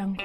Jungle.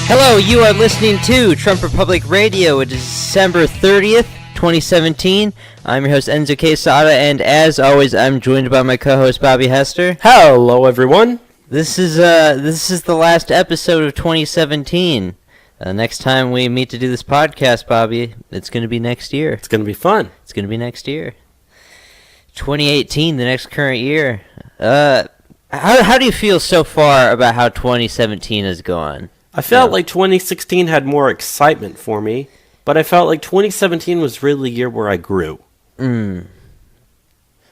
Hello, you are listening to Trump Republic Radio. It is December 30th, 2017. I'm your host, Enzo Quesada, and as always, I'm joined by my co-host, Bobby Hester. Hello, everyone. This is the last episode of 2017. Next time we meet to do this podcast, Bobby, it's going to be next year. It's going to be fun. It's going to be next year. 2018, the next current year. How do you feel so far about how 2017 has gone? I felt like 2016 had more excitement for me, but I felt like 2017 was really the year where I grew.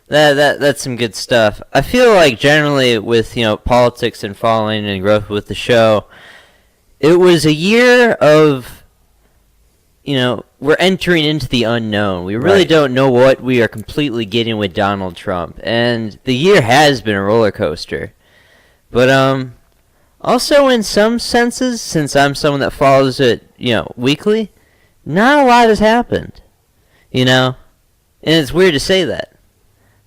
That's some good stuff. I feel like generally with, politics and following and growth with the show, it was a year of, we're entering into the unknown. We really don't know what we are completely getting with Donald Trump. And the year has been a roller coaster. But, also, in some senses, since I'm someone that follows it, weekly, not a lot has happened, And it's weird to say that.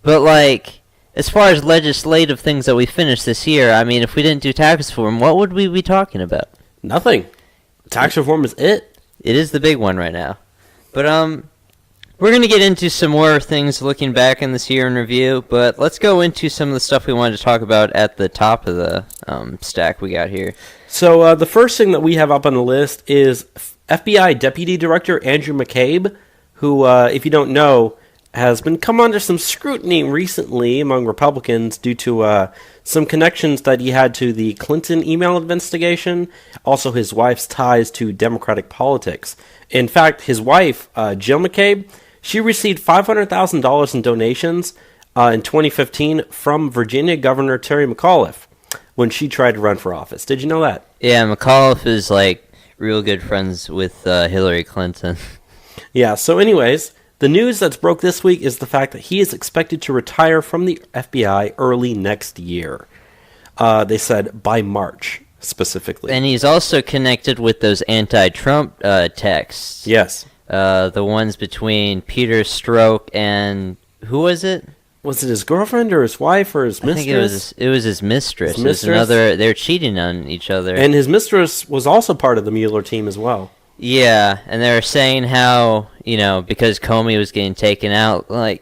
But, as far as legislative things that we finished this year, I mean, if we didn't do tax reform, what would we be talking about? Nothing. Tax reform is it. It is the big one right now. But, we're going to get into some more things looking back in this year in review, but let's go into some of the stuff we wanted to talk about at the top of the stack we got here. So the first thing that we have up on the list is FBI Deputy Director Andrew McCabe, who, if you don't know, has been come under some scrutiny recently among Republicans due to some connections that he had to the Clinton email investigation, also his wife's ties to Democratic politics. In fact, his wife, Jill McCabe, she received $500,000 in donations in 2015 from Virginia Governor Terry McAuliffe when she tried to run for office. Did you know that? Yeah, McAuliffe is, real good friends with Hillary Clinton. Yeah, so anyways, the news that's broke this week is the fact that he is expected to retire from the FBI early next year. They said by March, specifically. And he's also connected with those anti-Trump texts. Yes. The ones between Peter Strzok and who was it? Was it his girlfriend or his wife or his mistress? I think it was his mistress. His mistress? It was they're cheating on each other. And his mistress was also part of the Mueller team as well. Yeah, and they were saying how, because Comey was getting taken out, or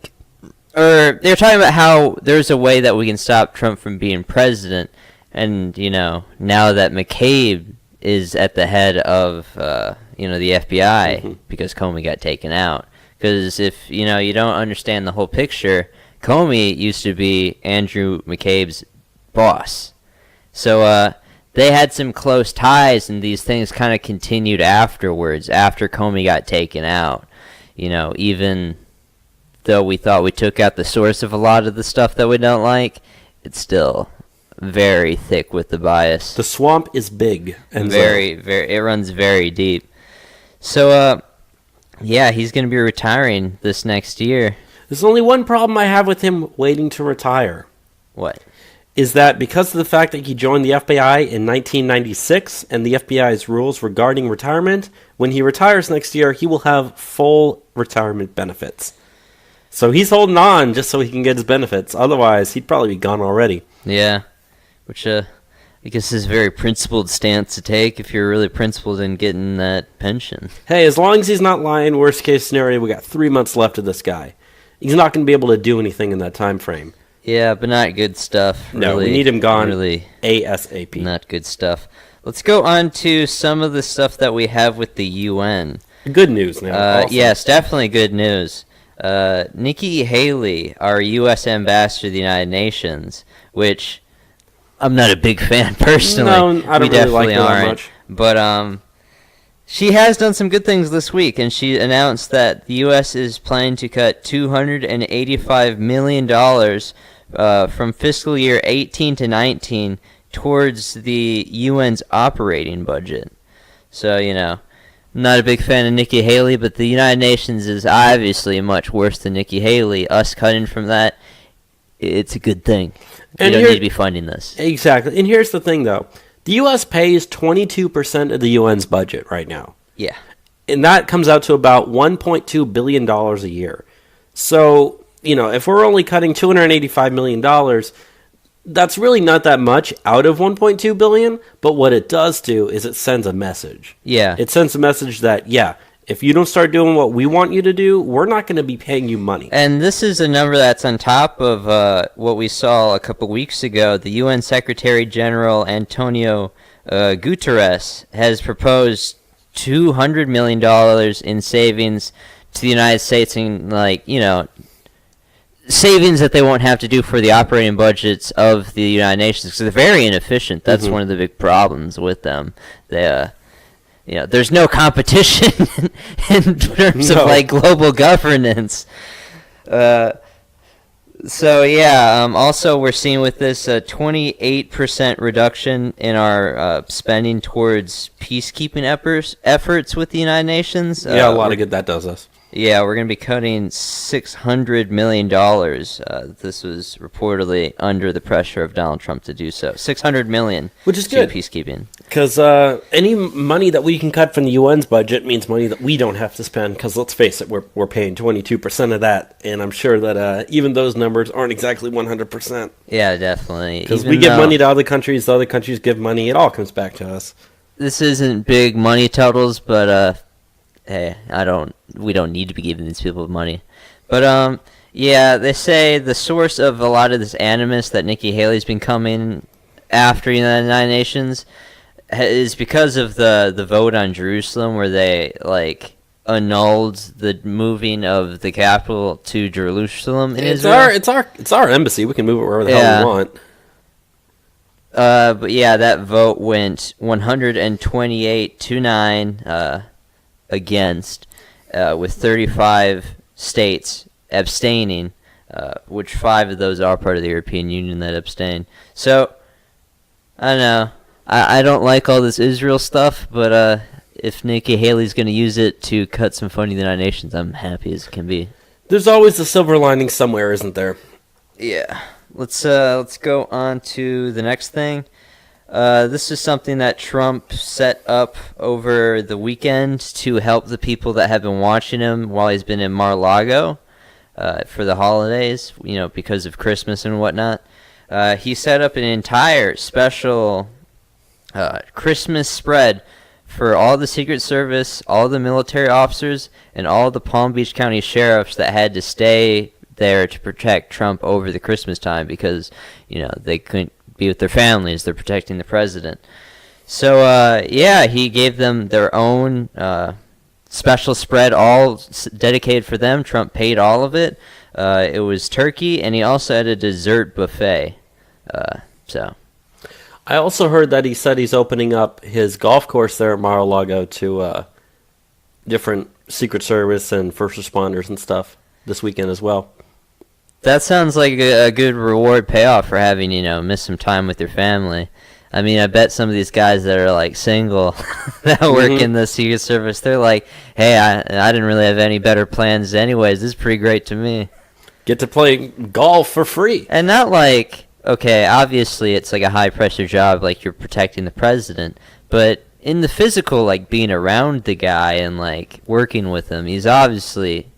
they were talking about how there's a way that we can stop Trump from being president, and, now that McCabe is at the head of, the FBI, because Comey got taken out. Because if, you don't understand the whole picture, Comey used to be Andrew McCabe's boss. So, they had some close ties, and these things kind of continued afterwards, after Comey got taken out. Even though we thought we took out the source of a lot of the stuff that we don't like, it's still very thick with the bias. The swamp is big. And it runs very deep. So, he's going to be retiring this next year. There's only one problem I have with him waiting to retire. What? Is that because of the fact that he joined the FBI in 1996 and the FBI's rules regarding retirement, when he retires next year, he will have full retirement benefits. So he's holding on just so he can get his benefits. Otherwise, he'd probably be gone already. Yeah, which I guess is a very principled stance to take if you're really principled in getting that pension. Hey, as long as he's not lying, worst case scenario, we got 3 months left of this guy. He's not going to be able to do anything in that time frame. Yeah, but not good stuff. No, we need him gone really ASAP. Not good stuff. Let's go on to some of the stuff that we have with the UN. Good news now. Awesome. Yes, definitely good news. Nikki Haley, our U.S. ambassador to the United Nations, which I'm not a big fan personally. No, I don't really like her that much. But she has done some good things this week, and she announced that the U.S. is planning to cut $285 million from fiscal year 18 to 19 towards the UN's operating budget. So, not a big fan of Nikki Haley, but the United Nations is obviously much worse than Nikki Haley. Us cutting from that, it's a good thing. We don't need to be funding this. Exactly. And here's the thing, though. The U.S. pays 22% of the UN's budget right now. Yeah. And that comes out to about $1.2 billion a year. So, if we're only cutting $285 million, that's really not that much out of $1.2 billion. But what it does do is it sends a message. Yeah. It sends a message that, if you don't start doing what we want you to do, we're not going to be paying you money. And this is a number that's on top of what we saw a couple weeks ago. The UN Secretary General Antonio Guterres has proposed $200 million in savings to the United States, and savings that they won't have to do for the operating budgets of the United Nations, because they're very inefficient. That's one of the big problems with them. They, there's no competition in terms of global governance. Also we're seeing with this a 28% reduction in our spending towards peacekeeping efforts with the United Nations. A lot of good that does us. Yeah, we're going to be cutting $600 million. This was reportedly under the pressure of Donald Trump to do so. $600 million, which is good. Good. Peacekeeping. Because any money that we can cut from the UN's budget means money that we don't have to spend. Because let's face it, we're paying 22% of that, and I'm sure that even those numbers aren't exactly 100%. Yeah, definitely. Because we give money to other countries, the other countries give money. It all comes back to us. This isn't big money totals, but hey, we don't need to be giving these people money. But, they say the source of a lot of this animus that Nikki Haley's been coming after the United Nations is because of the vote on Jerusalem, where they, annulled the moving of the capital to Jerusalem in Israel. It's our embassy. We can move it wherever the hell we want. That vote went 128-9, against, with 35 states abstaining, which 5 of those are part of the European Union that abstain. So, I don't know. I don't like all this Israel stuff, but if Nikki Haley's going to use it to cut some funding to the United Nations, I'm happy as can be. There's always a silver lining somewhere, isn't there? Yeah. Let's go on to the next thing. This is something that Trump set up over the weekend to help the people that have been watching him while he's been in Mar-a-Lago for the holidays, because of Christmas and whatnot. He set up an entire special Christmas spread for all the Secret Service, all the military officers, and all the Palm Beach County sheriffs that had to stay there to protect Trump over the Christmas time because, they couldn't be with their families. They're protecting the president. So, he gave them their own special spread, all dedicated for them. Trump paid all of it. It was turkey, and he also had a dessert buffet. I also heard that he said he's opening up his golf course there at Mar-a-Lago to different Secret Service and first responders and stuff this weekend as well. That sounds like a good reward payoff for having, missed some time with your family. I mean, I bet some of these guys that are, single that work in the Secret Service, they're like, hey, I didn't really have any better plans anyways. This is pretty great to me. Get to play golf for free. And not okay, obviously it's a high-pressure job, you're protecting the president, but in the physical, being around the guy and, working with him, he's obviously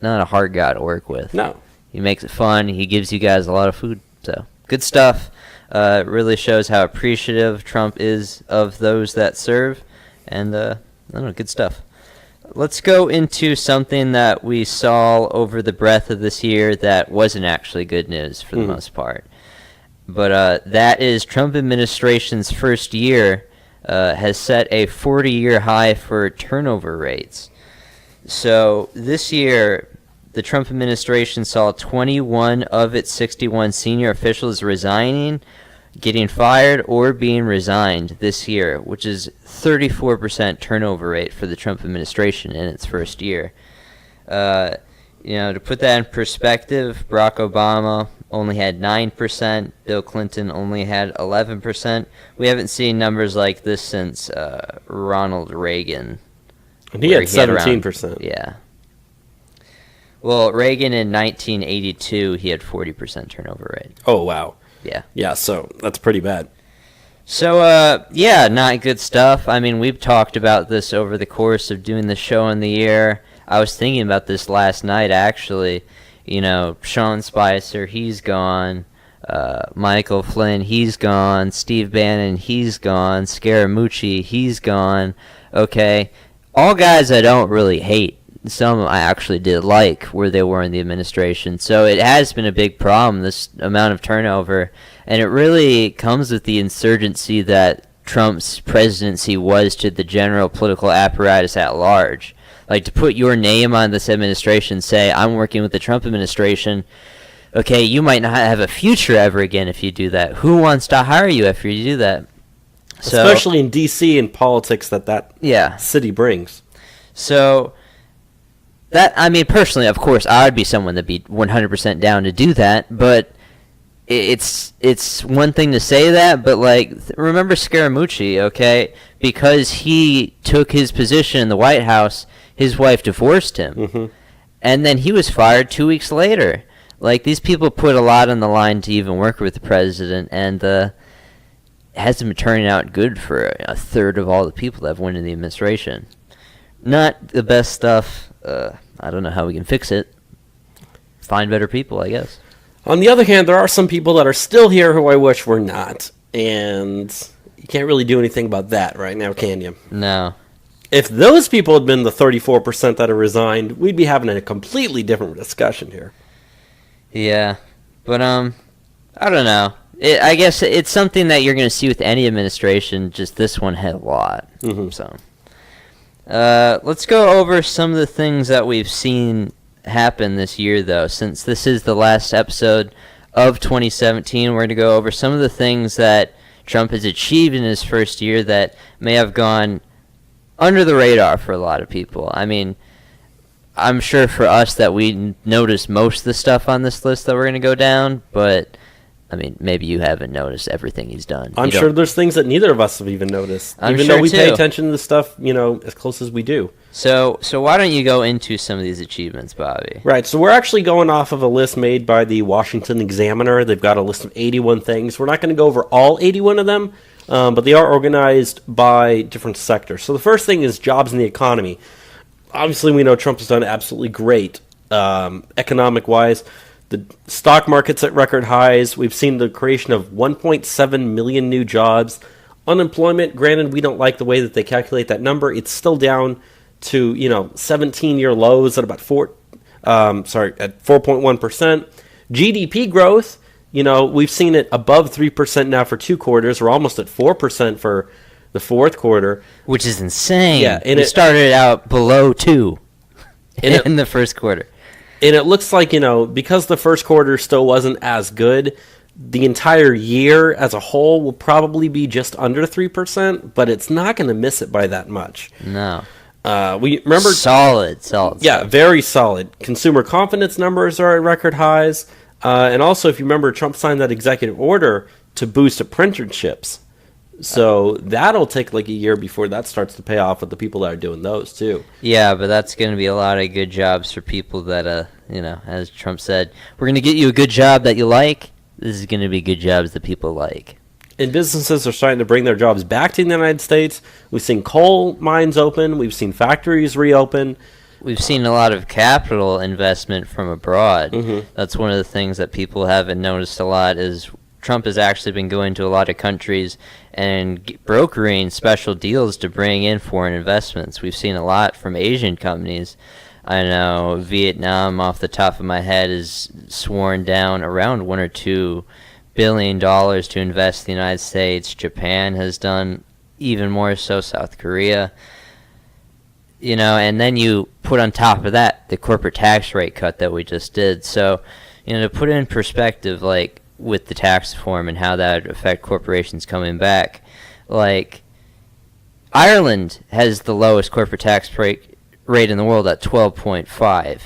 not a hard guy to work with. No. He makes it fun. He gives you guys a lot of food. So, good stuff. It really shows how appreciative Trump is of those that serve. And, good stuff. Let's go into something that we saw over the breadth of this year that wasn't actually good news for the most part. But that is Trump administration's first year has set a 40-year high for turnover rates. So, this year, the Trump administration saw 21 of its 61 senior officials resigning, getting fired, or being resigned this year, which is 34% turnover rate for the Trump administration in its first year. To put that in perspective, Barack Obama only had 9%, Bill Clinton only had 11%. We haven't seen numbers like this since Ronald Reagan And he where had around- 17%. Yeah. Well, Reagan in 1982, he had 40% turnover rate. Oh, wow. Yeah. Yeah, so that's pretty bad. So, yeah, not good stuff. I mean, we've talked about this over the course of doing the show in the year. I was thinking about this last night, actually. You know, Sean Spicer, he's gone. Michael Flynn, he's gone. Steve Bannon, he's gone. Scaramucci, he's gone. Okay. All guys I don't really hate. Some I actually did like where they were in the administration. So it has been a big problem, this amount of turnover. And it really comes with the insurgency that Trump's presidency was to the general political apparatus at large. Like, to put your name on this administration, say, I'm working with the Trump administration, okay, you might not have a future ever again if you do that. Who wants to hire you after you do that? So, Especially in D.C. and politics that yeah. city brings. So, that, I mean, personally, of course, I would be someone that'd be 100% down to do that, but it's one thing to say that, but, like, remember Scaramucci, okay? Because he took his position in the White House, his wife divorced him, Mm-hmm. and then he was fired 2 weeks later. Like, these people put a lot on the line to even work with the president, and it hasn't been turning out good for a third of all the people that have went in the administration. Not the best stuff. I don't know how we can fix it. Find better people, I guess. On the other hand, there are some people that are still here who I wish were not, and you can't really do anything about that right now, can you? No. If those people had been the 34% that have resigned, we'd be having a completely different discussion here. Yeah. But, I don't know. I guess it's something that you're going to see with any administration, just this one had a lot. Mm-hmm. So, let's go over some of the things that we've seen happen this year, though. Since this is the last episode of 2017, we're going to go over some of the things that Trump has achieved in his first year that may have gone under the radar for a lot of people. I mean, I'm sure for us that we noticed most of the stuff on this list that we're going to go down, but I mean, maybe you haven't noticed everything he's done. I'm sure there's things that neither of us have even noticed, I'm even sure though we pay too. attention to the stuff, as close as we do. So why don't you go into some of these achievements, Bobby? Right, so we're actually going off of a list made by the Washington Examiner. They've got a list of 81 things. We're not going to go over all 81 of them, but they are organized by different sectors. So the first thing is jobs in the economy. Obviously, we know Trump has done absolutely great economic-wise. The stock market's at record highs. We've seen the creation of 1.7 million new jobs. Unemployment, granted, we don't like the way that they calculate that number. It's still down to 17-year lows at about 4.1%. GDP growth, we've seen it above 3% now for 2 quarters. We're almost at 4% for the fourth quarter, which is insane. Yeah, and it started out below 2 And in the first quarter. And it looks like, because the first quarter still wasn't as good, the entire year as a whole will probably be just under 3%, but it's not going to miss it by that much. No. We remember solid. Yeah, very solid. Consumer confidence numbers are at record highs. And also, if you remember, Trump signed that executive order to boost apprenticeships. So that'll take like a year before that starts to pay off with the people that are doing those too. Yeah, but that's going to be a lot of good jobs for people that, as Trump said, we're going to get you a good job that you like. This is going to be good jobs that people like. And businesses are starting to bring their jobs back to the United States. We've seen coal mines open. We've seen factories reopen. We've seen a lot of capital investment from abroad. Mm-hmm. That's one of the things that people haven't noticed a lot is Trump has actually been going to a lot of countries and brokering special deals to bring in foreign investments. We've seen a lot from Asian companies. I know Vietnam, off the top of my head, has sworn down around $1 or $2 billion to invest in the United States. Japan has done even more so. South Korea. And then you put on top of that the corporate tax rate cut that we just did. So, to put it in perspective, like, with the tax reform and how that would affect corporations coming back. Like, Ireland has the lowest corporate tax rate in the world at 12.5.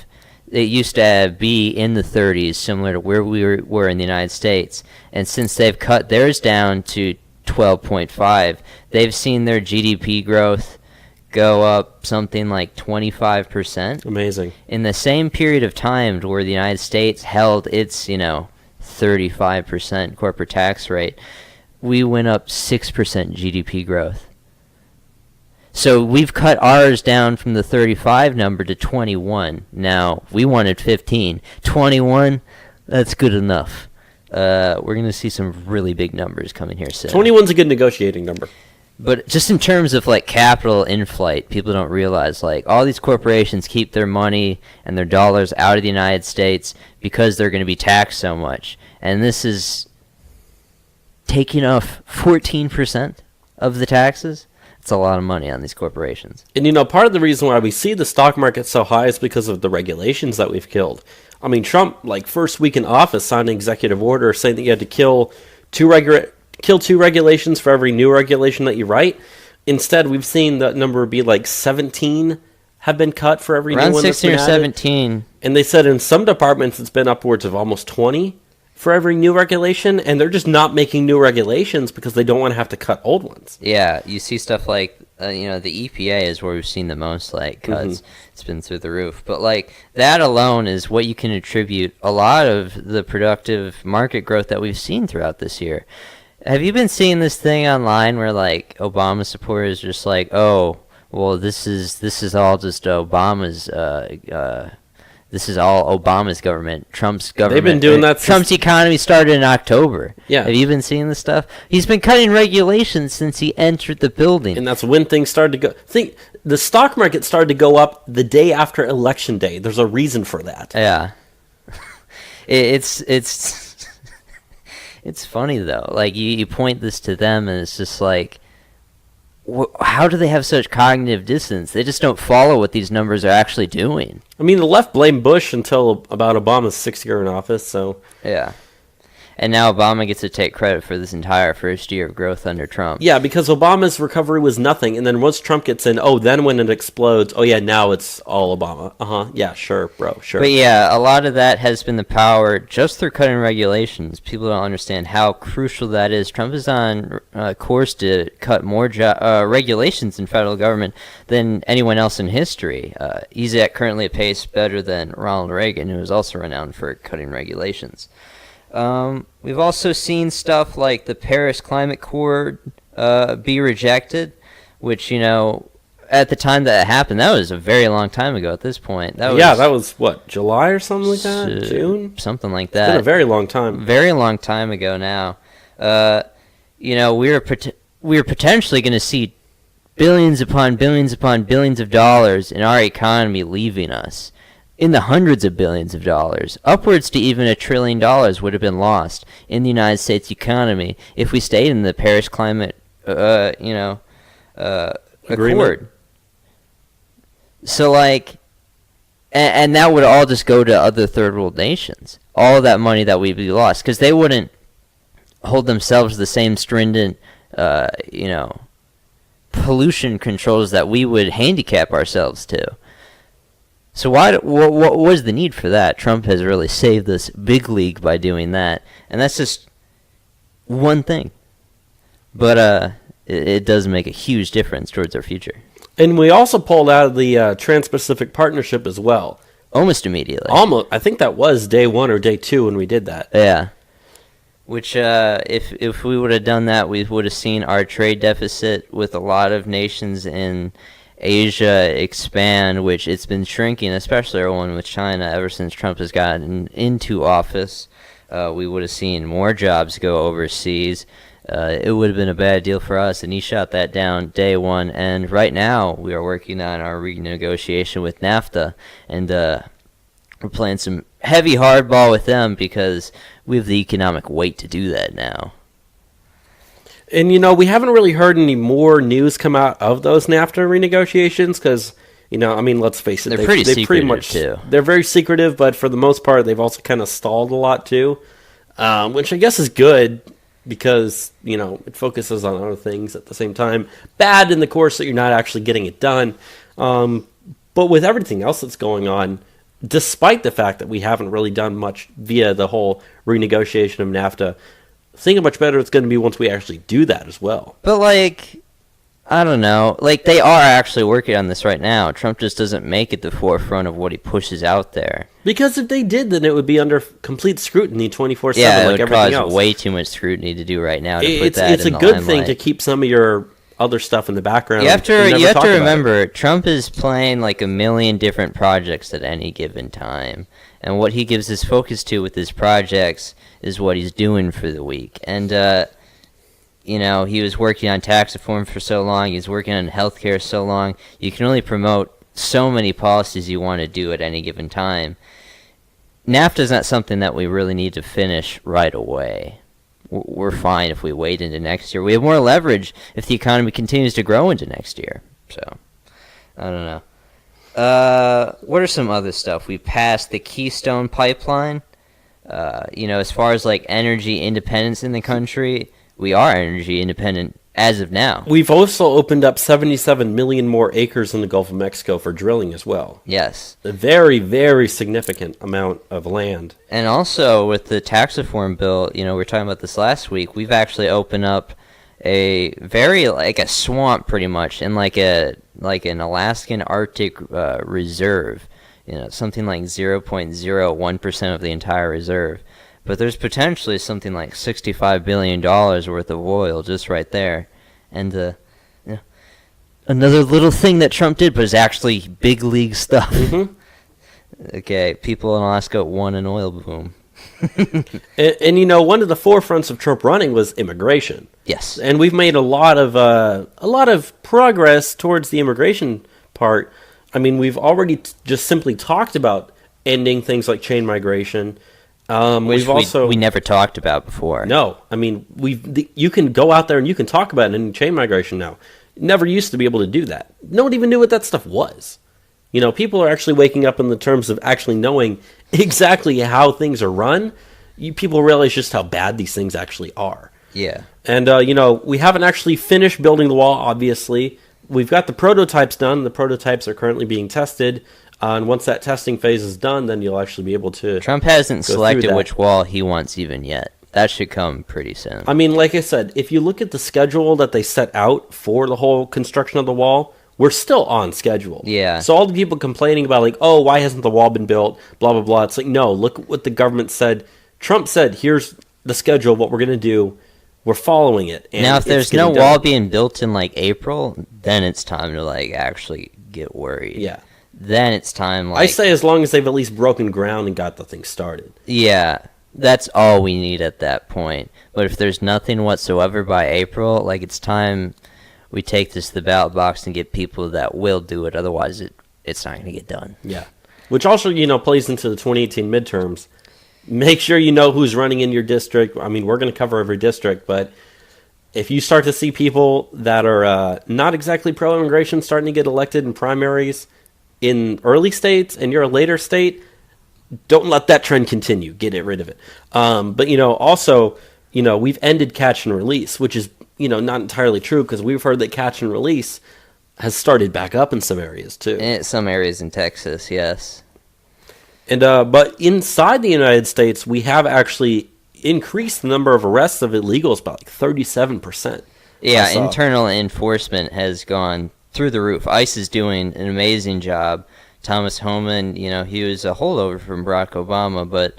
It used to be in the 30s, similar to where we were in the United States. And since they've cut theirs down to 12.5, they've seen their GDP growth go up something like 25%. Amazing. In the same period of time where the United States held its, 35% corporate tax rate, we went up 6% GDP growth. So we've cut ours down from the 35 number to 21. Now, we wanted 15. 21, that's good enough. We're going to see some really big numbers coming here soon. 21's a good negotiating number. But just in terms of like capital in flight, people don't realize like all these corporations keep their money and their dollars out of the United States because they're going to be taxed so much. And this is taking off 14% of the taxes. It's a lot of money on these corporations. And part of the reason why we see the stock market so high is because of the regulations that we've killed. I mean, Trump, like first week in office, signed an executive order saying that you had to kill two regulations for every new regulation that you write. Instead, we've seen that number be like 17 have been cut for every Around new one that's 16 been or added. 17. And they said in some departments it's been upwards of almost 20 for every new regulation, and they're just not making new regulations because they don't want to have to cut old ones. Yeah, you see stuff like, the EPA is where we've seen the most, like, cuts. It's been through the roof. But, like, that alone is what you can attribute a lot of the productive market growth that we've seen throughout this year. Have you been seeing this thing online where, like, Obama supporters are just like, oh, well, this is all just Obama's, this is all Obama's government, Trump's government. They've been doing that Trump's economy started in October. Yeah. Have you been seeing this stuff? He's been cutting regulations since he entered the building. And that's when things started to go. The stock market started to go up the day after Election Day. There's a reason for that. Yeah. It's it's funny though. Like you point this to them and it's just like, how do they have such cognitive dissonance? They just don't follow what these numbers are actually doing. I mean, the left blamed Bush until about Obama's 6th year in office, so... Yeah. And now Obama gets to take credit for this entire first year of growth under Trump. Yeah, because Obama's recovery was nothing, and then once Trump gets in, then when it explodes, now it's all Obama. Yeah, sure, bro, sure. But yeah, a lot of that has been the power just through cutting regulations. People don't understand how crucial that is. Trump is on course to cut more regulations in federal government than anyone else in history. He's currently at pace better than Ronald Reagan, who is also renowned for cutting regulations. We've also seen stuff like the Paris Climate Accord be rejected, which, at the time that it happened, that was a very long time ago at this point. That was, what, July or something like that? June? Something like that. It's been a very long time. Very long time ago now. We were potentially going to see billions upon billions upon billions of dollars in our economy leaving us. In the hundreds of billions of dollars, upwards to even $1 trillion would have been lost in the United States economy if we stayed in the Paris Climate, Accord. So, and that would all just go to other third world nations. All of that money that we'd be lost, because they wouldn't hold themselves to the same stringent, pollution controls that we would handicap ourselves to. So what was the need for that? Trump has really saved this big league by doing that, and that's just one thing. But it does make a huge difference towards our future. And we also pulled out of the Trans-Pacific Partnership as well. Almost immediately. Almost. I think that was day 1 or day 2 when we did that. Yeah. Which, if we would have done that, we would have seen our trade deficit with a lot of nations in Asia expand, which it's been shrinking, especially our one with China, ever since Trump has gotten into office. We would have seen more jobs go overseas. It would have been a bad deal for us, and he shot that down day 1. And right now, we are working on our renegotiation with NAFTA, and we're playing some heavy hardball with them because we have the economic weight to do that now. And, we haven't really heard any more news come out of those NAFTA renegotiations because, let's face it. They're pretty secretive, too. They're very secretive, but for the most part, they've also kind of stalled a lot, too, which I guess is good because, it focuses on other things at the same time. Bad in the course that you're not actually getting it done. But with everything else that's going on, despite the fact that we haven't really done much via the whole renegotiation of NAFTA, think how much better it's going to be once we actually do that as well. But, I don't know. Like, they are actually working on this right now. Trump just doesn't make it the forefront of what he pushes out there. Because if they did, then it would be under complete scrutiny 24/7, Yeah, it like would everything cause else. way too much scrutiny to do right now to put It's that it's in a the good limelight. thing to keep some of your other stuff in the background. You have to and never talk about it. remember, Trump is playing like a million different projects at any given time, and what he gives his focus to with his projects is what he's doing for the week. And you know, he was working on tax reform for so long, he's working on healthcare so long. You can only promote so many policies you want to do at any given time. NAFTA is not something that we really need to finish right away. We're fine if we wait into next year. We have more leverage if the economy continues to grow into next year. So, I don't know. What are some other stuff? We passed the Keystone Pipeline. You know, as far as like energy independence in the country, we are energy independent as of now. We've also opened up 77 million more acres in the Gulf of Mexico for drilling as well. Yes. A very, very significant amount of land. And also with the tax reform bill, you know, we were talking about this last week, we've actually opened up a very, like a swamp pretty much, in like an Alaskan Arctic reserve. You know, something like 0.01% of the entire reserve. But there's potentially something like $65 billion worth of oil just right there. And you know, another little thing that Trump did, but it's actually big league stuff. Mm-hmm. Okay, people in Alaska won an oil boom. And you know, one of the forefronts of Trump running was immigration. Yes. And we've made a lot of progress towards the immigration part. I mean, we've already just simply talked about ending things like chain migration. Which We've also we never talked about before. No, I mean you can go out there and you can talk about ending chain migration now. Never used to be able to do that. No one even knew what that stuff was. You know, people are actually waking up in the terms of actually knowing exactly how things are run. People realize just how bad these things actually are. Yeah. And you know, we haven't actually finished building the wall. Obviously, we've got the prototypes done. The prototypes are currently being tested. And once that testing phase is done, then you'll actually be able to. Trump hasn't go through selected that. which wall he wants even yet. That should come pretty soon. I mean, like I said, if you look at the schedule that they set out for the whole construction of the wall, we're still on schedule. Yeah. So all the people complaining about like, oh, why hasn't the wall been built? Blah blah blah. It's like, no, look at what the government said. Trump said, here's the schedule of what we're gonna do. We're following it. And Now, if it's there's no getting wall done. being built in like April, then it's time to like actually get worried. Yeah. Then it's time like I say as long as they've at least broken ground and got the thing started. yeah, that's all we need at that point. But if there's nothing whatsoever by April, like it's time we take this to the ballot box and get people that will do it. Otherwise, it's not going to get done. Yeah. Which also, you know, plays into the 2018 midterms. Make sure you know who's running in your district. I mean, we're going to cover every district, but if you start to see people that are not exactly pro-immigration starting to get elected in primaries in early states and you're a later state, don't let that trend continue. Get rid of it. But, you know, also, you know, we've ended catch and release, which is, you know, not entirely true because we've heard that catch and release has started back up in some areas too. In some areas in Texas, yes. And but inside the United States, we have actually increased the number of arrests of illegals by like 37%. Yeah, I saw. internal enforcement has gone through the roof. ICE is doing an amazing job. Thomas Homan, you know, he was a holdover from Barack Obama, but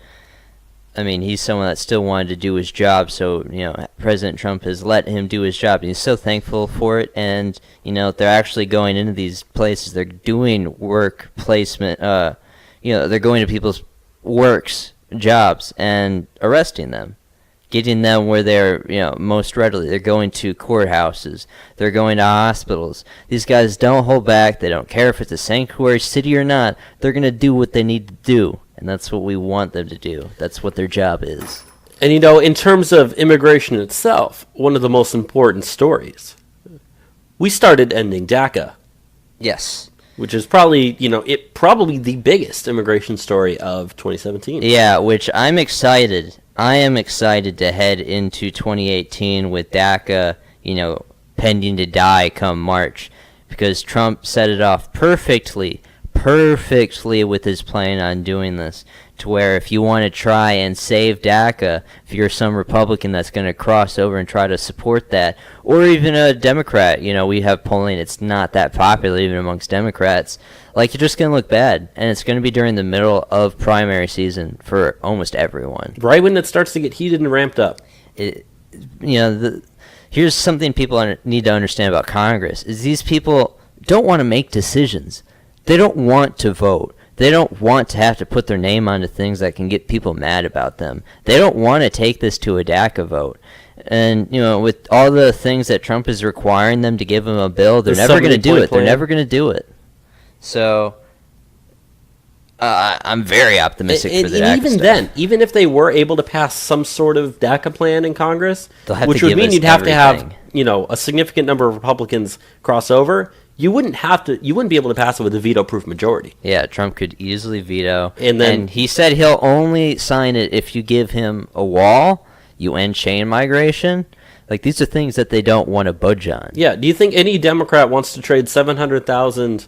I mean, he's someone that still wanted to do his job, so, you know, President Trump has let him do his job, and he's so thankful for it, and, you know, they're actually going into these places, they're doing work placement, you know, they're going to people's works, jobs, and arresting them. Getting them where they're, you know, most readily. They're going to courthouses. They're going to hospitals. These guys don't hold back. They don't care if it's a sanctuary city or not. They're going to do what they need to do. And that's what we want them to do. That's what their job is. And, you know, in terms of immigration itself, one of the most important stories, we started ending DACA, Yes. which is probably, you know, probably the biggest immigration story of 2017. Yeah, which I'm excited. I am excited to head into 2018 with DACA, you know, pending to die come March. Because Trump set it off perfectly perfectly with his plan on doing this, to where if you want to try and save DACA, if you're some Republican that's going to cross over and try to support that, or even a Democrat, we have polling, it's not that popular even amongst Democrats, like, you're just going to look bad, and it's going to be during the middle of primary season for almost everyone. Right when it starts to get heated and ramped up. Here's something people need to understand about Congress, is these people don't want to make decisions. They don't want to vote. They don't want to have to put their name onto things that can get people mad about them. They don't want to take this to a DACA vote. And, with all the things that Trump is requiring them to give them a bill, they're never going to do it. They're never going to do it. So, I'm very optimistic for the DACA even stuff. then, even if they were able to pass some sort of DACA plan in Congress, which would mean you'd have to have, a significant number of Republicans cross over, you wouldn't be able to pass it with a veto-proof majority. Yeah, Trump could easily veto. And he said he'll only sign it if you give him a wall, you end chain migration. Like, these are things that they don't want to budge on. Yeah, do you think any Democrat wants to trade 700,000,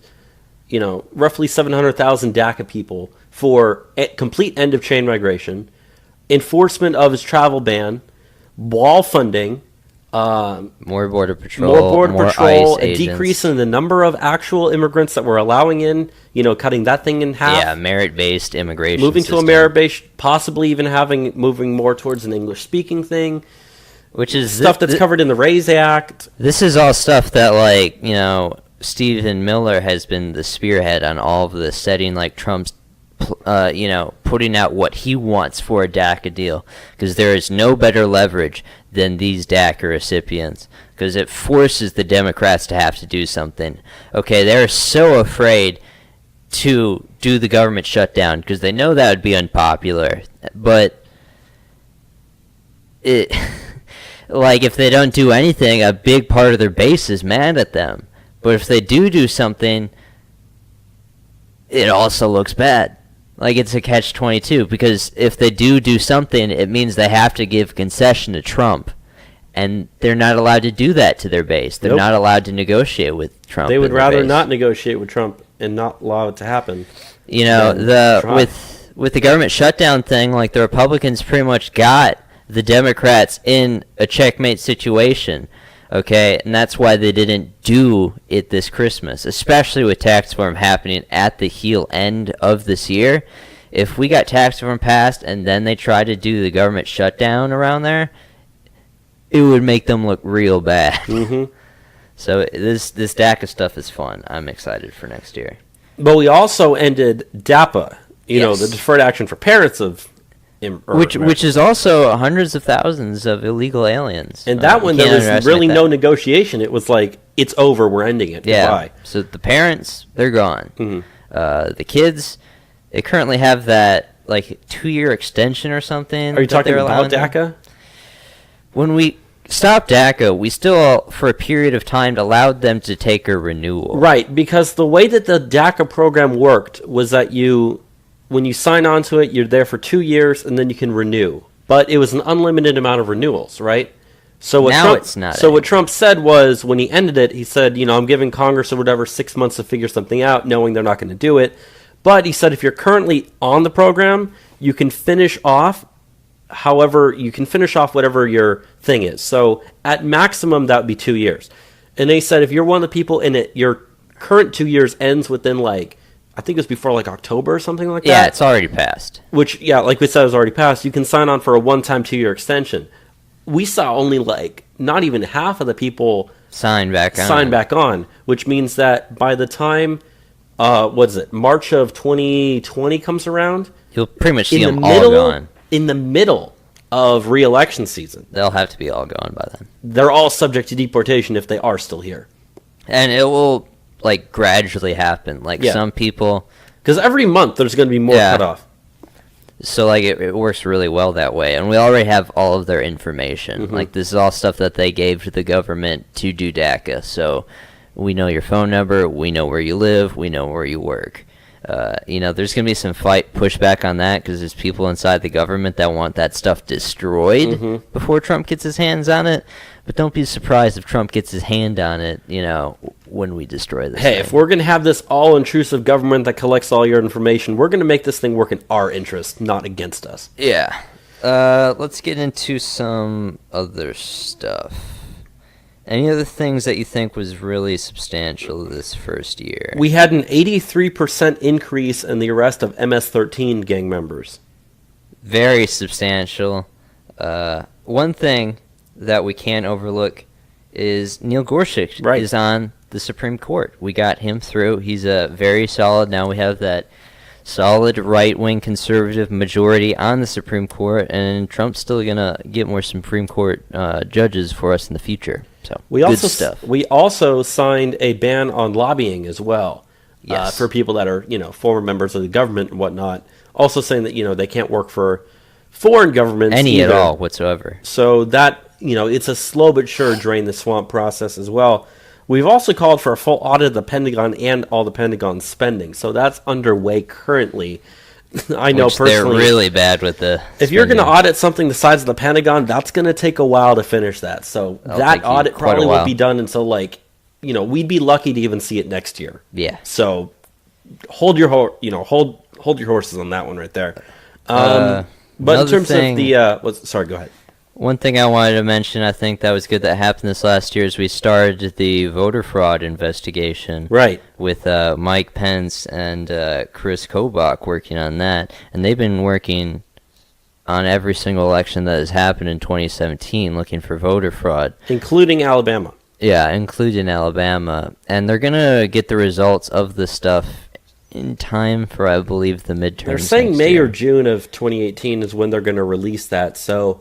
roughly 700,000 DACA people for a complete end of chain migration, enforcement of his travel ban, wall funding, more border patrol, more ICE a decrease in the number of actual immigrants that we're allowing in, cutting that thing in half. Yeah, merit-based immigration moving system. to a merit-based, possibly even moving more towards an English-speaking thing, which is stuff that's covered in the RAISE Act. This is all stuff that, Stephen Miller has been the spearhead on all of this, setting like Trump's putting out what he wants for a DACA deal, because there is no better leverage than these DACA recipients, because it forces the Democrats to have to do something. Okay, they're so afraid to do the government shutdown because they know that would be unpopular, but if they don't do anything, a big part of their base is mad at them. But if they do something, it also looks bad. Like, it's a catch-22, because if they do something, it means they have to give concession to Trump, and they're not allowed to do that to their base. They're not allowed to negotiate with Trump. They would rather not negotiate with Trump and not allow it to happen. With the government shutdown thing, like, the Republicans pretty much got the Democrats in a checkmate situation. Okay, and that's why they didn't do it this Christmas, especially with tax reform happening at the heel end of this year. If we got tax reform passed and then they tried to do the government shutdown around there, it would make them look real bad. Mm-hmm. So this DACA stuff is fun. I'm excited for next year. But we also ended DAPA, the Deferred Action for Parents of which is also hundreds of thousands of illegal aliens. And that one, there was really no negotiation. It was like, it's over, we're ending it. Yeah. Goodbye. So the parents, they're gone. Mm-hmm. The kids, they currently have that 2-year extension or something. Are you talking about DACA? When we stopped DACA, we still, for a period of time, allowed them to take a renewal. Right, because the way that the DACA program worked was that when you sign on to it, you're there for 2 years, and then you can renew. But it was an unlimited amount of renewals, right? So it's not. So what Trump said was, when he ended it, he said, I'm giving Congress or whatever 6 months to figure something out, knowing they're not going to do it. But he said, if you're currently on the program, you can finish off. However, you can finish off whatever your thing is. So at maximum, that would be 2 years. And they said, if you're one of the people in it, your current 2 years ends within I think it was before October or something like that. Yeah, it's already passed. Which, like we said, it was already passed. You can sign on for a one-time 2-year extension. We saw only not even half of the people sign back on, which means that by the time, March of 2020 comes around, you'll pretty much see them all gone. In the middle of re-election season. They'll have to be all gone by then. They're all subject to deportation if they are still here. And it will gradually happen. Some people, because every month there's going to be more cut off. So it works really well that way, and we already have all of their information. Mm-hmm. This is all stuff that they gave to the government to do DACA. So we know your phone number, we know where you live, we know where you work. There's going to be some pushback on that because there's people inside the government that want that stuff destroyed before Trump gets his hands on it. But don't be surprised if Trump gets his hand on it, when we destroy this Hey, thing. if we're going to have this all-intrusive government that collects all your information, we're going to make this thing work in our interest, not against us. Yeah. Let's get into some other stuff. Any other things that you think was really substantial this first year? We had an 83% increase in the arrest of MS-13 gang members. Very substantial. One thing that we can't overlook is Neil Gorsuch is on the Supreme Court. We got him through. He's a very solid. Now we have that solid right-wing conservative majority on the Supreme Court, and Trump's still going to get more Supreme Court judges for us in the future. So good stuff. We also signed a ban on lobbying as well. Yes. For people that are, former members of the government and whatnot. Also saying that, they can't work for foreign governments at all whatsoever. So that, it's a slow but sure drain the swamp process as well. We've also called for a full audit of the Pentagon and all the Pentagon spending. So that's underway currently. I know personally. They're really bad with the If you're going to audit something the size of the Pentagon, that's going to take a while to finish that. So that audit probably won't be done until we'd be lucky to even see it next year. Yeah. So hold your horses on that one right there. But in terms of the sorry, go ahead. One thing I wanted to mention, I think that was good that happened this last year, is we started the voter fraud investigation. Right. With Mike Pence and Chris Kobach working on that. And they've been working on every single election that has happened in 2017, looking for voter fraud. Including Alabama. Yeah, including Alabama. And they're going to get the results of this stuff in time for, I believe, the midterms. They're saying May or June of 2018 is when they're going to release that. So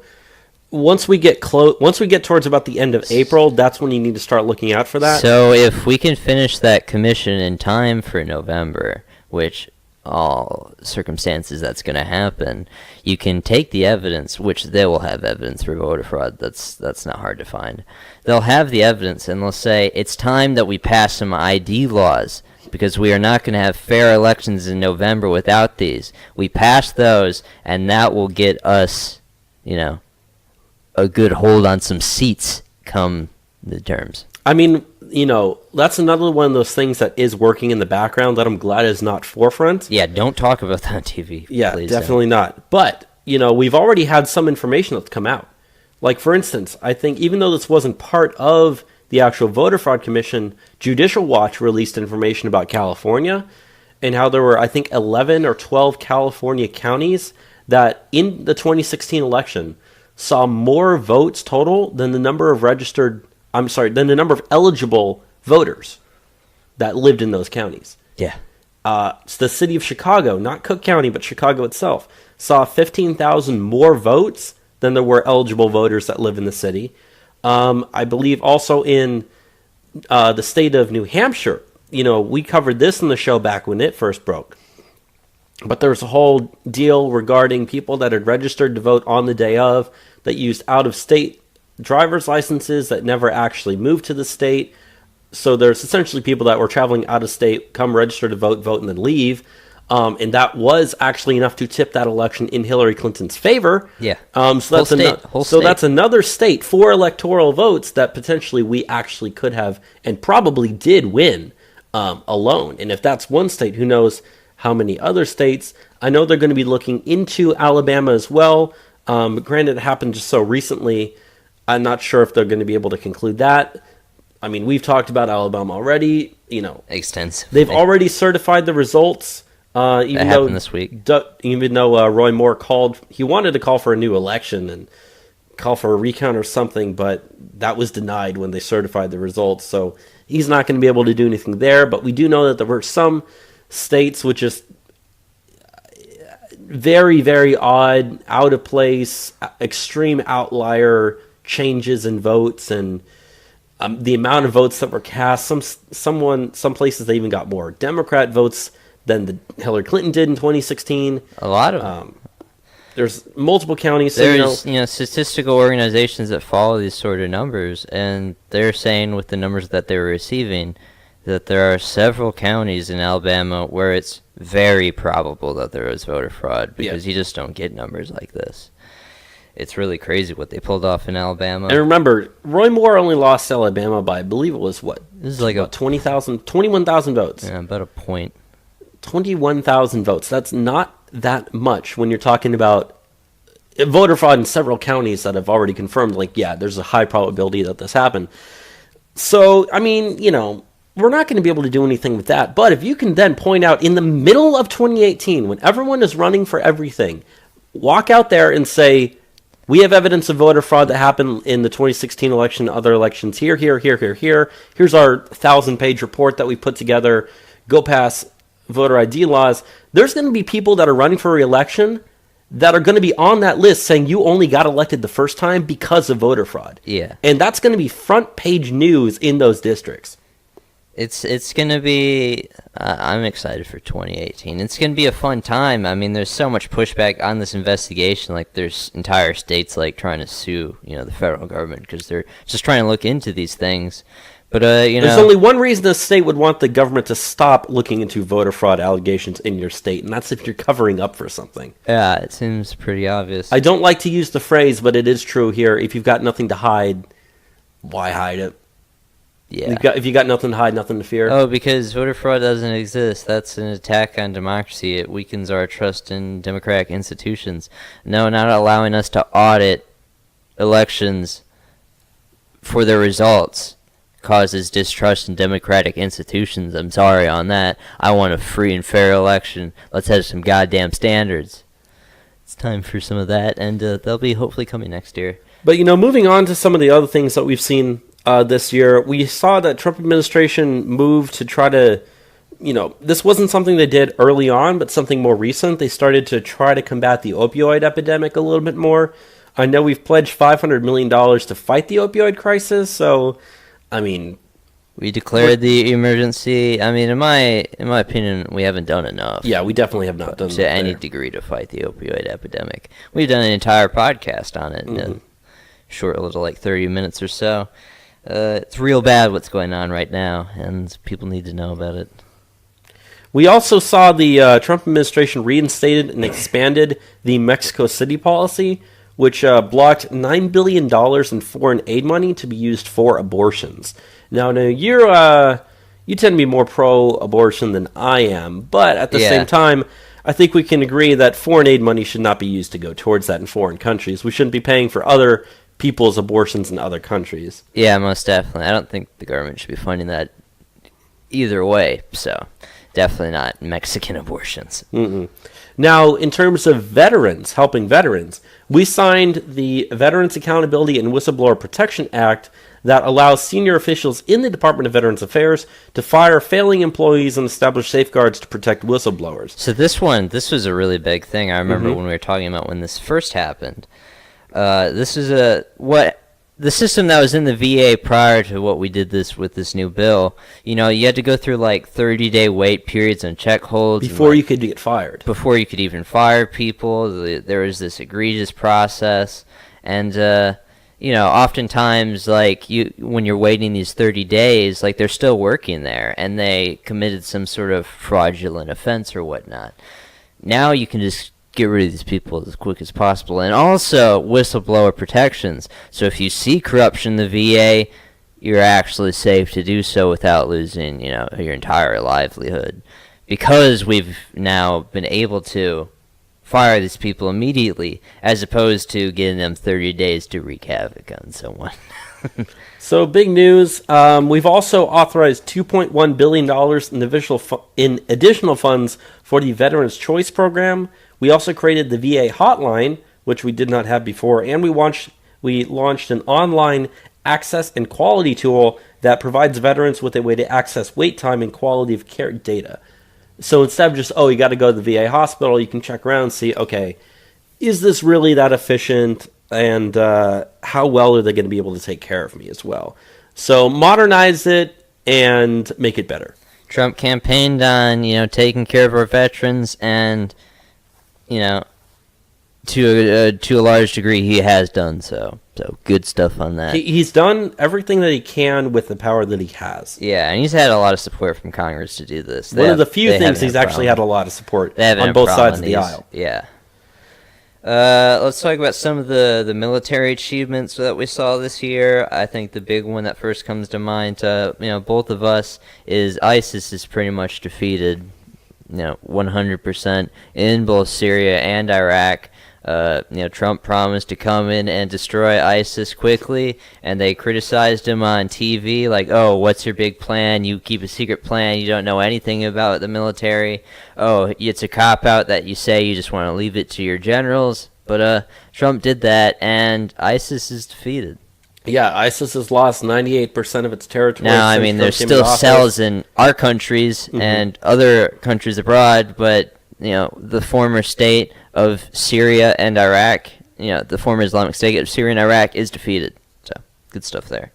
once we get towards about the end of April, that's when you need to start looking out for that. So if we can finish that commission in time for November, which all circumstances that's going to happen, you can take the evidence, which they will have evidence for voter fraud. That's not hard to find. They'll have the evidence, and they'll say it's time that we pass some ID laws because we are not going to have fair elections in November without these. We pass those, and that will get us, a good hold on some seats come the terms. I mean, that's another one of those things that is working in the background that I'm glad is not forefront. Yeah, don't talk about that on TV. Yeah, please definitely not. But, we've already had some information that's come out. Like, for instance, I think even though this wasn't part of the actual Voter Fraud Commission, Judicial Watch released information about California and how there were, I think, 11 or 12 California counties that in the 2016 election saw more votes total than the number of eligible voters that lived in those counties. Yeah. It's the city of Chicago, not Cook County, but Chicago itself, saw 15,000 more votes than there were eligible voters that live in the city. I believe also in the state of New Hampshire, we covered this in the show back when it first broke. But there was a whole deal regarding people that had registered to vote on the day of, that used out-of-state driver's licenses that never actually moved to the state. So there's essentially people that were traveling out of state, come register to vote, and then leave. And that was actually enough to tip that election in Hillary Clinton's favor. Yeah. So that's another state, 4 electoral votes that potentially we actually could have and probably did win alone. And if that's one state, who knows how many other states. I know they're going to be looking into Alabama as well. Granted, it happened just so recently. I'm not sure if they're going to be able to conclude that. I mean, we've talked about Alabama already. Extensively. They've already certified the results. That happened this week. Even though Roy Moore he wanted to call for a new election and call for a recount or something, but that was denied when they certified the results. So he's not going to be able to do anything there. But we do know that there were some states which is very, very odd, out of place, extreme outlier changes in votes, and the amount of votes that were cast. Some places they even got more Democrat votes than the Hillary Clinton did in 2016. A lot of them. There's multiple counties. There's statistical organizations that follow these sort of numbers, and they're saying with the numbers that they were receiving that there are several counties in Alabama where it's very probable that there was voter fraud because you just don't get numbers like this. It's really crazy what they pulled off in Alabama. And remember, Roy Moore only lost Alabama by, I believe it was what? This is like about 21,000 votes. Yeah, about a point. 21,000 votes. That's not that much when you're talking about voter fraud in several counties that have already confirmed, like, yeah, there's a high probability that this happened. So, I mean, we're not going to be able to do anything with that. But if you can then point out in the middle of 2018, when everyone is running for everything, walk out there and say, we have evidence of voter fraud that happened in the 2016 election, other elections here. Here's our 1,000-page report that we put together. Go pass voter ID laws. There's going to be people that are running for re-election that are going to be on that list saying you only got elected the first time because of voter fraud. Yeah. And that's going to be front-page news in those districts. It's going to be, I'm excited for 2018. It's going to be a fun time. I mean, there's so much pushback on this investigation. Like, there's entire states, like, trying to sue, the federal government because they're just trying to look into these things. But, There's only one reason the state would want the government to stop looking into voter fraud allegations in your state, and that's if you're covering up for something. Yeah, it seems pretty obvious. I don't like to use the phrase, but it is true here. If you've got nothing to hide, why hide it? Yeah. If you got nothing to hide, nothing to fear. Oh, because voter fraud doesn't exist. That's an attack on democracy. It weakens our trust in democratic institutions. No, not allowing us to audit elections for their results causes distrust in democratic institutions. I'm sorry on that. I want a free and fair election. Let's have some goddamn standards. It's time for some of that, and they'll be hopefully coming next year. But, moving on to some of the other things that we've seen this year, we saw that Trump administration moved to try to, this wasn't something they did early on, but something more recent. They started to try to combat the opioid epidemic a little bit more. I know we've pledged $500 million to fight the opioid crisis, so, I mean... We declared the emergency. I mean, in my opinion, we haven't done enough. Yeah, we definitely have not done to any degree to fight the opioid epidemic. We've done an entire podcast on it in a short little, 30 minutes or so. It's real bad what's going on right now, and people need to know about it. We also saw the Trump administration reinstated and expanded the Mexico City policy, which blocked $9 billion in foreign aid money to be used for abortions. Now, you tend to be more pro-abortion than I am, but at the same time, I think we can agree that foreign aid money should not be used to go towards that in foreign countries. We shouldn't be paying for other people's abortions in other countries. Yeah, most definitely. I don't think the government should be funding that either way, so definitely not Mexican abortions. Now, in terms of veterans, helping veterans, we signed the Veterans Accountability and Whistleblower Protection Act that allows senior officials in the Department of Veterans Affairs to fire failing employees and establish safeguards to protect whistleblowers. So this was a really big thing. I remember when we were talking about when this first happened. This is the system that was in the VA prior to what we did with this new bill. You had to go through 30-day wait periods and check holds before you could get fired. Before you could even fire people, there was this egregious process, and oftentimes when you're waiting these 30 days, they're still working there and they committed some sort of fraudulent offense or whatnot. Now you can just get rid of these people as quick as possible. And also whistleblower protections. So if you see corruption in the VA, you're actually safe to do so without losing, your entire livelihood. Because we've now been able to fire these people immediately, as opposed to getting them 30 days to wreak havoc on someone. So big news. We've also authorized $2.1 billion in additional funds for the Veterans Choice Program. We also created the VA hotline, which we did not have before, and we launched an online access and quality tool that provides veterans with a way to access wait time and quality of care data. So instead of just, you got to go to the VA hospital, you can check around and see, okay, is this really that efficient, and how well are they going to be able to take care of me as well? So modernize it and make it better. Trump campaigned on, taking care of our veterans and, to a large degree, he has done so. So good stuff on that. He's done everything that he can with the power that he has. Yeah, and he's had a lot of support from Congress to do this. One of the few things he's actually had a lot of support on both sides of the aisle. Yeah. Let's talk about some of the military achievements that we saw this year. I think the big one that first comes to mind, both of us, is ISIS is pretty much defeated, 100% in both Syria and Iraq. Trump promised to come in and destroy ISIS quickly, and they criticized him on TV, like, oh, what's your big plan? You keep a secret plan. You don't know anything about the military. Oh, it's a cop-out that you say you just want to leave it to your generals. But Trump did that, and ISIS is defeated. Yeah, ISIS has lost 98% of its territory. Now, I mean, there's still cells in our countries and other countries abroad, but the former state of Syria and Iraq, the former Islamic State of Syria and Iraq is defeated. So, good stuff there.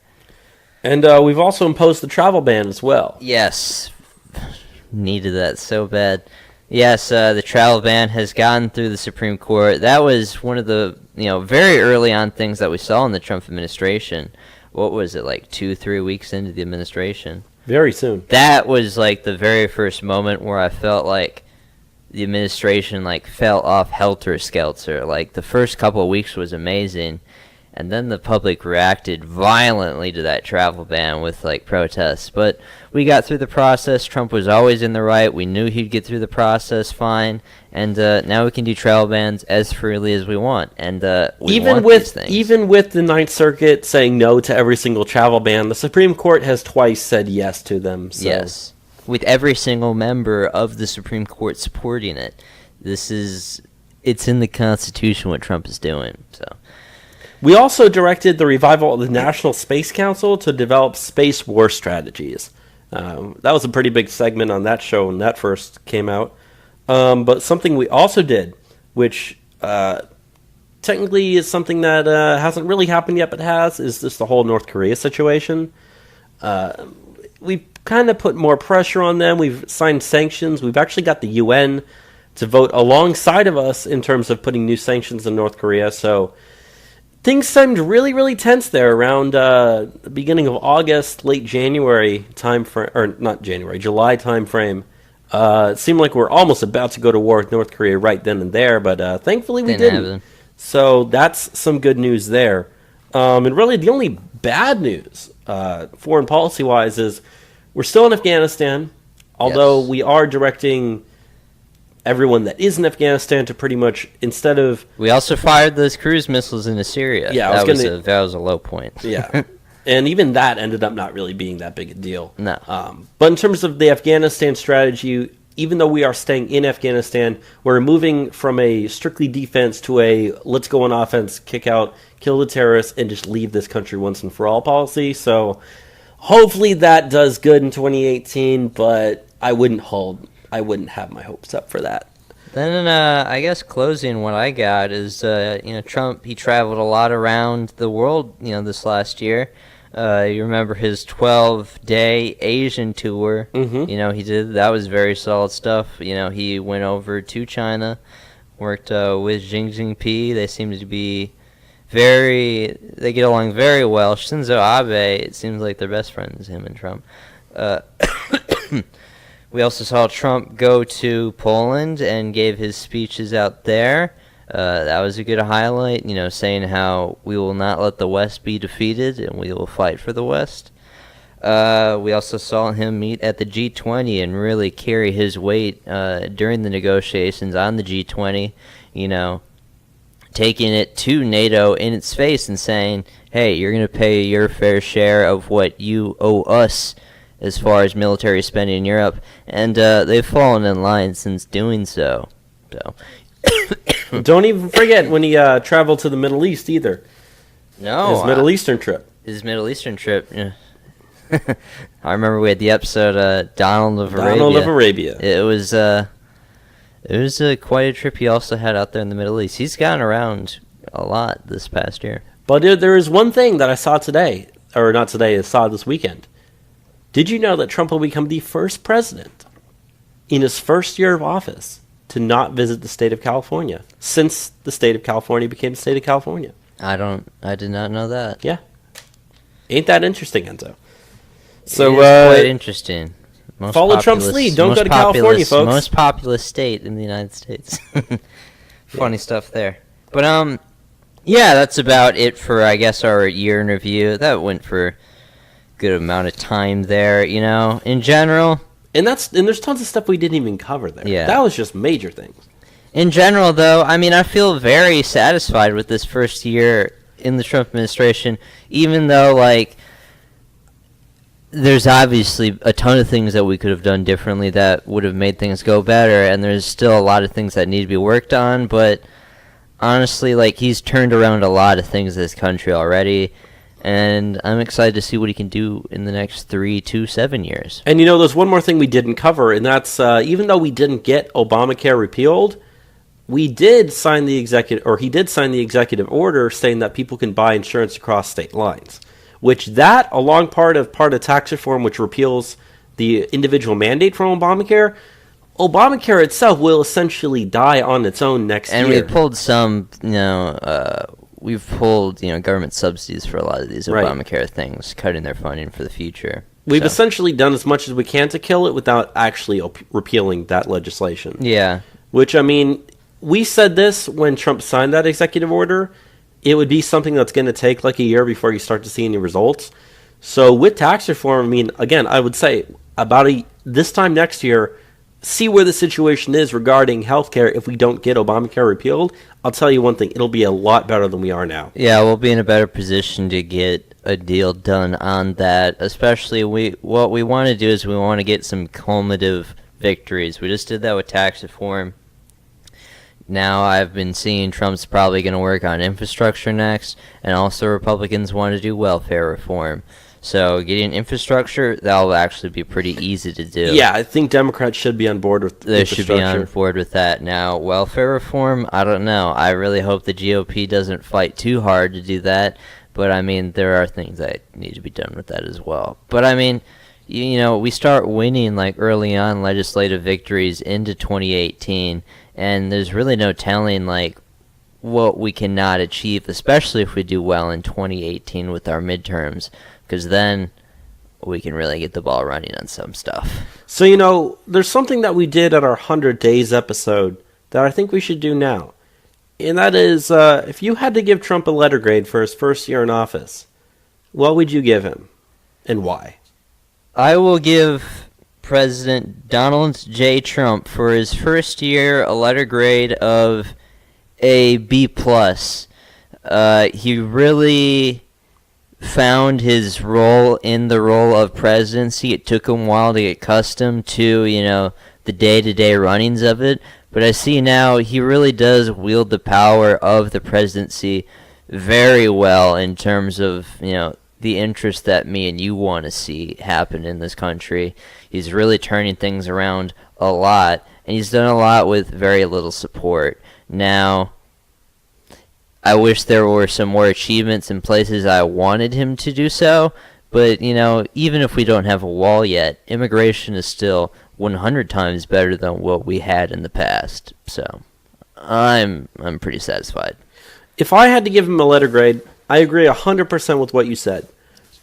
And we've also imposed the travel ban as well. Yes. Needed that so bad. Yes, the travel ban has gone through the Supreme Court. That was one of the, very early on things that we saw in the Trump administration. What was it, like 2-3 weeks into the administration? Very soon. That was like the very first moment where I felt like the administration fell off helter-skelter. Like the first couple of weeks was amazing, and then the public reacted violently to that travel ban with protests. But we got through the process. Trump was always in the right. We knew he'd get through the process fine, and now we can do travel bans as freely as we want. And even with the Ninth Circuit saying no to every single travel ban, the Supreme Court has twice said yes to them. So. Yes. With every single member of the Supreme Court supporting it. It's in the Constitution what Trump is doing. So, we also directed the revival of the National Space Council to develop space war strategies. That was a pretty big segment on that show when that first came out. But something we also did, which technically is something that hasn't really happened yet, but is just the whole North Korea situation. We've kind of put more pressure on them. We've signed sanctions. We've actually got the UN to vote alongside of us in terms of putting new sanctions in North Korea. So things seemed really, really tense there around the beginning of August, late January time frame, or not January, July time frame. It seemed like we're almost about to go to war with North Korea right then and there, but thankfully we didn't. So that's some good news there. And really the only bad news, foreign policy-wise, is we're still in Afghanistan, although we are directing everyone that is in Afghanistan to pretty much, instead of... We also fired those cruise missiles into Syria. Yeah, that was a low point. Yeah, and even that ended up not really being that big a deal. No. But in terms of the Afghanistan strategy, even though we are staying in Afghanistan, we're moving from a strictly defense to a let's go on offense, kick out, kill the terrorists, and just leave this country once and for all policy. So... hopefully that does good in 2018, but I wouldn't have my hopes up for that. Then, I guess closing what I got is, Trump, he traveled a lot around the world, this last year. You remember his 12-day Asian tour. Mm-hmm. He did. That was very solid stuff. He went over to China, worked with Xi Jinping. They seem to be... they get along very well. Shinzo Abe, it seems like they're best friends, him and Trump. We also saw Trump go to Poland and gave his speeches out there. That was a good highlight, saying how we will not let the West be defeated and we will fight for the West. We also saw him meet at the G20 and really carry his weight during the negotiations on the G20, taking it to NATO in its face and saying, hey, you're going to pay your fair share of what you owe us as far as military spending in Europe. And they've fallen in line since doing so. Don't even forget when he traveled to the Middle East either. No. His Middle Eastern trip. Yeah. I remember we had the episode Donald of Arabia. It was quite a trip he also had out there in the Middle East. He's gotten around a lot this past year. But there is one thing that I saw today, or not today, I saw this weekend. Did you know that Trump will become the first president in his first year of office to not visit the state of California since the state of California became the state of California. I did not know that. Yeah. Ain't that interesting, Enzo? So, it is quite interesting. Follow Trump's lead. Don't go to California, folks. Most populous state in the United States. Funny stuff there. But, yeah, that's about it for, I guess, our year in review. That went for a good amount of time there, in general. And there's tons of stuff we didn't even cover there. Yeah. That was just major things. In general, though, I feel very satisfied with this first year in the Trump administration, even though, there's obviously a ton of things that we could have done differently that would have made things go better, and there's still a lot of things that need to be worked on, but honestly, he's turned around a lot of things in this country already, and I'm excited to see what he can do in the next 3 to 7 years. And there's one more thing we didn't cover, and that's even though we didn't get Obamacare repealed, he did sign the executive order saying that people can buy insurance across state lines. Which along part of tax reform, which repeals the individual mandate from Obamacare itself will essentially die on its own next year. And we pulled some, we've pulled, government subsidies for a lot of these Obamacare things, cutting their funding for the future. We've essentially done as much as we can to kill it without actually repealing that legislation. Yeah. Which, we said this when Trump signed that executive order. It would be something that's going to take a year before you start to see any results. So with tax reform, again, I would say about this time next year, see where the situation is regarding healthcare if we don't get Obamacare repealed. I'll tell you one thing, it'll be a lot better than we are now. Yeah, we'll be in a better position to get a deal done on that. Especially what we want to do is we want to get some cumulative victories. We just did that with tax reform. Now I've been seeing Trump's probably going to work on infrastructure next, and also Republicans want to do welfare reform. So getting infrastructure, that'll actually be pretty easy to do. Yeah, I think Democrats should be on board with They should be on board with that. Now, welfare reform, I don't know. I really hope the GOP doesn't fight too hard to do that. But, there are things that need to be done with that as well. But, we start winning, early on legislative victories into 2018, and there's really no telling, what we cannot achieve, especially if we do well in 2018 with our midterms, because then we can really get the ball running on some stuff. So, there's something that we did at our 100 Days episode that I think we should do now. And that is, if you had to give Trump a letter grade for his first year in office, what would you give him, and why? I will give President Donald J. Trump for his first year a letter grade of a B+. He really found his role in the role of presidency. It took him a while to get accustomed to, the day-to-day runnings of it. But I see now he really does wield the power of the presidency very well in terms of, the interest that me and you want to see happen in this country. He's really turning things around a lot, and he's done a lot with very little support. Now, I wish there were some more achievements in places I wanted him to do so, but, even if we don't have a wall yet, immigration is still 100 times better than what we had in the past. So, I'm pretty satisfied. If I had to give him a letter grade, I agree 100% with what you said.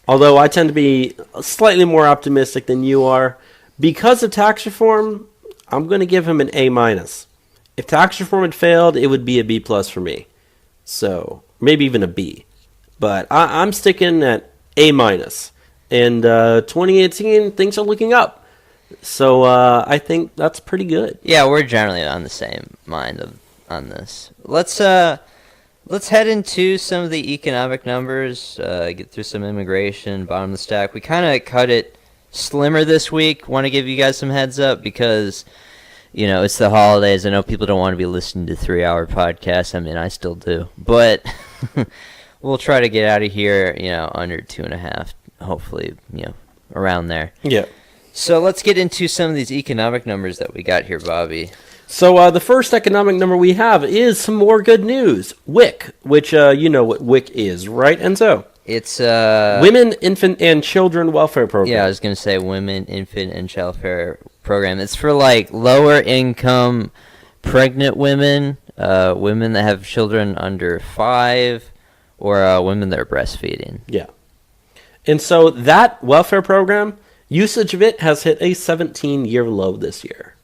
Although I tend to be slightly more optimistic than you are. Because of tax reform, I'm going to give him an A-. If tax reform had failed, it would be a B+ for me. So, maybe even a B. But I'm sticking at A-. And 2018, things are looking up. So, I think that's pretty good. Yeah, we're generally on the same mind on this. Let's head into some of the economic numbers, get through some immigration, bottom of the stack. We kind of cut it slimmer this week. Want to give you guys some heads up because, it's the holidays. I know people don't want to be listening to 3-hour podcasts. I still do. But we'll try to get out of here, under 2.5, hopefully, around there. Yeah. So let's get into some of these economic numbers that we got here, Bobby. So the first economic number we have is some more good news. WIC, which you know what WIC is, right, Enzo? It's Women, Infant, and Children Welfare Program. Yeah, I was going to say Women, Infant, and Child Welfare Program. It's for lower income pregnant women, women that have children under 5, or women that are breastfeeding. Yeah. And so that welfare program, usage of it has hit a 17-year low this year.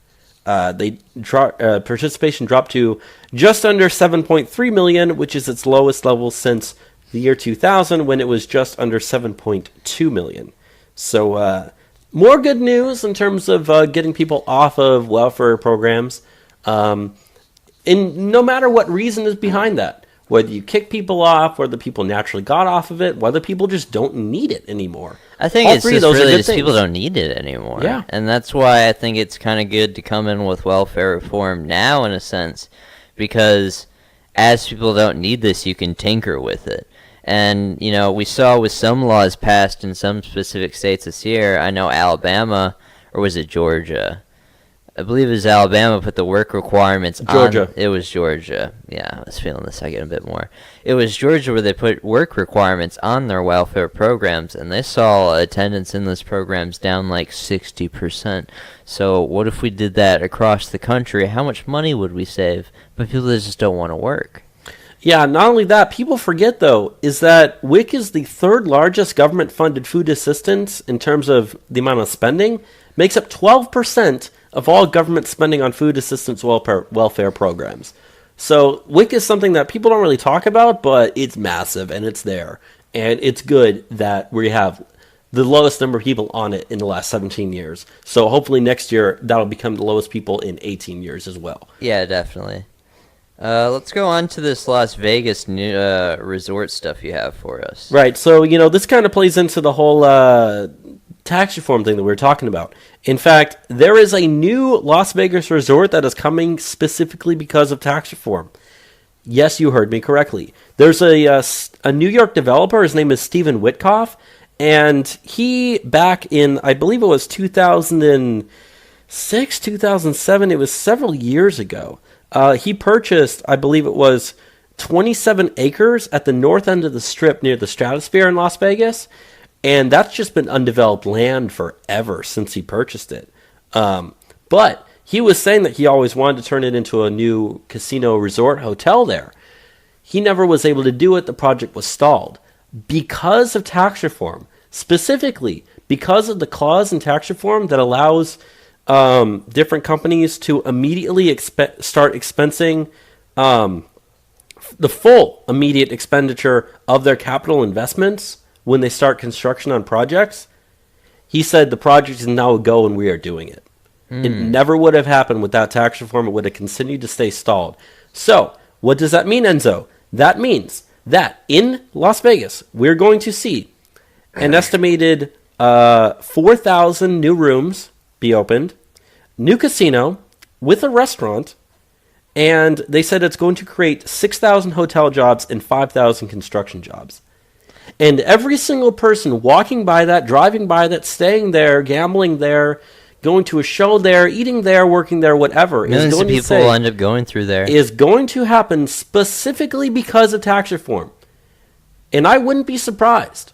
Participation dropped to just under 7.3 million, which is its lowest level since the year 2000, when it was just under 7.2 million. So more good news in terms of getting people off of welfare programs. And no matter what reason is behind that, whether you kick people off, whether people naturally got off of it, whether people just don't need it anymore. I think it's just really just people don't need it anymore. Yeah. And that's why I think it's kind of good to come in with welfare reform now, in a sense, because as people don't need this, you can tinker with it. And, you know, we saw with some laws passed in some specific states this year, I know Alabama, or was it Georgia? I believe it was Alabama put the work requirements Georgia. It was Georgia. Yeah, I was feeling the second a bit more. It was Georgia where they put work requirements on their welfare programs, and they saw attendance in those programs down like 60%. So what if we did that across the country? How much money would we save? But people just don't want to work. Yeah, not only that, people forget, though, is that WIC is the third largest government-funded food assistance in terms of the amount of spending, makes up 12% of all government spending on food assistance welfare programs. So WIC is something that people don't really talk about, but it's massive, and it's there. And it's good that we have the lowest number of people on it in the last 17 years. So hopefully next year, that'll become the lowest people in 18 years as well. Yeah, definitely. Let's go on to this Las Vegas new resort stuff you have for us. Right, so, you know, this kind of plays into the whole tax reform thing that we were talking about. In fact, there is a new Las Vegas resort that is coming specifically because of tax reform. Yes, you heard me correctly. There's a New York developer, his name is Steven Witkoff, and he, back in, I believe it was 2006, 2007, it was several years ago, he purchased, I believe it was 27 acres at the north end of the Strip near the Stratosphere in Las Vegas, and that's just been undeveloped land forever since he purchased it. But he was saying that he always wanted to turn it into a new casino resort hotel there. He never was able to do it. The project was stalled because of tax reform, specifically because of the clause in tax reform that allows different companies to immediately start expensing the full immediate expenditure of their capital investments when they start construction on projects. He said the project is now a go and we are doing it. It never would have happened without tax reform. It would have continued to stay stalled. So, what does that mean, Enzo? That means that in Las Vegas, we're going to see an estimated 4,000 new rooms be opened, new casino with a restaurant, and they said it's going to create 6,000 hotel jobs and 5,000 construction jobs. And every single person walking by that, driving by that, staying there, gambling there, going to a show there, eating there, working there, whatever, Millions of people will end up going through there. Is going to happen specifically because of tax reform. And I wouldn't be surprised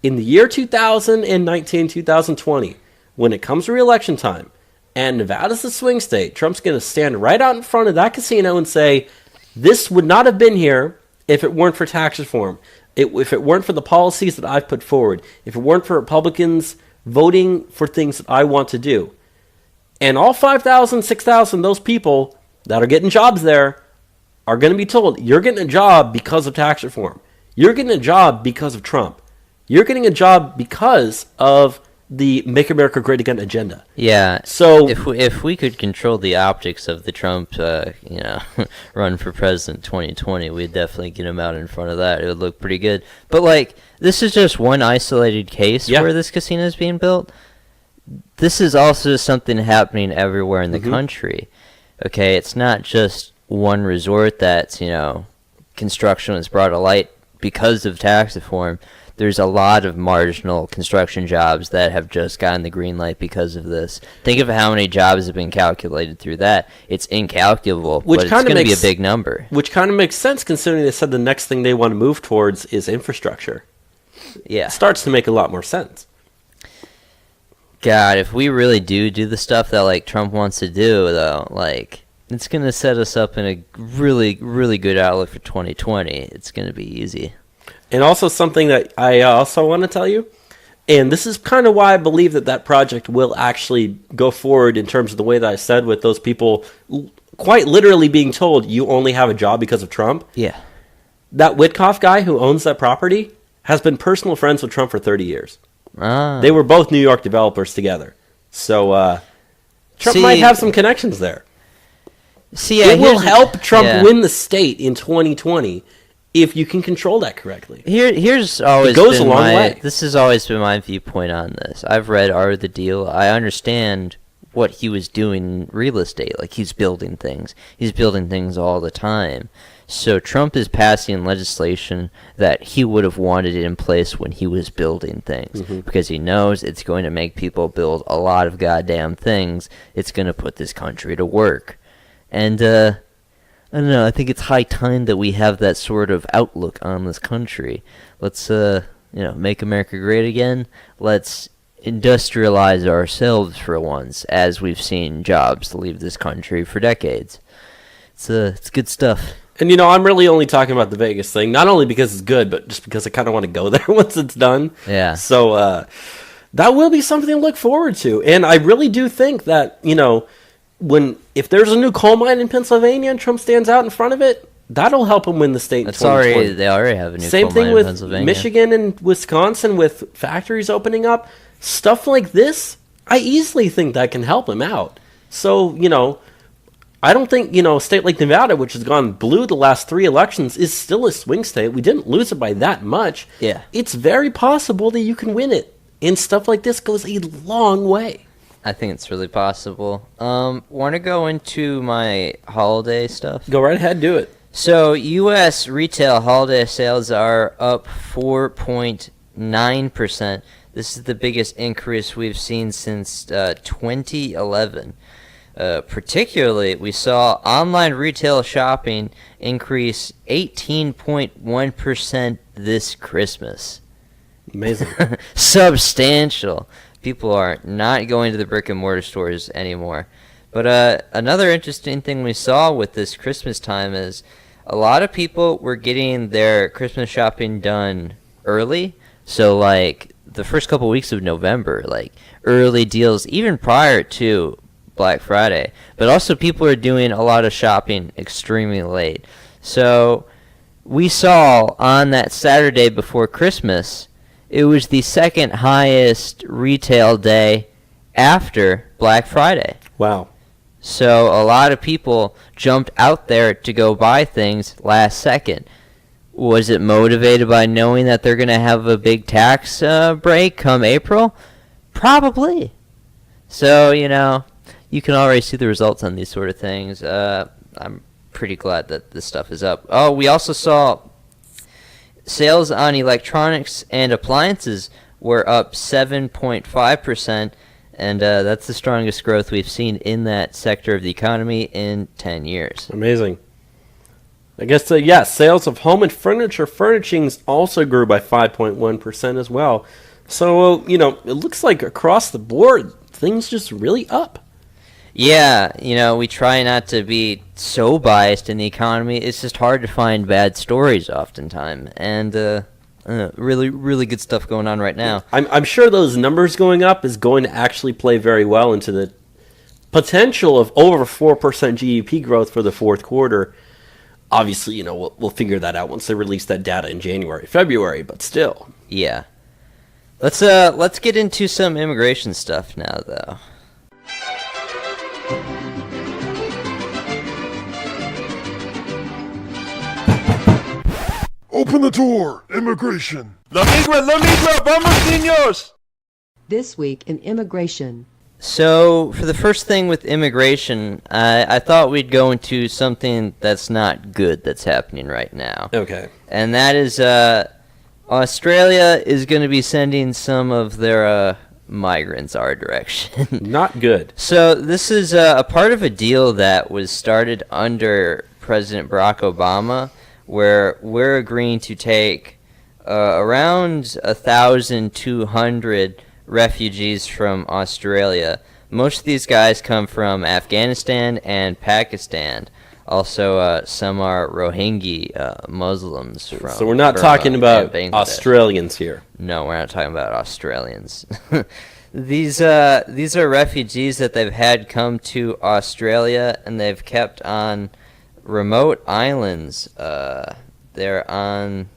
in the year 2019, 2020, when it comes to re-election time, and Nevada's the swing state, Trump's going to stand right out in front of that casino and say, this would not have been here if it weren't for tax reform. If it weren't for the policies that I've put forward, if it weren't for Republicans voting for things that I want to do. And all 5,000, 6,000, those people that are getting jobs there are going to be told, you're getting a job because of tax reform. You're getting a job because of Trump. You're getting a job because of the Make America Great Again agenda. Yeah. So if we could control the optics of the Trump, run for president 2020, we'd definitely get him out in front of that. It would look pretty good. But this is just one isolated case where this casino is being built. This is also something happening everywhere in the country. Okay, it's not just one resort that's construction was brought to light because of tax reform. There's a lot of marginal construction jobs that have just gotten the green light because of this. Think of how many jobs have been calculated through that. It's incalculable, but it's going to be a big number. Which kind of makes sense considering they said the next thing they want to move towards is infrastructure. Yeah. It starts to make a lot more sense. God, if we really do the stuff that Trump wants to do, though, It's going to set us up in a really, really good outlook for 2020. It's going to be easy. And also something that I also want to tell you, and this is kind of why I believe that project will actually go forward in terms of the way that I said, with those people quite literally being told you only have a job because of Trump. Yeah. That Witkoff guy who owns that property has been personal friends with Trump for 30 years. Ah. They were both New York developers together. So Trump might have some connections there. See, it will help Trump win the state in 2020 if you can control that correctly. Here's always it goes been a long my, way. This has always been my viewpoint on this. I've read Art of the Deal. I understand what he was doing in real estate. Like, he's building things. He's building things all the time. So Trump is passing legislation that he would have wanted in place when he was building things, because he knows it's going to make people build a lot of goddamn things. It's going to put this country to work. And I don't know, I think it's high time that we have that sort of outlook on this country. Let's make America great again. Let's industrialize ourselves for once, as we've seen jobs leave this country for decades. It's good stuff. And, I'm really only talking about the Vegas thing, not only because it's good, but just because I kind of want to go there once it's done. Yeah. So that will be something to look forward to. And I really do think that, if there's a new coal mine in Pennsylvania and Trump stands out in front of it, that'll help him win the state in 2020. They already have a new Same coal thing mine with in Pennsylvania. Michigan and Wisconsin with factories opening up. Stuff like this, I easily think that can help him out. So, I don't think, a state like Nevada, which has gone blue the last 3 elections, is still a swing state. We didn't lose it by that much. Yeah. It's very possible that you can win it. And stuff like this goes a long way. I think it's really possible. Want to go into my holiday stuff? Go right ahead, do it. So, U.S. retail holiday sales are up 4.9%. This is the biggest increase we've seen since 2011. Particularly, we saw online retail shopping increase 18.1% this Christmas. Amazing. Substantial. People are not going to the brick and mortar stores anymore. But another interesting thing we saw with this Christmas time is a lot of people were getting their Christmas shopping done early. So, like, the first couple weeks of November, like, early deals, even prior to Black Friday. But also people are doing a lot of shopping extremely late. So, we saw on that Saturday before Christmas, it was the second highest retail day after Black Friday. Wow. So a lot of people jumped out there to go buy things last second. Was it motivated by knowing that they're going to have a big tax break come April? Probably. So, you can already see the results on these sort of things. I'm pretty glad that this stuff is up. Oh, we also saw sales on electronics and appliances were up 7.5%, and that's the strongest growth we've seen in that sector of the economy in 10 years. Amazing. I guess, yes, sales of home and furniture furnishings also grew by 5.1% as well. So, it looks like across the board, things just really up. Yeah, we try not to be so biased in the economy. It's just hard to find bad stories oftentimes. And really, really good stuff going on right now. I'm sure those numbers going up is going to actually play very well into the potential of over 4% GDP growth for the fourth quarter. Obviously, we'll figure that out once they release that data in January, February, but still. Yeah. Let's get into some immigration stuff now, though. Open the door! Immigration! La migra, vamos, niños! This week in immigration. So, for the first thing with immigration, I thought we'd go into something that's not good that's happening right now. Okay. And that is, Australia is going to be sending some of their migrants our direction. Not good. So, this is a part of a deal that was started under President Barack Obama, where we're agreeing to take around 1,200 refugees from Australia most of these guys come from Afghanistan and Pakistan. Also, some are Rohingya Muslims from. So we're not Burma talking and about Bangladesh. Australians here. No, we're not talking about Australians. These are refugees that they've had come to Australia, and they've kept on remote islands. They're on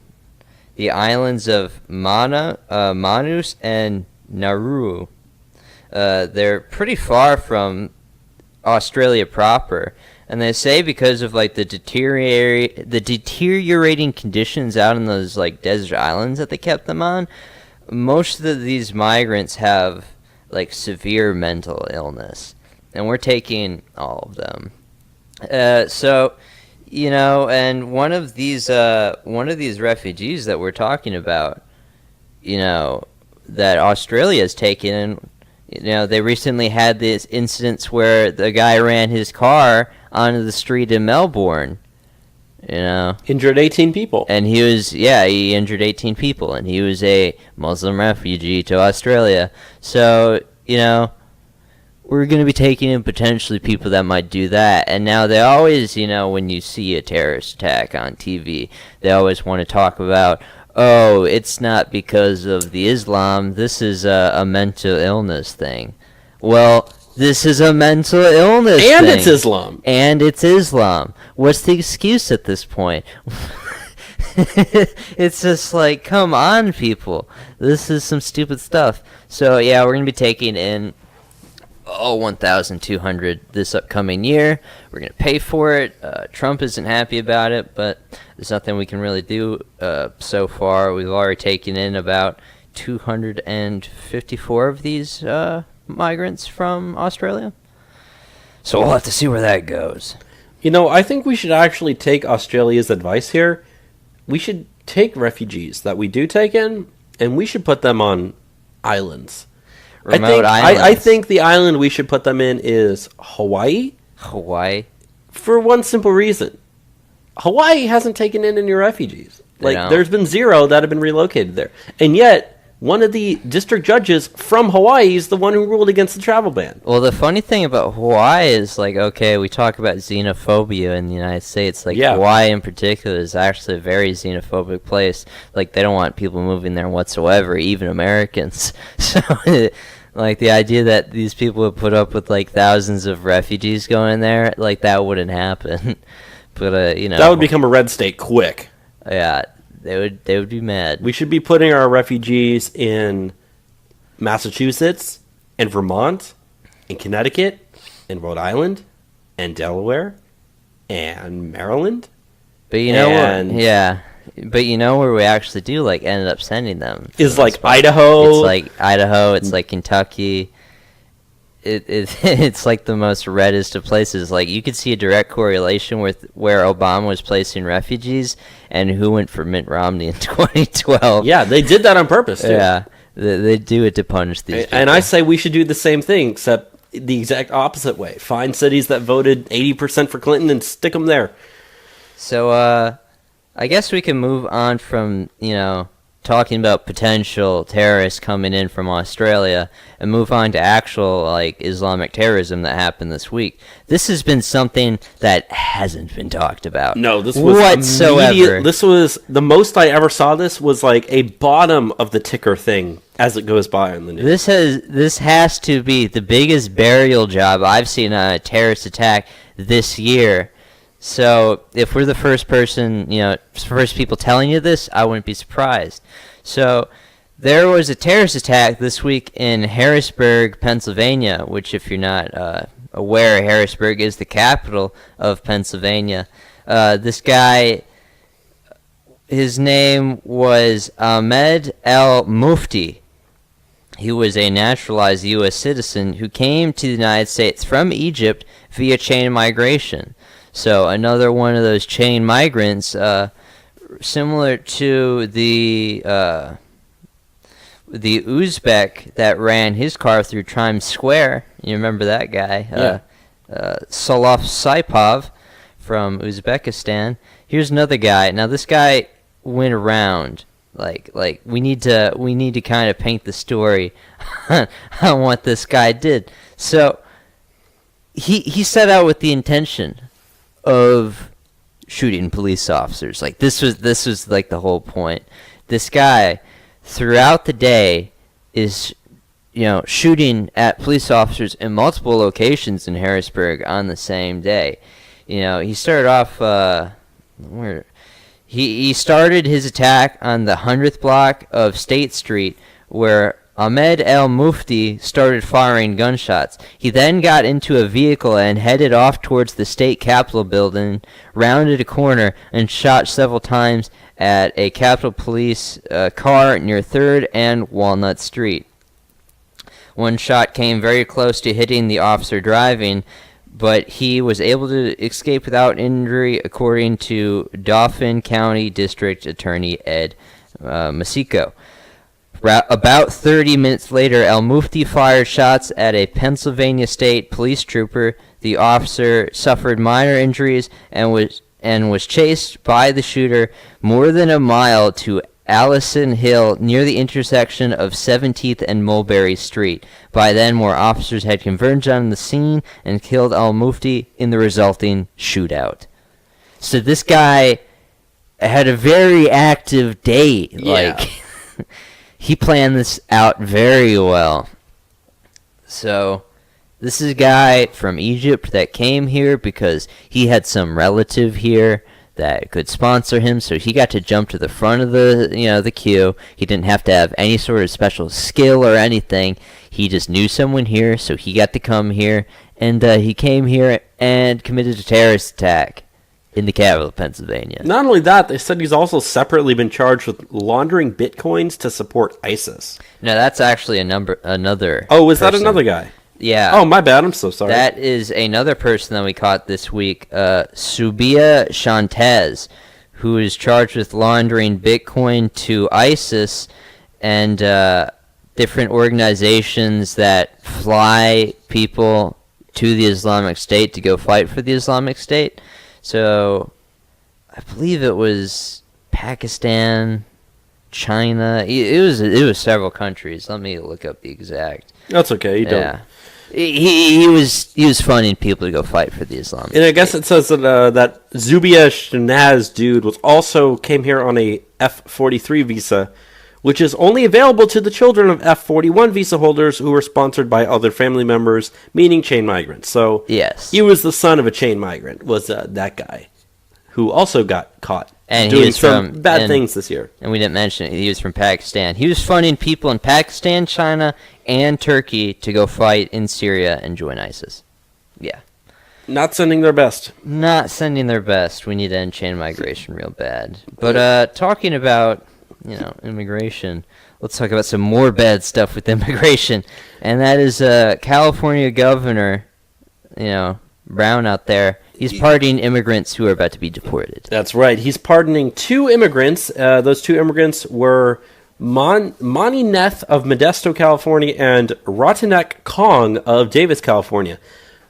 the islands of Manus and Nauru. They're pretty far from Australia proper, and they say because of like the deteriorating conditions out in those like desert islands that they kept them on, most of these migrants have like severe mental illness, and we're taking all of them. So, you know, and one of these refugees that we're talking about, you know, that Australia has taken. You know, they recently had this incidents where the guy ran his car onto the street in Melbourne, you know. Injured 18 people. And he injured 18 people, and he was a Muslim refugee to Australia. So, you know, we're going to be taking in potentially people that might do that. And now they always, you know, when you see a terrorist attack on TV, they always want to talk about, oh, it's not because of the Islam, this is a mental illness thing. Well, this is a mental illness And thing. it's Islam. And it's Islam. What's the excuse at this point? It's just like, come on, people. This is some stupid stuff. So, yeah, we're going to be taking in 1,200 this upcoming year. We're going to pay for it. Trump isn't happy about it, but there's nothing we can really do so far. We've already taken in about 254 of these migrants from Australia. So we'll have to see where that goes. You know, I think we should actually take Australia's advice here. We should take refugees that we do take in, and we should put them on islands. Remote I islands. think the island we should put them in is Hawaii. Hawaii. For one simple reason. Hawaii hasn't taken in any refugees. They don't. There's been 0 that have been relocated there. And yet, one of the district judges from Hawaii is the one who ruled against the travel ban. Well, the funny thing about Hawaii is, like, okay, we talk about xenophobia in the United States. Like, Yeah. Hawaii in particular is actually a very xenophobic place. Like, they don't want people moving there whatsoever, even Americans. So, like, the idea that these people would put up with, like, thousands of refugees going there, like, that wouldn't happen. But, you know. That would become a red state quick. Yeah, they would be mad. We should be putting our refugees in Massachusetts and Vermont and Connecticut and Rhode Island and Delaware and Maryland. But you know and- what? Yeah. But you know where we actually do, like, ended up sending them? Is like Spot. Idaho. It's like Idaho. It's like Kentucky. It's like the most reddest of places. Like, you could see a direct correlation with where Obama was placing refugees and who went for Mitt Romney in 2012. Yeah, they did that on purpose, too. Yeah, they do it to punish these people. And I say we should do the same thing, except the exact opposite way. Find cities that voted 80% for Clinton and stick them there. So, I guess we can move on from, you know, talking about potential terrorists coming in from Australia and move on to actual, like, Islamic terrorism that happened this week. This has been something that hasn't been talked about. No, this was whatsoever. This was the most I ever saw. This was like a bottom of the ticker thing as it goes by on the news. This has to be the biggest burial job I've seen on a terrorist attack this year. So if we're the first people telling you this, I wouldn't be surprised. So there was a terrorist attack this week in Harrisburg, Pennsylvania, which, if you're not aware, Harrisburg is the capital of Pennsylvania. This guy, his name was Ahmed El Mufti. He was a naturalized U.S. citizen who came to the United States from Egypt via chain migration. So another one of those chain migrants, similar to the Uzbek that ran his car through Times Square. You remember that guy? Yeah. Salaf Saipov from Uzbekistan. Here's another guy. Now, this guy went around Like we need to kind of paint the story on what this guy did. So he set out with the intention of shooting police officers. Like this was like the whole point. This guy throughout the day is shooting at police officers in multiple locations in Harrisburg on the same day. He started off where he started his attack on the 100th block of State Street, where Ahmed El Mufti started firing gunshots. He then got into a vehicle and headed off towards the state capitol building, rounded a corner, and shot several times at a Capitol Police car near 3rd and Walnut Street. One shot came very close to hitting the officer driving, but he was able to escape without injury, according to Dauphin County District Attorney Ed Masico. About 30 minutes later, El Mufti fired shots at a Pennsylvania State police trooper. The officer suffered minor injuries and was chased by the shooter more than a mile to Allison Hill near the intersection of 17th and Mulberry Street. By then, more officers had converged on the scene and killed El Mufti in the resulting shootout. So this guy had a very active day. Yeah. Like, he planned this out very well. So this is a guy from Egypt that came here because he had some relative here that could sponsor him, so he got to jump to the front of the queue. He didn't have to have any sort of special skill or anything. He just knew someone here, so he got to come here, and he came here and committed a terrorist attack in the capital of Pennsylvania. Not only that, they said he's also separately been charged with laundering bitcoins to support ISIS. No, that's actually another. Oh, was that person. another guy? Yeah. Oh, my bad. I'm so sorry. That is another person that we caught this week, Subia Shantez, who is charged with laundering Bitcoin to ISIS and different organizations that fly people to the Islamic State to go fight for the Islamic State. So I believe it was Pakistan, China. It was several countries. Let me look up the exact. That's okay. You don't. Yeah. He was funding people to go fight for the Islamic And I guess it says that that Zubia Shanaz dude came here on a F-43 visa, which is only available to the children of F-41 visa holders who were sponsored by other family members, meaning chain migrants. So Yes. he was the son of a chain migrant, was that guy, who also got caught And he doing was some bad things this year. And we didn't mention it. He was from Pakistan. He was funding people in Pakistan, China, and Turkey to go fight in Syria and join ISIS. Yeah. Not sending their best. Not sending their best. We need to end chain migration real bad. But talking about, immigration, let's talk about some more bad stuff with immigration. And that is California Governor, Brown out there. He's pardoning immigrants who are about to be deported. That's right. He's pardoning 2 immigrants. Those 2 immigrants were Mani Neth of Modesto, California, and Ratanek Kong of Davis, California.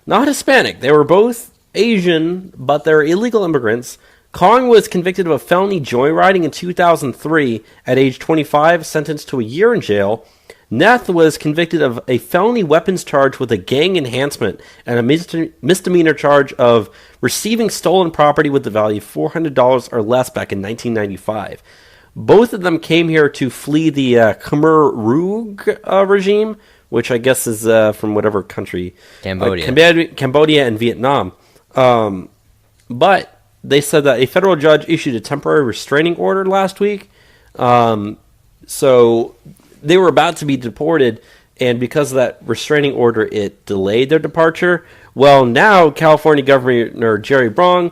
Not Hispanic. They were both Asian, but they're illegal immigrants. Kong was convicted of a felony joyriding in 2003 at age 25, sentenced to a year in jail. Neth was convicted of a felony weapons charge with a gang enhancement and a misdemeanor charge of receiving stolen property with the value of $400 or less back in 1995. Both of them came here to flee the Khmer Rouge regime, which I guess is from whatever country. Cambodia. Cambodia and Vietnam. But they said that a federal judge issued a temporary restraining order last week. So they were about to be deported, and because of that restraining order, it delayed their departure. Well, now California Governor Jerry Brown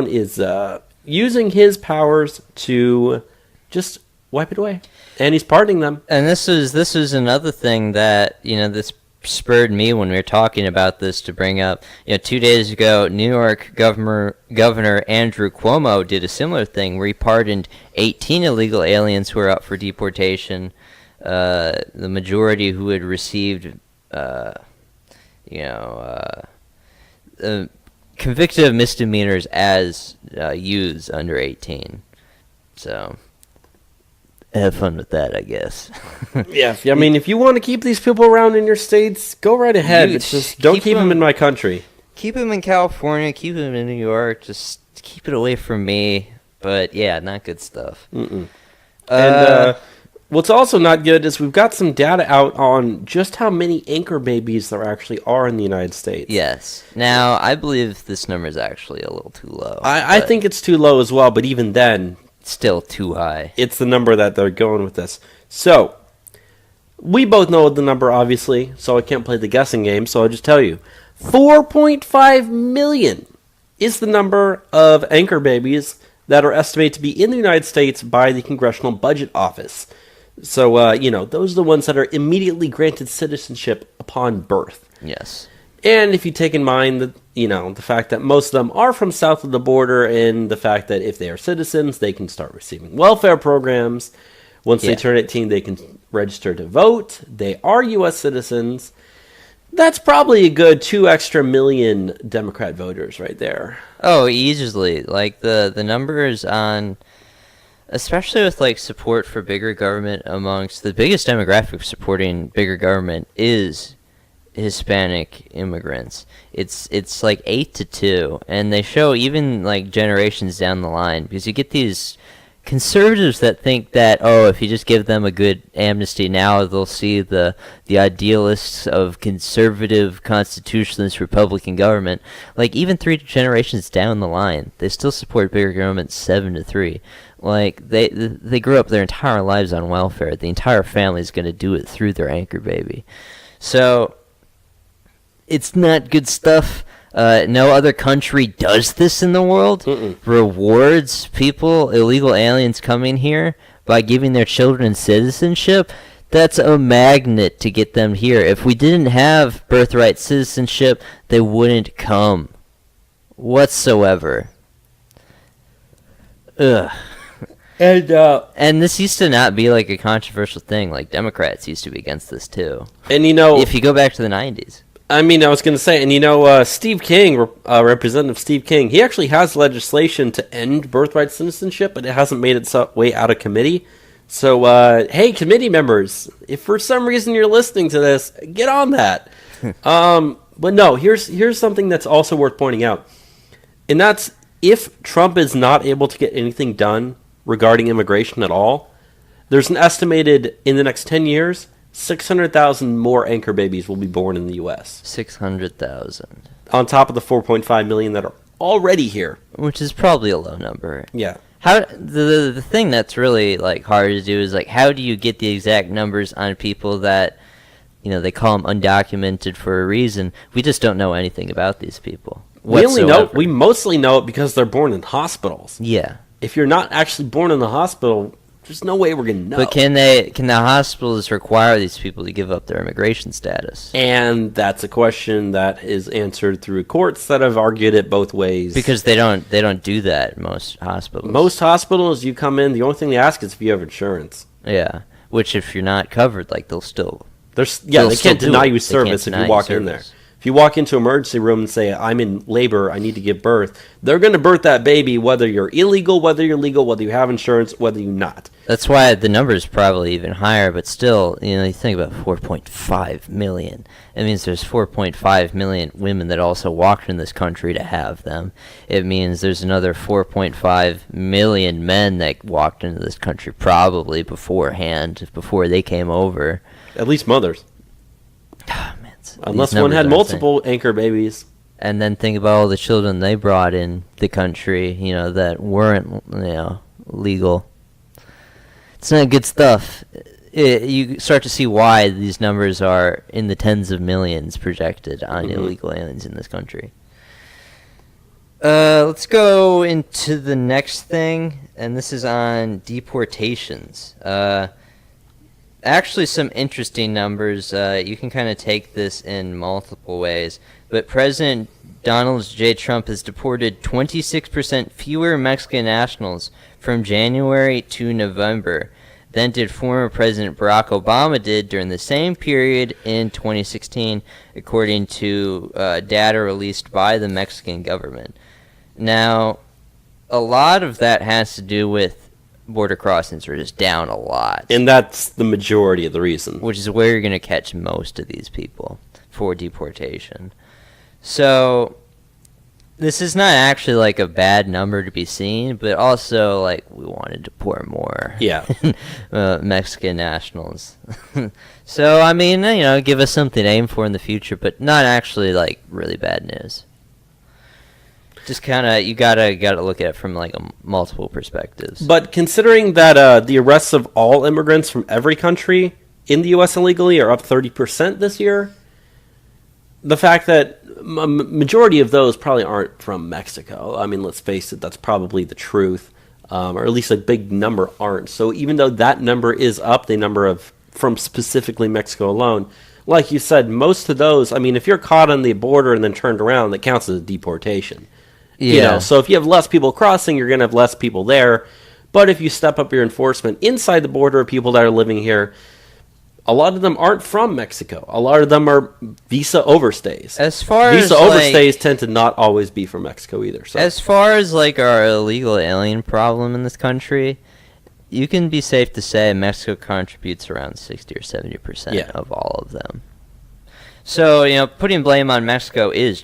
is using his powers to just wipe it away, and he's pardoning them. And this is another thing that this spurred me when we were talking about this to bring up. 2 days ago, New York Governor Andrew Cuomo did a similar thing where he pardoned 18 illegal aliens who were up for deportation. The majority who had received, convicted of misdemeanors as youths under 18. So have fun with that, I guess. Yeah, I mean, if you want to keep these people around in your states, go right ahead. You But just don't keep them in my country. Keep him in California, keep him in New York, just keep it away from me. But yeah, not good stuff. And what's also not good is we've got some data out on just how many anchor babies there actually are in the United States. Yes. Now, I believe this number is actually a little too low. I but think it's too low as well, but even then, it's still too high. it's the number that they're going with this. So, we both know the number, obviously, so I can't play the guessing game, so I'll just tell you. 4.5 million is the number of anchor babies that are estimated to be in the United States by the Congressional Budget Office. So, those are the ones that are immediately granted citizenship upon birth. Yes. And if you take in mind that, the fact that most of them are from south of the border and the fact that if they are citizens, they can start receiving welfare programs. Once they Yeah. turn 18, they can register to vote. They are U.S. citizens. That's probably a good 2 extra million Democrat voters right there. Oh, easily. Like the numbers on, especially with like support for bigger government amongst the biggest demographic supporting bigger government is Hispanic immigrants. It's like 8-2, and they show even like generations down the line, because you get these conservatives that think that, oh, if you just give them a good amnesty now, they'll see the idealists of conservative constitutionalist Republican government. Like even 3 generations down the line, they still support bigger government 7-3. Like they grew up their entire lives on welfare. The entire family is going to do it through their anchor baby. So it's not good stuff. No other country does this in the world. Rewards people, illegal aliens coming here by giving their children citizenship. That's a magnet to get them here. If we didn't have birthright citizenship, they wouldn't come whatsoever. Ugh. And this used to not be like a controversial thing. Like Democrats used to be against this too. And If you go back to the 90s. I mean, I was going to say, and Steve King, Representative Steve King, he actually has legislation to end birthright citizenship, but it hasn't made its way out of committee. So, hey, committee members, if for some reason you're listening to this, get on that. But no, here's something that's also worth pointing out, and that's if Trump is not able to get anything done regarding immigration at all, there's an estimated, in the next 10 years, 600,000 more anchor babies will be born in the U.S. 600,000. On top of the 4.5 million that are already here. Which is probably a low number. Yeah. How the thing that's really like hard to do is like, how do you get the exact numbers on people that, they call them undocumented for a reason? We just don't know anything about these people whatsoever. We mostly know it because they're born in hospitals. Yeah. If you're not actually born in the hospital, there's no way we're going to know. But can the hospitals require these people to give up their immigration status? And that's a question that is answered through courts that have argued it both ways. Because they don't do that in most hospitals. Most hospitals, you come in, the only thing they ask is if you have insurance. Yeah. Which if you're not covered, like they'll still They still can't do deny it. you They service can't if you deny walk you in there. service. If you walk into an emergency room and say, I'm in labor, I need to give birth, they're going to birth that baby whether you're illegal, whether you're legal, whether you have insurance, whether you're not. That's why the number is probably even higher, but still, you think about 4.5 million. It means there's 4.5 million women that also walked in this country to have them. It means there's another 4.5 million men that walked into this country probably beforehand, before they came over. At least mothers. Man, Unless these one numbers had are multiple anchor babies. And then think about all the children they brought in the country, that weren't, legal. It's not good stuff. You start to see why these numbers are in the tens of millions projected on illegal aliens in this country. Let's go into the next thing, and this is on deportations. Actually, some interesting numbers. You can kind of take this in multiple ways. But President Donald J. Trump has deported 26% fewer Mexican nationals from January to November than did former President Barack Obama did during the same period in 2016, according to data released by the Mexican government. Now, a lot of that has to do with border crossings are just down a lot, And that's the majority of the reason. which is where you're going to catch most of these people for deportation. So this is not actually like a bad number to be seen, but also like we wanted to pour more Yeah. Mexican nationals. So I mean, give us something to aim for in the future, but not actually like really bad news. Just kind of you gotta look at it from like multiple perspectives. But considering that the arrests of all immigrants from every country in the U.S. illegally are up 30% this year, the fact that majority of those probably aren't from Mexico. I mean, let's face it, that's probably the truth. Or at least a big number aren't. So even though that number is up, the number of from specifically Mexico alone, like you said, most of those, I mean, if you're caught on the border and then turned around, that counts as a deportation. Yeah. So if you have less people crossing, you're going to have less people there. But if you step up your enforcement inside the border of people that are living here, a lot of them aren't from Mexico. A lot of them are visa overstays. As far Visa as overstays tend to not always be from Mexico either. So as far as like our illegal alien problem in this country, you can be safe to say Mexico contributes around 60 or 70% Yeah. of all of them. So, putting blame on Mexico is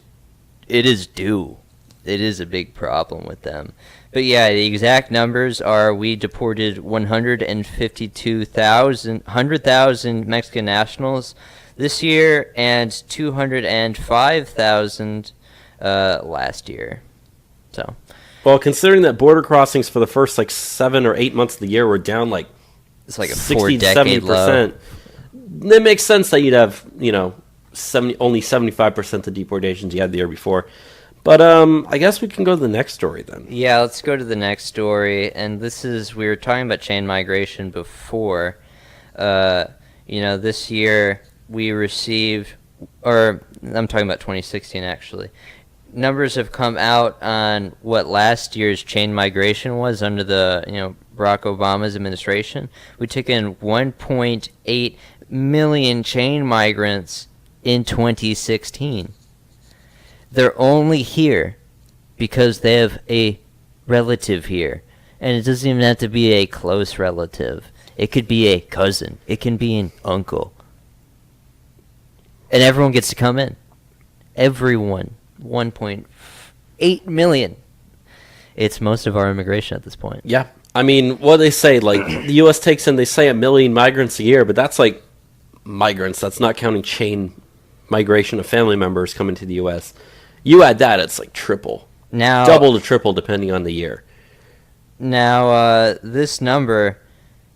due. It is a big problem with them. But yeah, the exact numbers are we deported 100,000 Mexican nationals this year and 205,000 last year. So, well, considering that border crossings for the first 7 or 8 months of the year were down it's like a 60 to 4-decade low. 70%, it makes sense that you'd have, only 75% of the deportations you had the year before. But I guess we can go to the next story then. Yeah, let's go to the next story. And we were talking about chain migration before. This year we received, or I'm talking about 2016 actually. Numbers have come out on what last year's chain migration was under the, Barack Obama's administration. We took in 1.8 million chain migrants in 2016. They're only here because they have a relative here. And it doesn't even have to be a close relative. It could be a cousin. It can be an uncle. And everyone gets to come in. Everyone. 1.8 million. It's most of our immigration at this point. Yeah. I mean, what they say, the U.S. takes in, they say 1 million migrants a year, but that's migrants. That's not counting chain migration of family members coming to the U.S. You add that, it's triple. Now, double to triple depending on the year. Now, this number,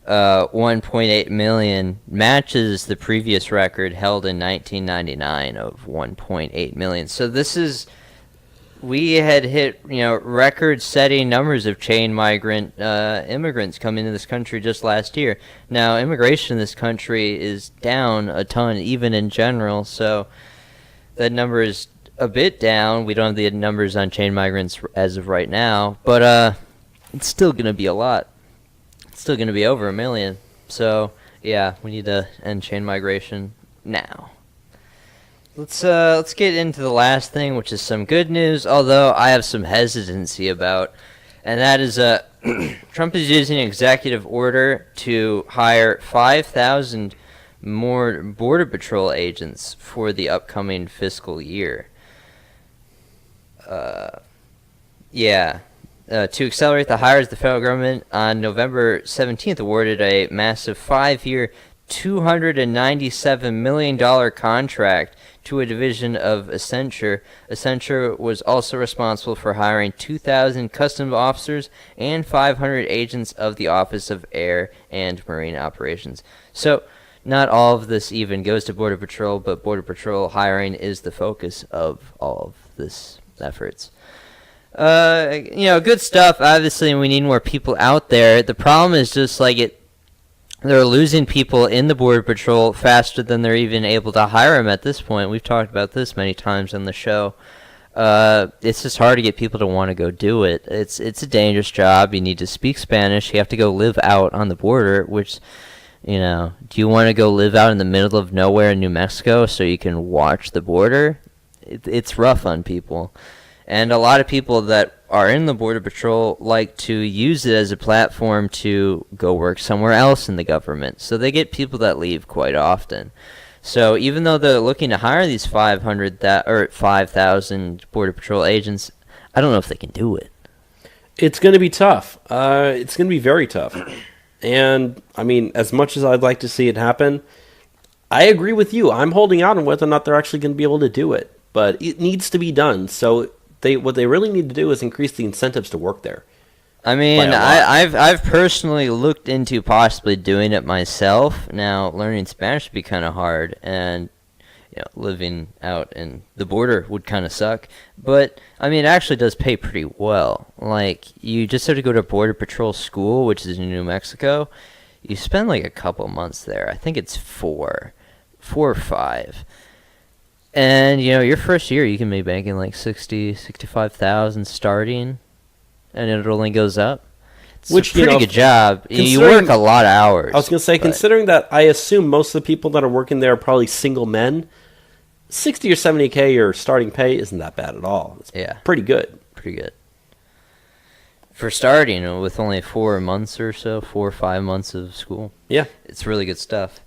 1.8 million, matches the previous record held in 1999 of 1.8 million. So we had hit, record-setting numbers of chain migrant immigrants coming into this country just last year. Now, immigration in this country is down a ton, even in general, so that number is a bit down. We don't have the numbers on chain migrants as of right now, but it's still going to be a lot. It's still going to be over 1 million. So, yeah, we need to end chain migration now. Let's get into the last thing, which is some good news, although I have some hesitancy about, and that is Trump is using an executive order to hire 5,000 more Border Patrol agents for the upcoming fiscal year. To accelerate the hires, the federal government on November 17th awarded a massive 5-year, $297 million contract to a division of Accenture. Accenture was also responsible for hiring 2,000 customs officers and 500 agents of the Office of Air and Marine Operations. So, not all of this even goes to Border Patrol, but Border Patrol hiring is the focus of all of this efforts. Good stuff. Obviously, we need more people out there. The problem is just they're losing people in the Border Patrol faster than they're even able to hire them at this point. We've talked about this many times on the show. It's just hard to get people to want to go do it. It's a dangerous job. You need to speak Spanish. You have to go live out on the border, which, do you want to go live out in the middle of nowhere in New Mexico so you can watch the border? It's rough on people. And a lot of people that are in the Border Patrol like to use it as a platform to go work somewhere else in the government. So they get people that leave quite often. So even though they're looking to hire these 5,000 Border Patrol agents, I don't know if they can do it. It's going to be tough. It's going to be very tough. And, I mean, as much as I'd like to see it happen, I agree with you. I'm holding out on whether or not they're actually going to be able to do it. But it needs to be done. So what they really need to do is increase the incentives to work there. I mean, I've personally looked into possibly doing it myself. Now, learning Spanish would be kind of hard, and living out in the border would kind of suck. But I mean, it actually does pay pretty well. Like, you just have to go to Border Patrol school, which is in New Mexico. You spend like a couple months there. I think it's 4 or 5. And your first year you can be making like 65,000 starting. And it only goes up. It's a pretty good job. You work a lot of hours. I was going to say, considering that I assume most of the people that are working there are probably single men, 60 or 70K your starting pay isn't that bad at all. It's pretty good. Pretty good. For starting with only 4 months or so, 4 or 5 months of school. Yeah. It's really good stuff.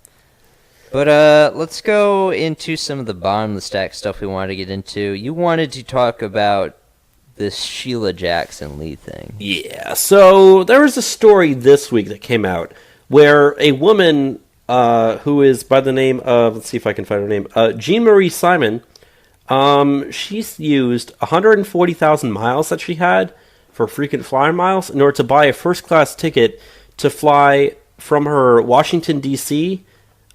But let's go into some of the bottom of the stack stuff we wanted to get into. You wanted to talk about this Sheila Jackson Lee thing. Yeah, so there was a story this week that came out where a woman who is by the name of, let's see if I can find her name, Jean Marie Simon, she's used 140,000 miles that she had for frequent flyer miles in order to buy a first-class ticket to fly from her Washington, D.C.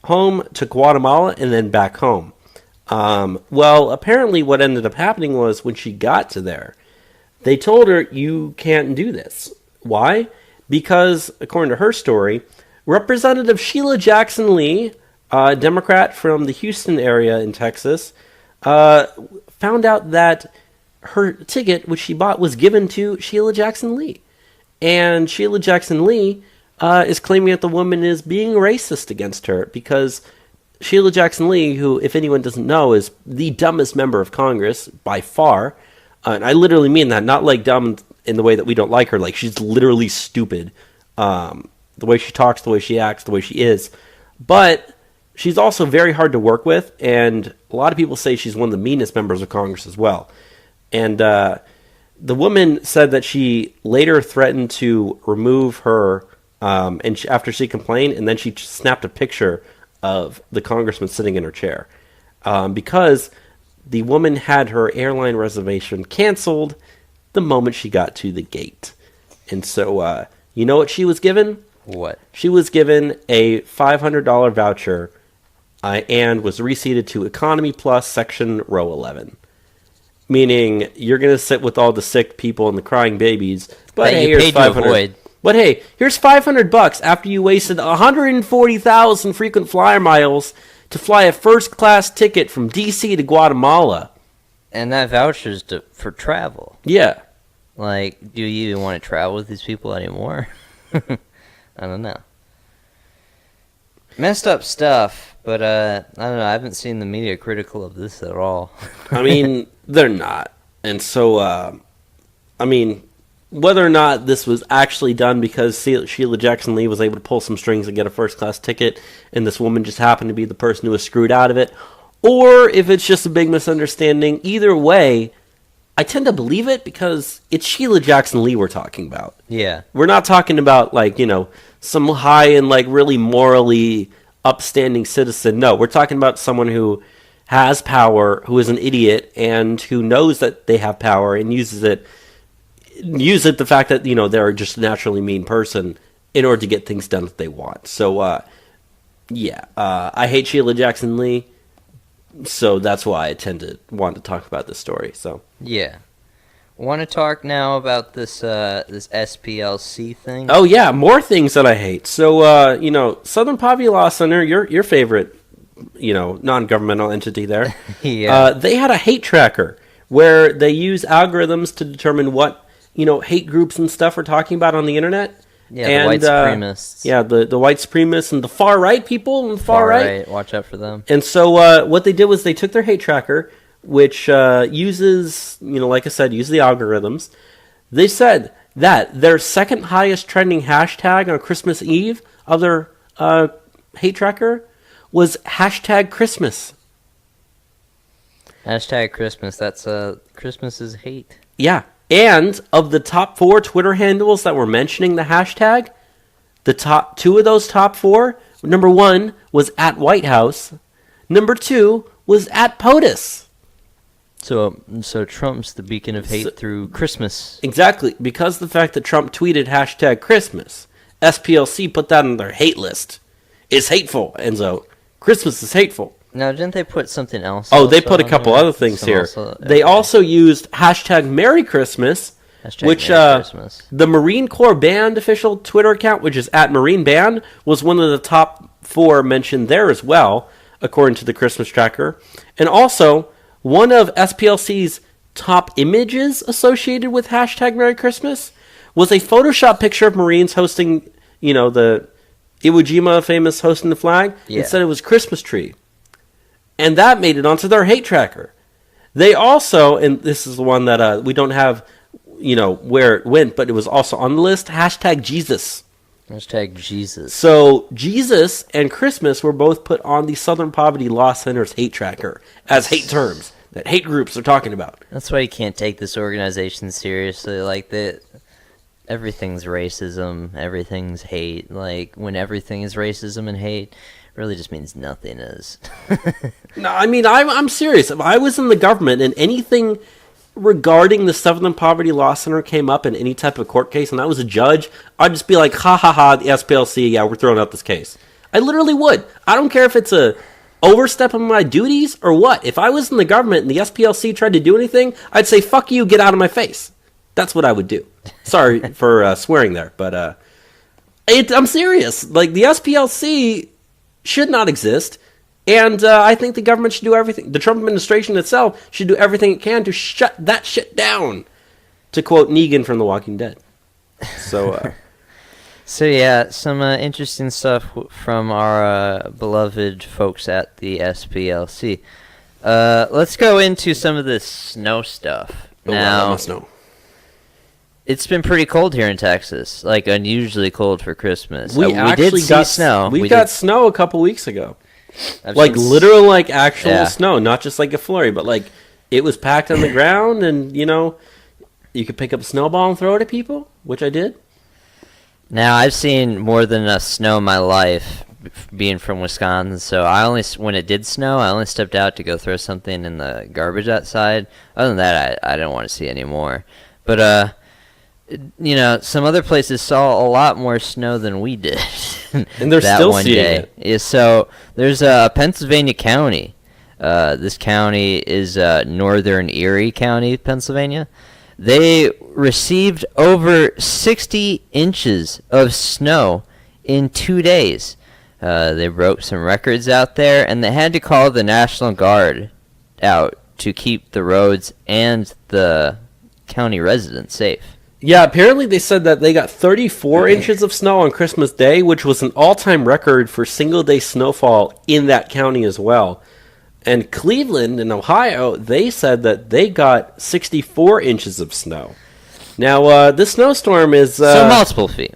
home to Guatemala and then back home. Well, apparently what ended up happening was when she got to there, they told her, you can't do this. Why? Because, according to her story, Representative Sheila Jackson Lee, a Democrat from the Houston area in Texas, found out that her ticket, which she bought, was given to Sheila Jackson Lee. And Sheila Jackson Lee is claiming that the woman is being racist against her because Sheila Jackson Lee, who, if anyone doesn't know, is the dumbest member of Congress by far. And I literally mean that, not like dumb in the way that we don't like her. Like, she's literally stupid. The way she talks, the way she acts, the way she is. But she's also very hard to work with, and a lot of people say she's one of the meanest members of Congress as well. And the woman said that she later threatened to remove her after she complained, and then she snapped a picture of the congressman sitting in her chair. Because the woman had her airline reservation canceled the moment she got to the gate. And so, you know what she was given? What? She was given a $500 voucher and was reseated to Economy Plus Section Row 11. Meaning, you're going to sit with all the sick people and the crying babies. But hey, here's $500. But hey, here's $500 after you wasted 140,000 frequent flyer miles to fly a first-class ticket from D.C. to Guatemala. And that voucher's for travel. Yeah. Like, do you even want to travel with these people anymore? I don't know. Messed up stuff, but I don't know. I haven't seen the media critical of this at all. I mean, they're not. And so, I mean, whether or not this was actually done because Sheila Jackson Lee was able to pull some strings and get a first-class ticket, and this woman just happened to be the person who was screwed out of it, or if it's just a big misunderstanding, either way, I tend to believe it because it's Sheila Jackson Lee we're talking about. Yeah. We're not talking about, like, some high and, like, really morally upstanding citizen. No, we're talking about someone who has power, who is an idiot, and who knows that they have power and uses the fact that, they're just a naturally mean person in order to get things done that they want. So, I hate Sheila Jackson Lee, so that's why I tend to want to talk about this story. So yeah. Want to talk now about this SPLC thing? Oh yeah, more things that I hate. So Southern Poverty Law Center, your favorite, non-governmental entity there. Yeah. They had a hate tracker where they use algorithms to determine what hate groups and stuff are talking about on the internet. Yeah, the white supremacists. Yeah, the white supremacists and the far right people and the far right. Watch out for them. And so what they did was they took their hate tracker, which uses, like I said, uses the algorithms. They said that their second highest trending hashtag on Christmas Eve of their hate tracker was hashtag Christmas. Hashtag Christmas. That's Christmas is hate. Yeah. And of the top 4 Twitter handles that were mentioning the hashtag, the top 2 of those top 4, number 1 was at White House, number 2 was at POTUS. So Trump's the beacon of hate through Christmas. Exactly. Because the fact that Trump tweeted hashtag Christmas, SPLC put that on their hate list. It's hateful, Enzo. Christmas is hateful. Now, didn't they put something else? Oh, they also put a on couple there? other things Some here. also- They also used hashtag Merry Christmas, Hashtag which Merry Christmas. the Marine Corps Band official Twitter account, which is at Marine Band, was one of the top 4 mentioned there as well, according to the Christmas tracker. And also, one of SPLC's top images associated with hashtag Merry Christmas was a Photoshop picture of Marines hosting, the Iwo Jima famous hosting the flag. Yeah. Instead, it was Christmas tree. And that made it onto their hate tracker. They also, and this is the one that we don't have, where it went, but it was also on the list, hashtag Jesus. Hashtag Jesus. So Jesus and Christmas were both put on the Southern Poverty Law Center's hate tracker as hate terms that hate groups are talking about. That's why you can't take this organization seriously. Like everything's racism, everything's hate. Like when everything is racism and hate, it really just means nothing is. No, I mean, I'm serious. If I was in the government and anything regarding the Southern Poverty Law Center came up in any type of court case and I was a judge, I'd just be like, ha ha ha, the SPLC, yeah, we're throwing out this case. I literally would. I don't care if it's a overstep of my duties or what. If I was in the government and the SPLC tried to do anything, I'd say, fuck you, get out of my face. That's what I would do. Sorry for swearing there, but I'm serious. Like, the SPLC should not exist. And I think the government should do everything. The Trump administration itself should do everything it can to shut that shit down. To quote Negan from The Walking Dead. So, So yeah, some interesting stuff from our beloved folks at the SPLC. Let's go into some of this snow stuff. now, must know. It's been pretty cold here in Texas, like unusually cold for Christmas. We did actually see got snow. We got snow a couple weeks ago. I've Like seen literal, like actual Yeah. snow, not just like a flurry, but like it was packed on the ground, and you could pick up a snowball and throw it at people, which I did. Now I've seen more than enough snow in my life, being from Wisconsin. So when it did snow, I only stepped out to go throw something in the garbage outside. Other than that, I didn't want to see any more. But some other places saw a lot more snow than we did. And they're that still one seeing day. it. Yeah, so there's Pennsylvania County. This county is Northern Erie County, Pennsylvania. They received over 60 inches of snow in 2 days. They broke some records out there, and they had to call the National Guard out to keep the roads and the county residents safe. Yeah, apparently they said that they got 34 inches of snow on Christmas Day, which was an all-time record for single-day snowfall in that county as well. And Cleveland in Ohio, they said that they got 64 inches of snow. Now, this snowstorm is... So multiple feet.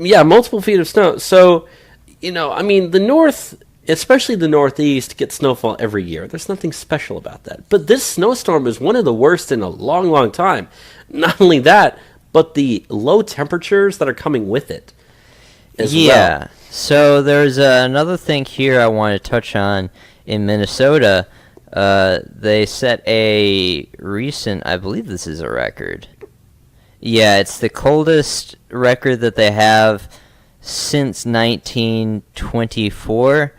Yeah, multiple feet of snow. So, the North, especially the Northeast, gets snowfall every year. There's nothing special about that. But this snowstorm is one of the worst in a long, long time. Not only that, but the low temperatures that are coming with it as well. So there's another thing here I want to touch on in Minnesota. They set a recent, I believe this is a record. Yeah, it's the coldest record that they have since 1924.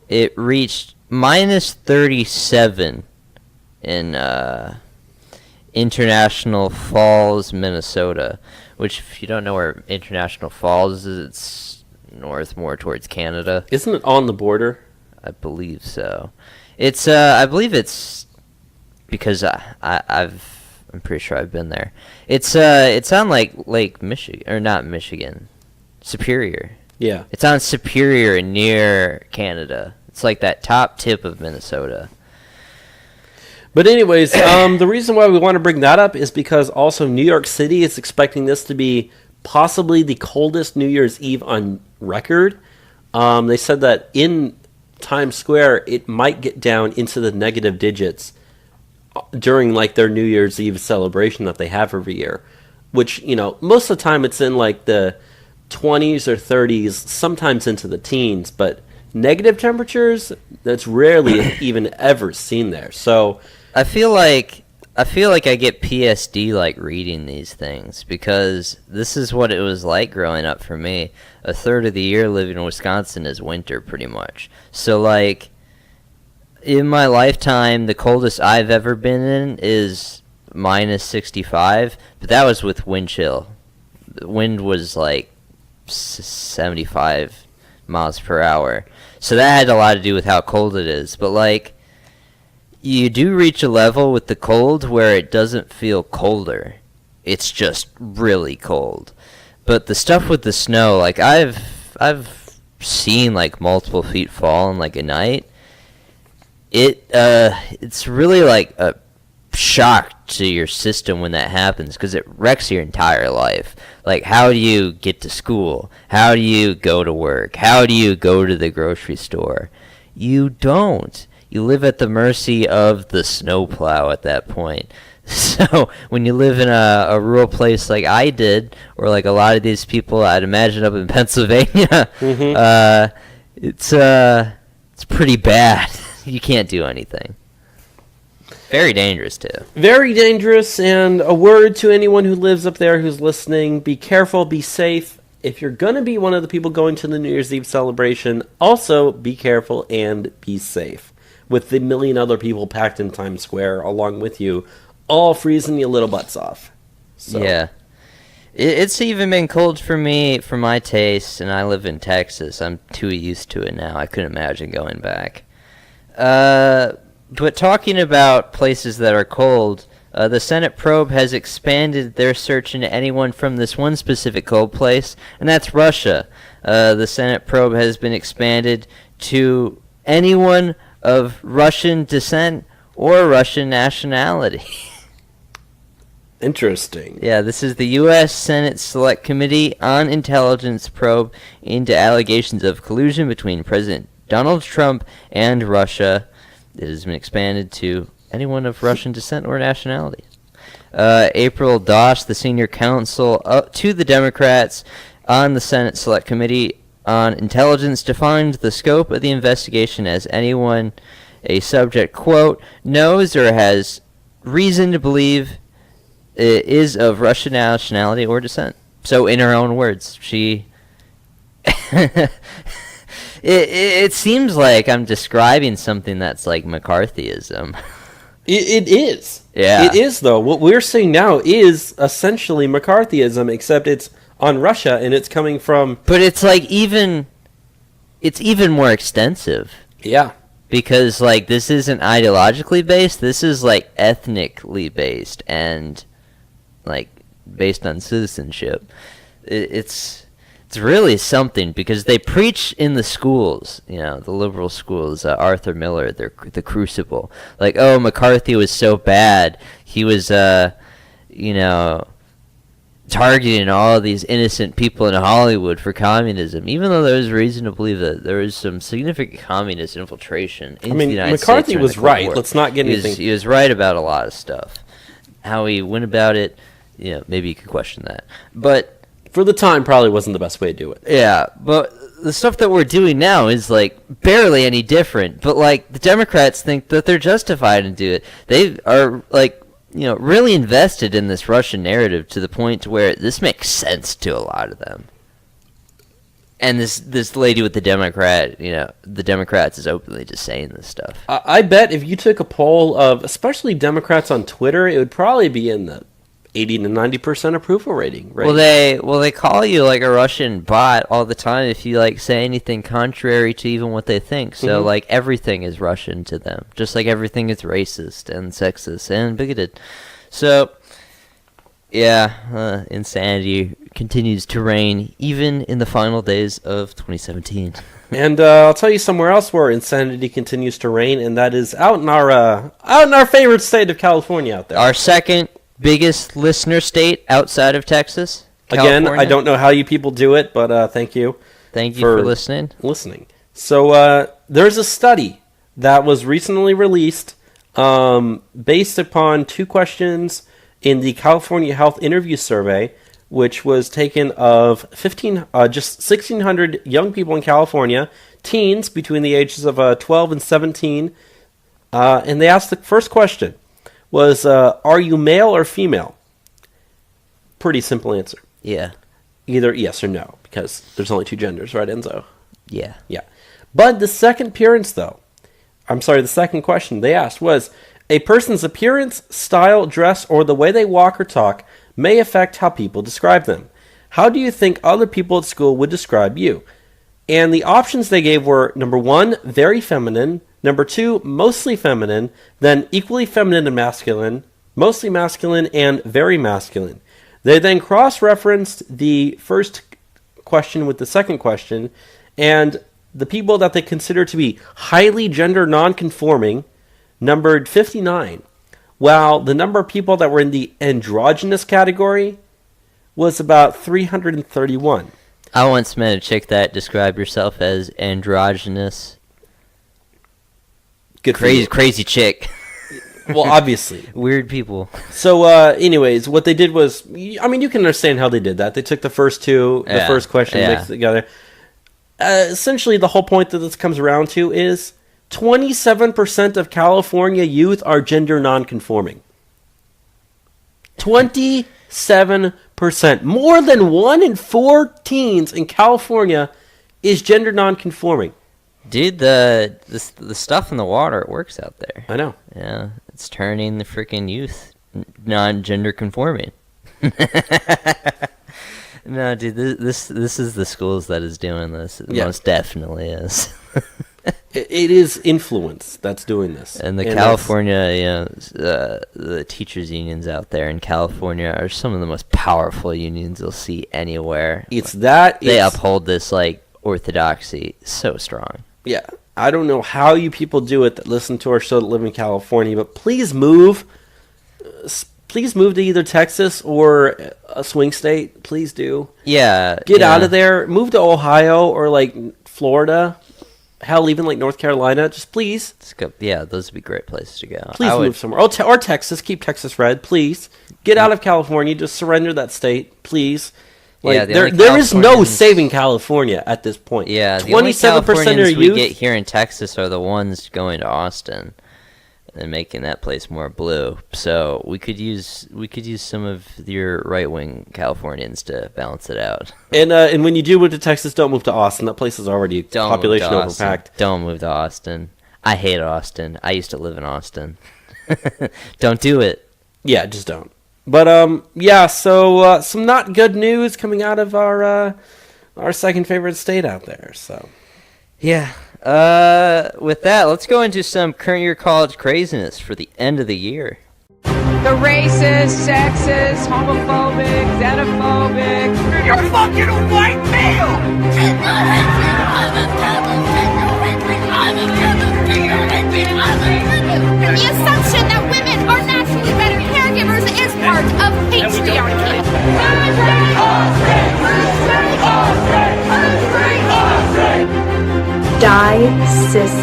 It reached minus 37 in International Falls, Minnesota, which, if you don't know where International Falls is, it's north, more towards Canada. Isn't it on the border? I believe so. It's I believe it's because I'm pretty sure I've been there. It's on like Lake Michigan, or not Michigan, Superior. Yeah. It's on Superior near Canada. It's like that top tip of Minnesota. But anyways, the reason why we want to bring that up is because also New York City is expecting this to be possibly the coldest New Year's Eve on record. They said that in Times Square, it might get down into the negative digits during like their New Year's Eve celebration that they have every year. Which, most of the time it's in like the 20s or 30s, sometimes into the teens, but negative temperatures, that's rarely even ever seen there. So I feel like I get PSD like reading these things, because this is what it was like growing up for me. A third of the year living in Wisconsin is winter, pretty much. So like in my lifetime, the coldest I've ever been in is minus 65, but that was with wind chill. The wind was like 75 miles per hour. So that had a lot to do with how cold it is. But like, you do reach a level with the cold where it doesn't feel colder. It's just really cold. But the stuff with the snow, like I've seen like multiple feet fall in like a night. It's really like a shock to your system when that happens, because it wrecks your entire life. Like, how do you get to school? How do you go to work? How do you go to the grocery store? You don't. You live at the mercy of the snowplow at that point. So when you live in a rural place like I did, or like a lot of these people I'd imagine up in Pennsylvania, it's pretty bad. You can't do anything. Very dangerous, too. very dangerous, and a word to anyone who lives up there who's listening: be careful, be safe. If you're going to be one of the people going to the New Year's Eve celebration, also be careful and be safe. With the million other people packed in Times Square along with you, all freezing your little butts off. So. Yeah. It's even been cold for me, for my taste, and I live in Texas. I'm too used to it now. I couldn't imagine going back. But talking about places that are cold, the Senate probe has expanded their search into anyone from this one specific cold place, and that's Russia. The Senate probe has been expanded to anyone of Russian descent or Russian nationality. Interesting. Yeah, this is the U.S. Senate Select Committee on Intelligence probe into allegations of collusion between President Donald Trump and Russia. It has been expanded to anyone of Russian descent or nationality. April Dosh, the senior counsel to the Democrats on the Senate Select Committee on Intelligence, defined the scope of the investigation as anyone a subject, quote, knows or has reason to believe is of Russian nationality or descent. So in her own words, she... It seems like I'm describing something that's like McCarthyism. It is. Yeah. It is, though. What we're seeing now is essentially McCarthyism, except it's on Russia and it's coming from... But it's like it's even more extensive. Yeah. Because like this isn't ideologically based, this is like ethnically based and like based on citizenship. It's really something, because they preach in the schools, the liberal schools, Arthur Miller, the Crucible. Like, oh, McCarthy was so bad. He was, targeting all of these innocent people in Hollywood for communism, even though there was reason to believe that there was some significant communist infiltration into the United McCarthy States. was right. Let's not get anything... He was right about a lot of stuff. How he went about it, maybe you could question that. But... for the time, probably wasn't the best way to do it. Yeah, but the stuff that we're doing now is, like, barely any different. But, like, the Democrats think that they're justified to do it. They are, like, really invested in this Russian narrative to the point to where this makes sense to a lot of them. And this lady with the Democrats is openly just saying this stuff. I bet if you took a poll of, especially Democrats on Twitter, it would probably be in the 80 to 90% approval rating, right? Well, they call you like a Russian bot all the time if you like say anything contrary to even what they think. So like everything is Russian to them, just like everything is racist and sexist and bigoted. So yeah, insanity continues to reign even in the final days of 2017. And I'll tell you somewhere else where insanity continues to reign, and that is out in our favorite state of California out there. Our second biggest listener state outside of Texas. Again, California. I don't know how you people do it, but thank you. Thank you for listening. So there's a study that was recently released based upon 2 questions in the California Health Interview Survey, which was taken of 1,600 young people in California, teens between the ages of 12 and 17, and they asked the first question was, are you male or female? Pretty simple answer. Yeah. Either yes or no, because there's only 2 genders, right, Enzo? Yeah. Yeah. But the second question they asked was, a person's appearance, style, dress, or the way they walk or talk may affect how people describe them. How do you think other people at school would describe you? And the options they gave were, number 1, very feminine, number 2, mostly feminine, then equally feminine and masculine, mostly masculine, and very masculine. They then cross-referenced the first question with the second question, and the people that they consider to be highly gender non-conforming numbered 59, while the number of people that were in the androgynous category was about 331. I once met a chick that described herself as androgynous. Good for you. Crazy chick. Well, obviously. Weird people. So, anyways, what they did was, I mean, you can understand how they did that. They took the first question, mixed it together. Essentially, the whole point that this comes around to is 27% of California youth are gender non-conforming. 27%. More than 1 in 4 teens in California is gender non-conforming. Dude, the stuff in the water, it works out there. I know. Yeah, it's turning the freaking youth non-gender conforming. No, dude, this is the schools that is doing this. It most definitely is. It is influence that's doing this. And California, the teachers unions out there in California are some of the most powerful unions you'll see anywhere. They uphold this like orthodoxy so strong. Yeah, I don't know how you people do it that listen to our show that live in California, but please move. Please move to either Texas or a swing state. Please do. Yeah. Get out of there. Move to Ohio or like Florida. Hell, even like North Carolina. Just please. Yeah, those would be great places to go. Please move somewhere. Or Texas. Keep Texas red. Please. Get out of California. Just surrender that state. Please. Like, there is no saving California at this point. Yeah, 27% of youth. We get here in Texas are the ones going to Austin and making that place more blue. So we could use some of your right wing Californians to balance it out. And when you do move to Texas, don't move to Austin. That place is already population overpacked. Don't move to Austin. I hate Austin. I used to live in Austin. Don't do it. Yeah, just don't. But so some not good news coming out of our second favorite state out there. So yeah. With that, let's go into some current year college craziness for the end of the year. The racist, sexist, homophobic, xenophobic. You're fucking a white male! The assumption that women are naturally better caregivers is part of patriarchy. Die, sis,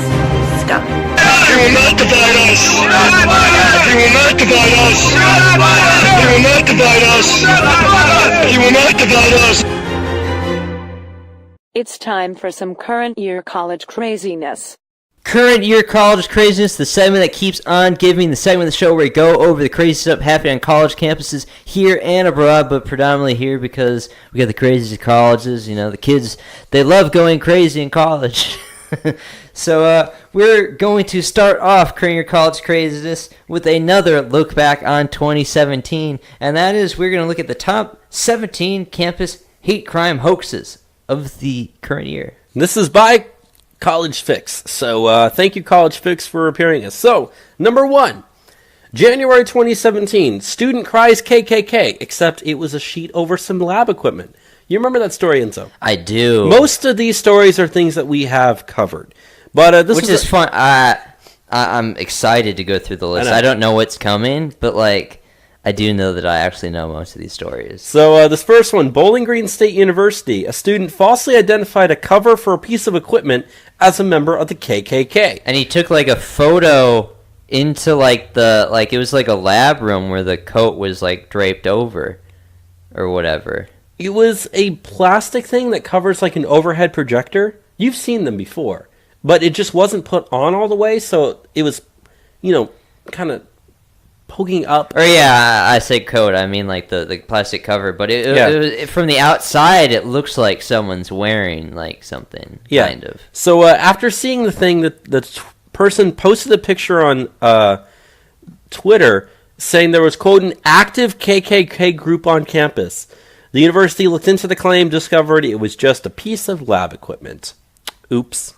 scum. You will not divide us! You will not divide us! You will not divide us! You will not divide us! It's time for some current year college craziness. Current year college craziness, the segment that keeps on giving, the segment of the show where we go over the crazy stuff happening on college campuses here and abroad, but predominantly here because we got the craziest colleges. You know, the kids, they love going crazy in college. So we're going to start off current year college craziness with another look back on 2017, and that is we're going to look at the top 17 campus hate crime hoaxes of the current year. This is by College Fix. So thank you, College Fix, for appearing us. So, number 1. January 2017, student cries KKK, except it was a sheet over some lab equipment. You remember that story, Enzo? I do. Most of these stories are things that we have covered. But this Which was is fun. I'm excited to go through the list. I know. I don't know what's coming, but like I do know that I actually know most of these stories. So this first one, Bowling Green State University, a student falsely identified a cover for a piece of equipment as a member of the KKK. And he took like a photo into like it was like a lab room where the coat was like draped over or whatever. It was a plastic thing that covers like an overhead projector. You've seen them before, but it just wasn't put on all the way, so it was, kind of poking up. Or yeah, I say coat. I mean like the plastic cover, but it from the outside it looks like someone's wearing like something kind of. So after seeing the thing, the person posted a picture on Twitter saying there was, quote, an active KKK group on campus. The university looked into the claim, discovered it was just a piece of lab equipment. Oops.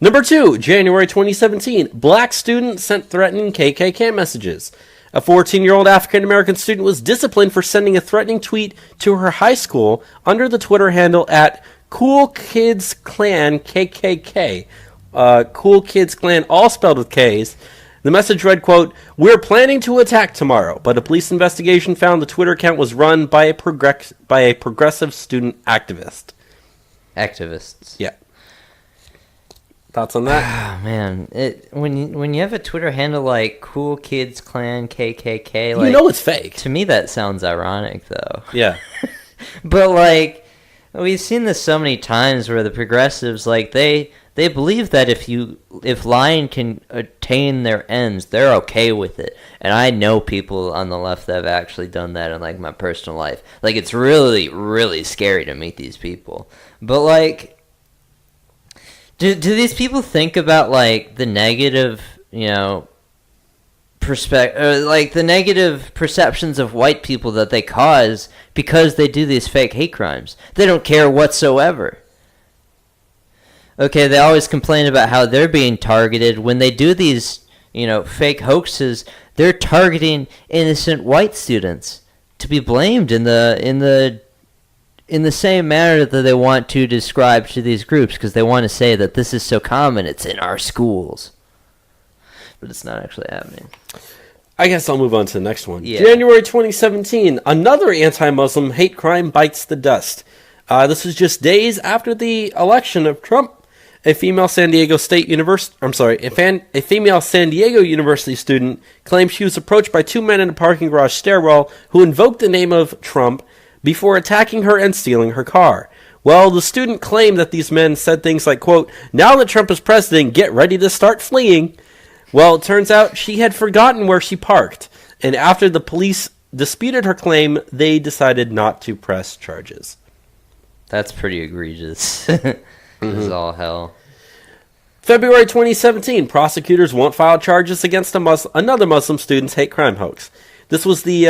Number 2, January 2017. Black student sent threatening KKK messages. A 14-year-old African-American student was disciplined for sending a threatening tweet to her high school under the Twitter handle at Cool Kids Klan KKK. Cool Kids Klan, all spelled with K's. The message read, quote, "We're planning to attack tomorrow," but a police investigation found the Twitter account was run by a progressive student activist. Activists. Yeah. Thoughts on that? Oh man, when you have a Twitter handle like Cool Kids Klan KKK, You like, know it's fake. to me that sounds ironic though. Yeah. But like we've seen this so many times where the progressives like they believe that if lying can attain their ends, they're okay with it. And I know people on the left that have actually done that in like my personal life. Like it's really, really scary to meet these people. But like do these people think about like the negative, like the negative perceptions of white people that they cause because they do these fake hate crimes? They don't care whatsoever. Okay, they always complain about how they're being targeted. When they do these, fake hoaxes, they're targeting innocent white students to be blamed in the same manner that they want to describe to these groups, because they want to say that this is so common, it's in our schools. But it's not actually happening. I guess I'll move on to the next one. Yeah. January 2017, another anti-Muslim hate crime bites the dust. This was just days after the election of Trump. A female San Diego University student claimed she was approached by two men in a parking garage stairwell who invoked the name of Trump before attacking her and stealing her car. Well, the student claimed that these men said things like, quote, "Now that Trump is president, get ready to start fleeing." Well, it turns out she had forgotten where she parked, and after the police disputed her claim, they decided not to press charges. That's pretty egregious. This is all hell. February 2017, prosecutors won't file charges against another Muslim student's hate crime hoax. This was the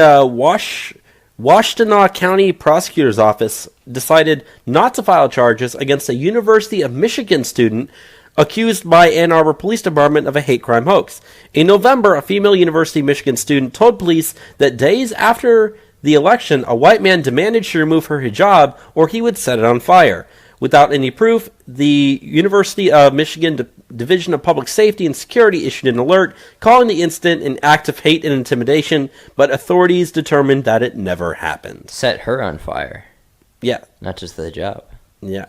Washtenaw County Prosecutor's Office decided not to file charges against a University of Michigan student accused by Ann Arbor Police Department of a hate crime hoax. In November, a female University of Michigan student told police that days after the election, a white man demanded she remove her hijab or he would set it on fire. Without any proof, the University of Michigan Division of Public Safety and Security issued an alert calling the incident an act of hate and intimidation, but authorities determined that it never happened. Set her on fire. Yeah. Not just the job. Yeah.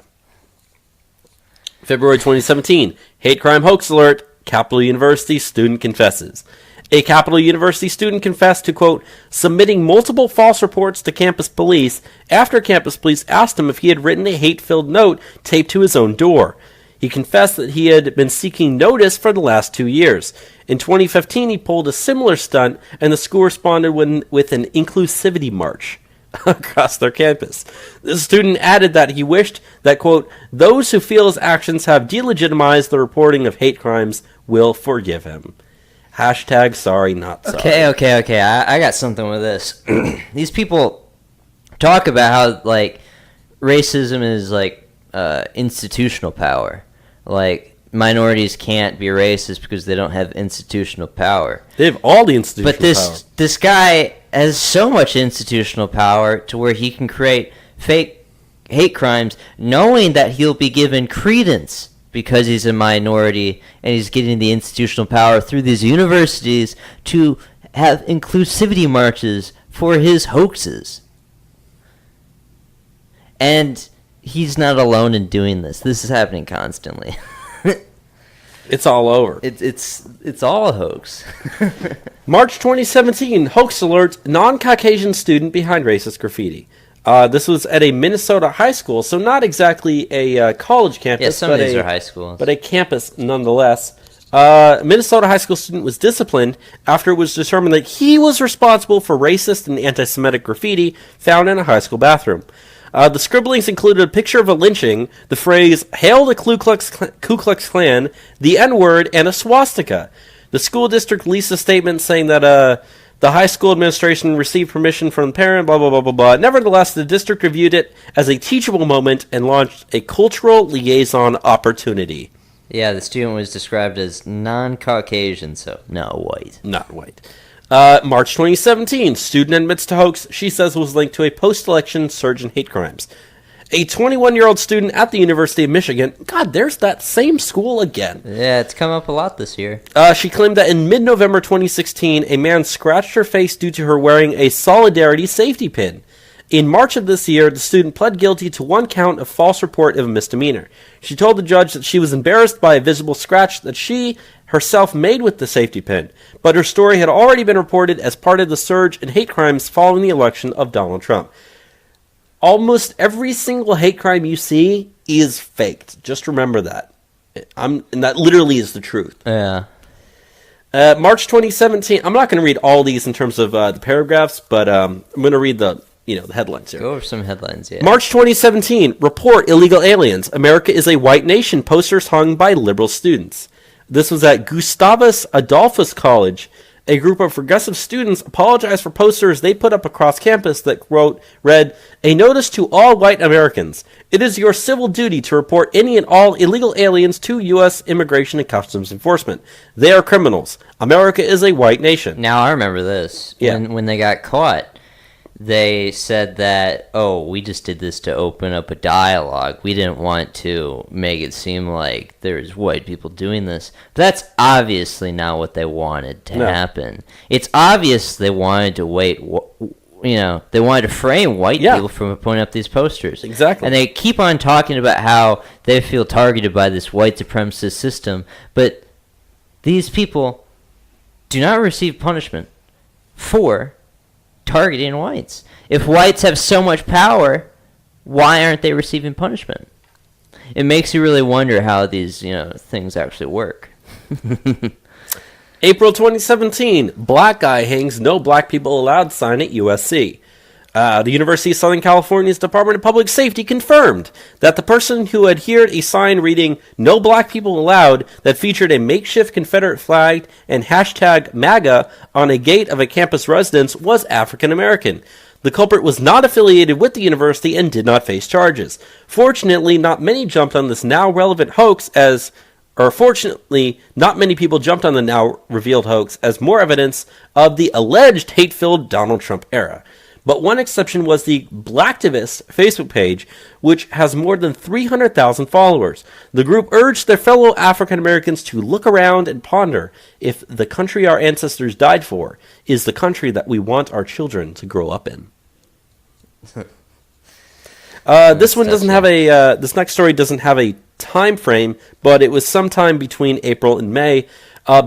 February 2017, hate crime hoax alert, Capital University student confesses. A Capital University student confessed to, quote, submitting multiple false reports to campus police after campus police asked him if he had written a hate-filled note taped to his own door. He confessed that he had been seeking notice for the last 2 years. In 2015, he pulled a similar stunt, and the school responded with an inclusivity march across their campus. The student added that he wished that, quote, those who feel his actions have delegitimized the reporting of hate crimes will forgive him. Hashtag sorry, not sorry. Okay. I got something with this. These people talk about how, like, racism is, like, institutional power. Like, minorities can't be racist because they don't have institutional power. They have all the institutional But this guy has so much institutional power to where he can create fake hate crimes knowing that he'll be given credence because he's a minority and he's getting the institutional power through these universities to have inclusivity marches for his hoaxes. And he's not alone in doing this. This is happening constantly. It's all over. It's all a hoax. March 2017, hoax alert, non-Caucasian student behind racist graffiti. This was at a Minnesota high school, so not exactly a college campus. Yeah, some of these are high schools. But a campus nonetheless. A Minnesota high school student was disciplined after it was determined that he was responsible for racist and anti-Semitic graffiti found in a high school bathroom. The scribblings included a picture of a lynching, the phrase, "Hail the Ku Klux Klan," the N-word, and a swastika. The school district released a statement saying that the high school administration received permission from the parent, blah, blah, blah, blah, blah. Nevertheless, the district reviewed it as a teachable moment and launched a cultural liaison opportunity. Yeah, the student was described as non-Caucasian, so not white. Not white. March 2017, student admits to hoax she says was linked to a post-election surge in hate crimes. A 21-year-old student at the University of Michigan, God, there's that same school again. Yeah, it's come up a lot this year. She claimed that in mid-November 2016, a man scratched her face due to her wearing a Solidarity safety pin. In March of this year, the student pled guilty to one count of false report of a misdemeanor. She told the judge that she was embarrassed by a visible scratch that she herself made with the safety pin, but her story had already been reported as part of the surge in hate crimes following the election of Donald Trump. Almost every single hate crime you see is faked. Just remember that. And that literally is the truth. Yeah. March 2017. I'm not going to read all these in terms of the paragraphs, but I'm going to read the headlines here. Go over some headlines, yeah. March 2017. Report illegal aliens. America is a white nation. Posters hung by liberal students. This was at Gustavus Adolphus College. A group of progressive students apologized for posters they put up across campus that read, "A notice to all white Americans. It is your civil duty to report any and all illegal aliens to U.S. Immigration and Customs Enforcement. They are criminals. America is a white nation." Now, I remember this. Yeah. When they got caught, they said that, we just did this to open up a dialogue. We didn't want to make it seem like there's white people doing this. But that's obviously not what they wanted to happen. It's obvious they wanted to they wanted to frame white people from putting up these posters. Exactly. And they keep on talking about how they feel targeted by this white supremacist system. But these people do not receive punishment for targeting whites. If whites have so much power, why aren't they receiving punishment? It makes you really wonder how these, things actually work. April 2017, black guy hangs "No Black People Allowed" sign at USC. The University of Southern California's Department of Public Safety confirmed that the person who adhered a sign reading "No Black People Allowed" that featured a makeshift Confederate flag and hashtag MAGA on a gate of a campus residence was African American. The culprit was not affiliated with the university and did not face charges. Fortunately, not many jumped on this now relevant hoax fortunately, not many people jumped on the now revealed hoax as more evidence of the alleged hate-filled Donald Trump era. But one exception was the Blacktivist Facebook page, which has more than 300,000 followers. The group urged their fellow African Americans to look around and ponder if the country our ancestors died for is the country that we want our children to grow up in. This one doesn't have a. This next story doesn't have a time frame, but it was sometime between April and May.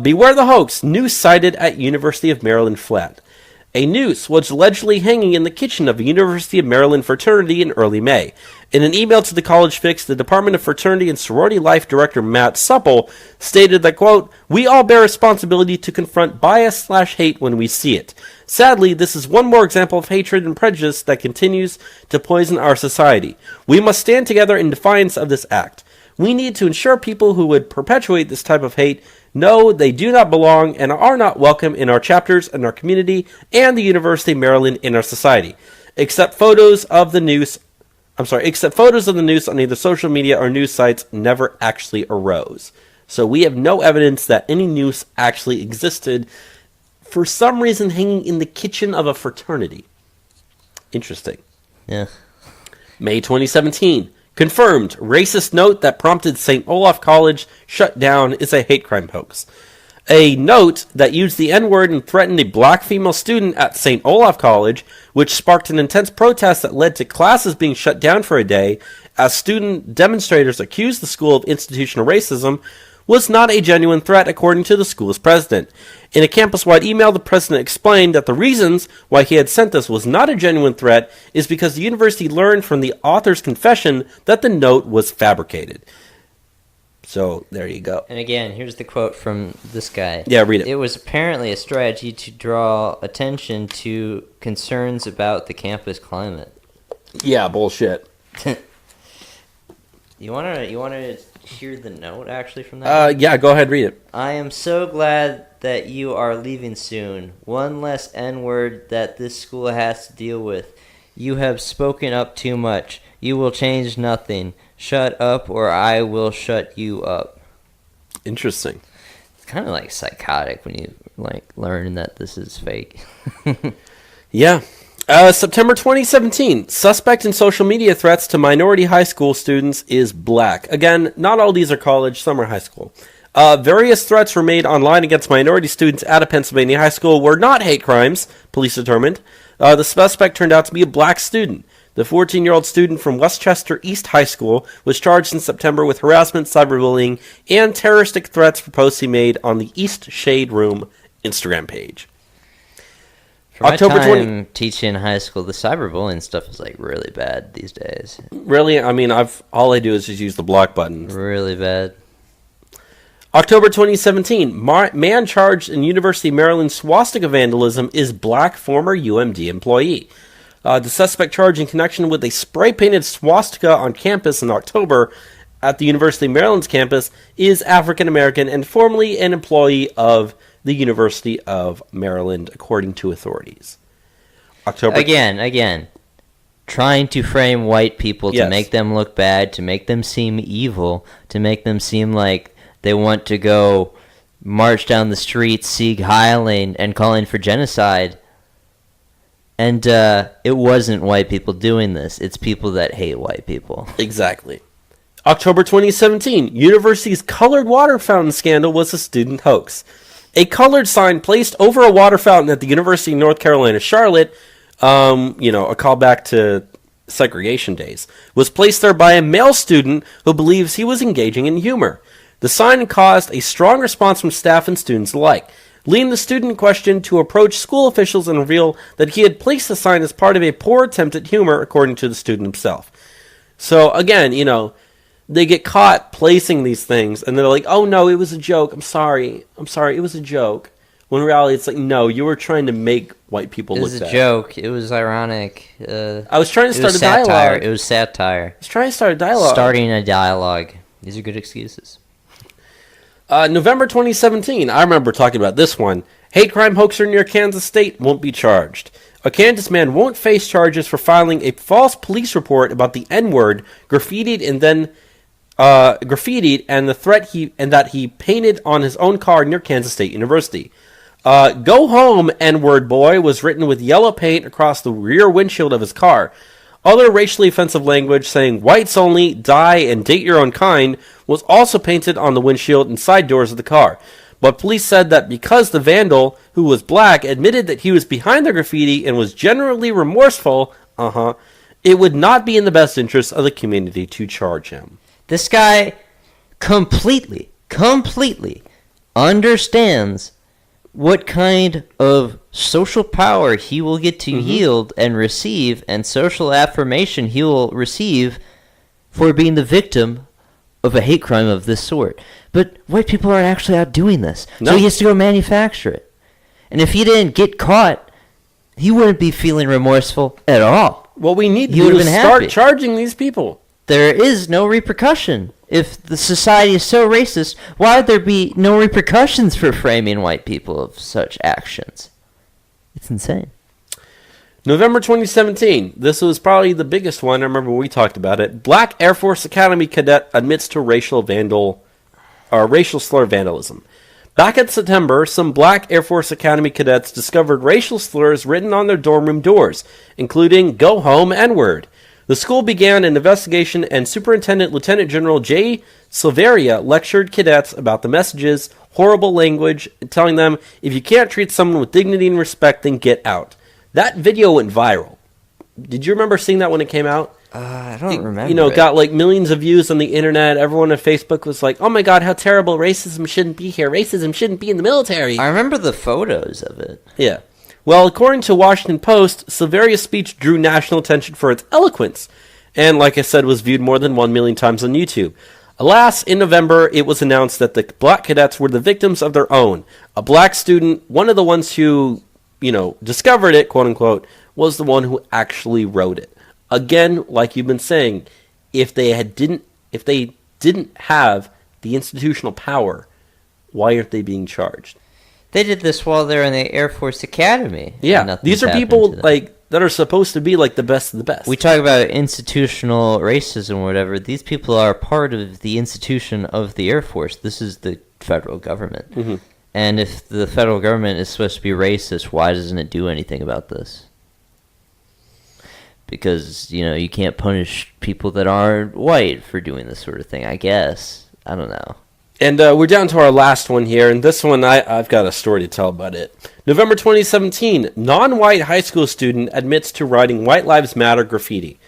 Beware the hoax. Noose sighted at University of Maryland flat. A noose was allegedly hanging in the kitchen of a University of Maryland fraternity in early May. In an email to the College Fix, the Department of Fraternity and Sorority Life Director Matt Supple stated that, quote, "We all bear responsibility to confront bias/hate when we see it. Sadly, this is one more example of hatred and prejudice that continues to poison our society. We must stand together in defiance of this act. We need to ensure people who would perpetuate this type of hate know they do not belong and are not welcome in our chapters, in our community, and the University of Maryland in our society. Except photos of the noose on either social media or news sites never actually arose." So we have no evidence that any noose actually existed, for some reason hanging in the kitchen of a fraternity. Interesting. Yeah. May 2017. Confirmed. Racist note that prompted St. Olaf College shut down is a hate crime hoax. A note that used the N-word and threatened a black female student at St. Olaf College, which sparked an intense protest that led to classes being shut down for a day, as student demonstrators accused the school of institutional racism, was not a genuine threat, according to the school's president. In a campus-wide email, the president explained that the reasons why he had sent this was not a genuine threat is because the university learned from the author's confession that the note was fabricated. So, there you go. And again, here's the quote from this guy. Yeah, read it. It was apparently a strategy to draw attention to concerns about the campus climate. Yeah, bullshit. You wanna hear the note actually from that? Yeah, go ahead, read it. I am so glad that you are leaving soon. One less N-word that this school has to deal with. You have spoken up too much. You will change nothing. Shut up or I will shut you up. Interesting. It's kind of like psychotic when you learn that this is fake. Yeah. September 2017. Suspect in social media threats to minority high school students is black. Again, not all these are college, some are high school. Various threats were made online against minority students at a Pennsylvania high school were not hate crimes, police determined. The suspect turned out to be a black student. The 14-year-old student from Westchester East High School was charged in September with harassment, cyberbullying, and terroristic threats for posts he made on the East Shade Room Instagram page. For October my time teaching high school, the cyberbullying stuff is really bad these days. Really? I mean, all I do is just use the block button. Really bad. October 2017. Man charged in University of Maryland swastika vandalism is black former UMD employee. The suspect charged in connection with a spray-painted swastika on campus in October at the University of Maryland's campus is African-American and formerly an employee of the University of Maryland, according to authorities. Again, trying to frame white people to make them look bad, to make them seem evil, to make them seem like they want to go march down the streets, Sieg Heiling, and calling for genocide. And it wasn't white people doing this. It's people that hate white people. Exactly. October 2017. University's colored water fountain scandal was a student hoax. A colored sign placed over a water fountain at the University of North Carolina, Charlotte, a callback to segregation days, was placed there by a male student who believes he was engaging in humor. The sign caused a strong response from staff and students alike, leading the student in question to approach school officials and reveal that he had placed the sign as part of a poor attempt at humor, according to the student himself. So, again, they get caught placing these things, and they're like, oh no, it was a joke, I'm sorry, it was a joke. When in reality, it's like, no, you were trying to make white people look bad. It was a joke, it was ironic. I was trying to start a dialogue. It was satire. I was trying to start a dialogue. Starting a dialogue. These are good excuses. November 2017, I remember talking about this one. Hate crime hoaxer near Kansas State won't be charged. A Kansas man won't face charges for filing a false police report about the N-word graffitied and the threat that he painted on his own car near Kansas State University. Go home, N-word boy was written with yellow paint across the rear windshield of his car. Other racially offensive language saying whites only, die, and date your own kind was also painted on the windshield and side doors of the car. But police said that because the vandal, who was black, admitted that he was behind the graffiti and was generally remorseful, it would not be in the best interest of the community to charge him. This guy completely understands what kind of social power he will get to yield and receive, and social affirmation he will receive for being the victim of a hate crime of this sort. But white people aren't actually out doing this. No. So he has to go manufacture it. And if he didn't get caught, he wouldn't be feeling remorseful at all. Well, we need to start charging these people. There is no repercussion. If the society is so racist, why would there be no repercussions for framing white people of such actions? It's insane. November 2017. This was probably the biggest one. I remember we talked about it. Black Air Force Academy cadet admits to racial vandal racial slur vandalism. Back in September, some black Air Force Academy cadets discovered racial slurs written on their dorm room doors, including "Go Home N-Word." The school began an investigation, and Superintendent Lieutenant General Jay Silveria lectured cadets about the messages, horrible language, telling them, if you can't treat someone with dignity and respect, then get out. That video went viral. Did you remember seeing that when it came out? I don't remember. You know, it got like millions of views on the internet. Everyone on Facebook was like, oh my god, how terrible. Racism shouldn't be here. Racism shouldn't be in the military. I remember the photos of it. Yeah. Well, according to Washington Post, Silveria's speech drew national attention for its eloquence, and like I said, was viewed more than 1 million times on YouTube. Alas, in November, it was announced that the black cadets were the victims of their own. A black student, one of the ones who, discovered it, quote unquote, was the one who actually wrote it. Again, like you've been saying, if they didn't have the institutional power, why aren't they being charged? They did this while they're in the Air Force Academy. Yeah, these are people that are supposed to be like the best of the best. We talk about institutional racism or whatever. These people are part of the institution of the Air Force. This is the federal government. Mm-hmm. And if the federal government is supposed to be racist, why doesn't it do anything about this? Because, you can't punish people that aren't white for doing this sort of thing, I guess. I don't know. And we're down to our last one here, and this one, I've got a story to tell about it. November 2017, non-white high school student admits to writing White Lives Matter graffiti.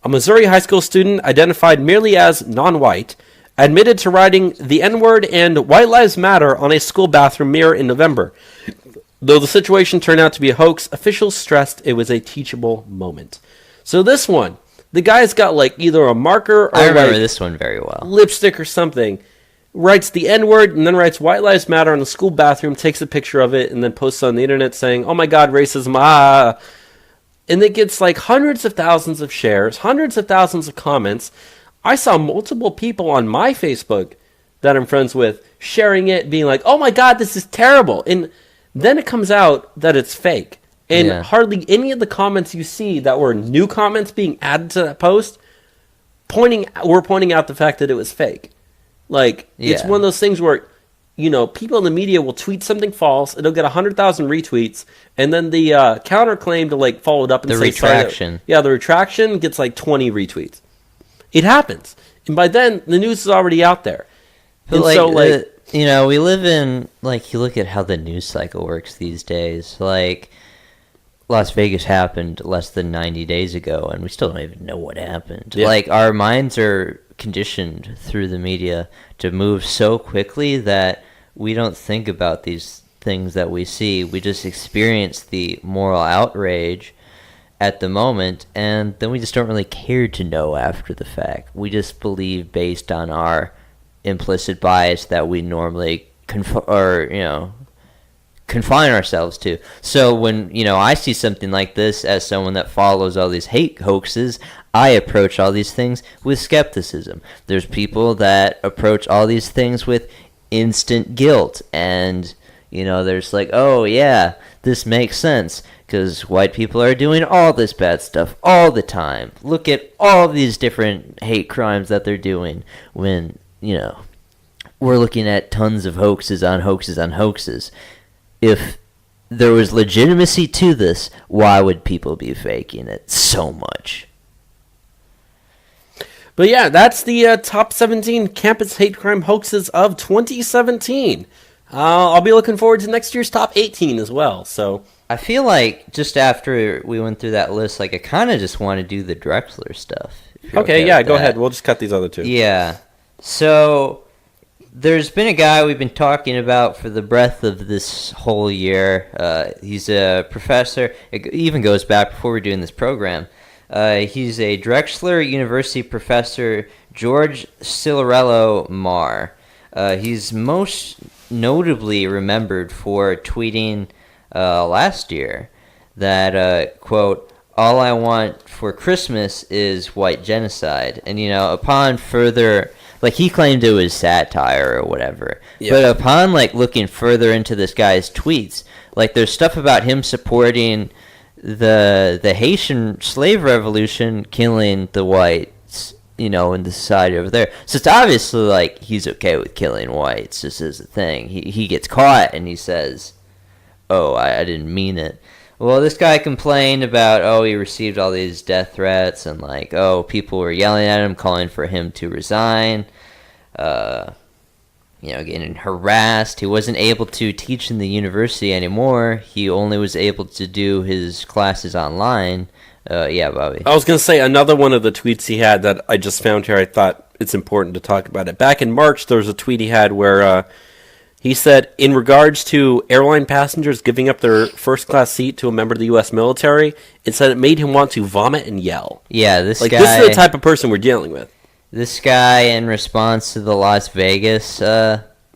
A Missouri high school student identified merely as non-white admitted to writing the N-word and White Lives Matter on a school bathroom mirror in November. Though the situation turned out to be a hoax, officials stressed it was a teachable moment. So this one, the guy's got like either a marker or I remember this one very well. Lipstick or something. Writes the N-word and then writes White Lives Matter on the school bathroom, takes a picture of it, and then posts on the internet saying, oh my god, racism, ah. And it gets like hundreds of thousands of shares, hundreds of thousands of comments. I saw multiple people on my Facebook that I'm friends with sharing it, being like, oh my god, this is terrible. And then it comes out that it's fake. And hardly any of the comments you see that were new comments being added to that post were pointing out the fact that it was fake. It's one of those things where, people in the media will tweet something false, it'll get 100,000 retweets, and then the counterclaim to, follow it up and the say... retraction. The retraction gets, 20 retweets. It happens. And by then, the news is already out there. But, we live in, you look at how the news cycle works these days. Las Vegas happened less than 90 days ago, and we still don't even know what happened. Yeah. Our minds are conditioned through the media to move so quickly that we don't think about these things that we see. We just experience the moral outrage at the moment, and then we just don't really care to know after the fact. We just believe based on our implicit bias that we normally confine ourselves to. So when, I see something like this as someone that follows all these hate hoaxes, I approach all these things with skepticism. There's people that approach all these things with instant guilt, and, there's oh yeah, this makes sense, because white people are doing all this bad stuff all the time. Look at all these different hate crimes that they're doing, when, we're looking at tons of hoaxes on hoaxes on hoaxes. If there was legitimacy to this, why would people be faking it so much? But yeah, that's the top 17 campus hate crime hoaxes of 2017. I'll be looking forward to next year's top 18 as well. So I feel like just after we went through that list, I kind of just want to do the Drexler stuff. Okay, yeah, go ahead. We'll just cut these other two. Yeah. So there's been a guy we've been talking about for the breadth of this whole year. He's a professor. It even goes back before we're doing this program. He's a Drexler University professor, George Cilarello Marr. He's most notably remembered for tweeting last year that, quote, all I want for Christmas is white genocide. And, upon further... he claimed it was satire or whatever. Yeah. But upon, looking further into this guy's tweets, there's stuff about him supporting the Haitian slave revolution, killing the whites, in the society over there. So it's obviously like he's okay with killing whites. This is the thing. He gets caught and he says, "Oh, I didn't mean it." Well, this guy complained about, he received all these death threats and like, people were yelling at him, calling for him to resign. Getting harassed. He wasn't able to teach in the university anymore. He only was able to do his classes online. Bobby. I was going to say another one of the tweets he had that I just found here. I thought it's important to talk about it. Back in March, there was a tweet he had where he said, in regards to airline passengers giving up their first-class seat to a member of the U.S. military, it said it made him want to vomit and yell. Yeah, this guy... This is the type of person we're dealing with. This guy, in response to the Las Vegas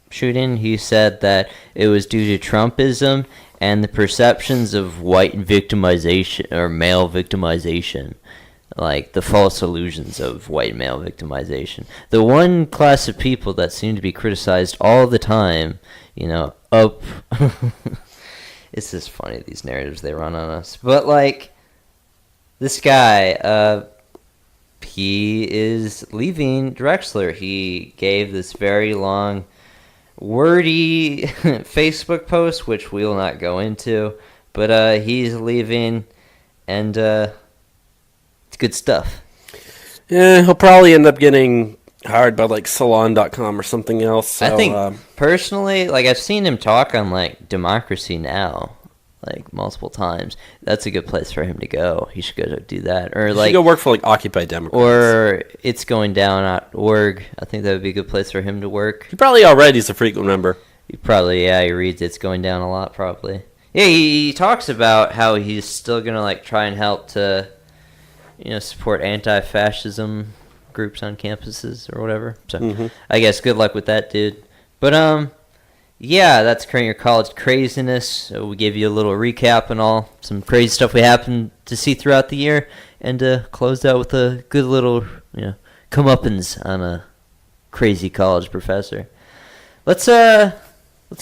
shooting, he said that it was due to Trumpism and the perceptions of white victimization or male victimization, like the false illusions of white male victimization. The one class of people that seem to be criticized all the time, it's just funny, these narratives they run on us. But, like, this guy, he is leaving Drexler. He gave this very long, wordy Facebook post, which we will not go into, but he's leaving, and it's good stuff. Yeah, he'll probably end up getting hired by like Salon.com or something else. So, I think personally, like I've seen him talk on like Democracy Now, like multiple times. That's a good place for him to go. He should go do that, or like go work for like Occupy Democrats, or itsgoingdown.org. I think that would be a good place for him to work. He probably already is a frequent member. He reads It's Going Down a lot, probably. Yeah, he talks about how he's still gonna like try and help to, support anti-fascism groups on campuses or whatever. So I guess good luck with that, dude. But yeah, that's Current Year College Craziness. We gave you a little recap and all some crazy stuff we happened to see throughout the year, and closed out with a good little comeuppance on a crazy college professor. Let's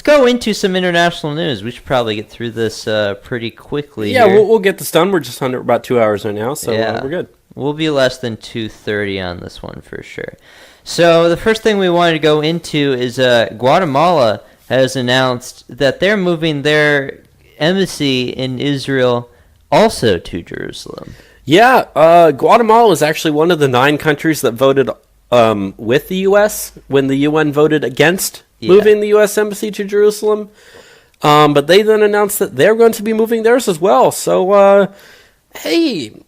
go into some international news. We should probably get through this pretty quickly. Yeah, here. we'll get this done. We're just under about 2 hours right now, so we're good. We'll be less than 2:30 on this one for sure. So the first thing we wanted to go into is Guatemala has announced that they're moving their embassy in Israel also to Jerusalem. Yeah, Guatemala is actually one of the 9 countries that voted with the U.S. when the UN voted against moving the U.S. Embassy to Jerusalem. But they then announced that they're going to be moving theirs as well. So, hey,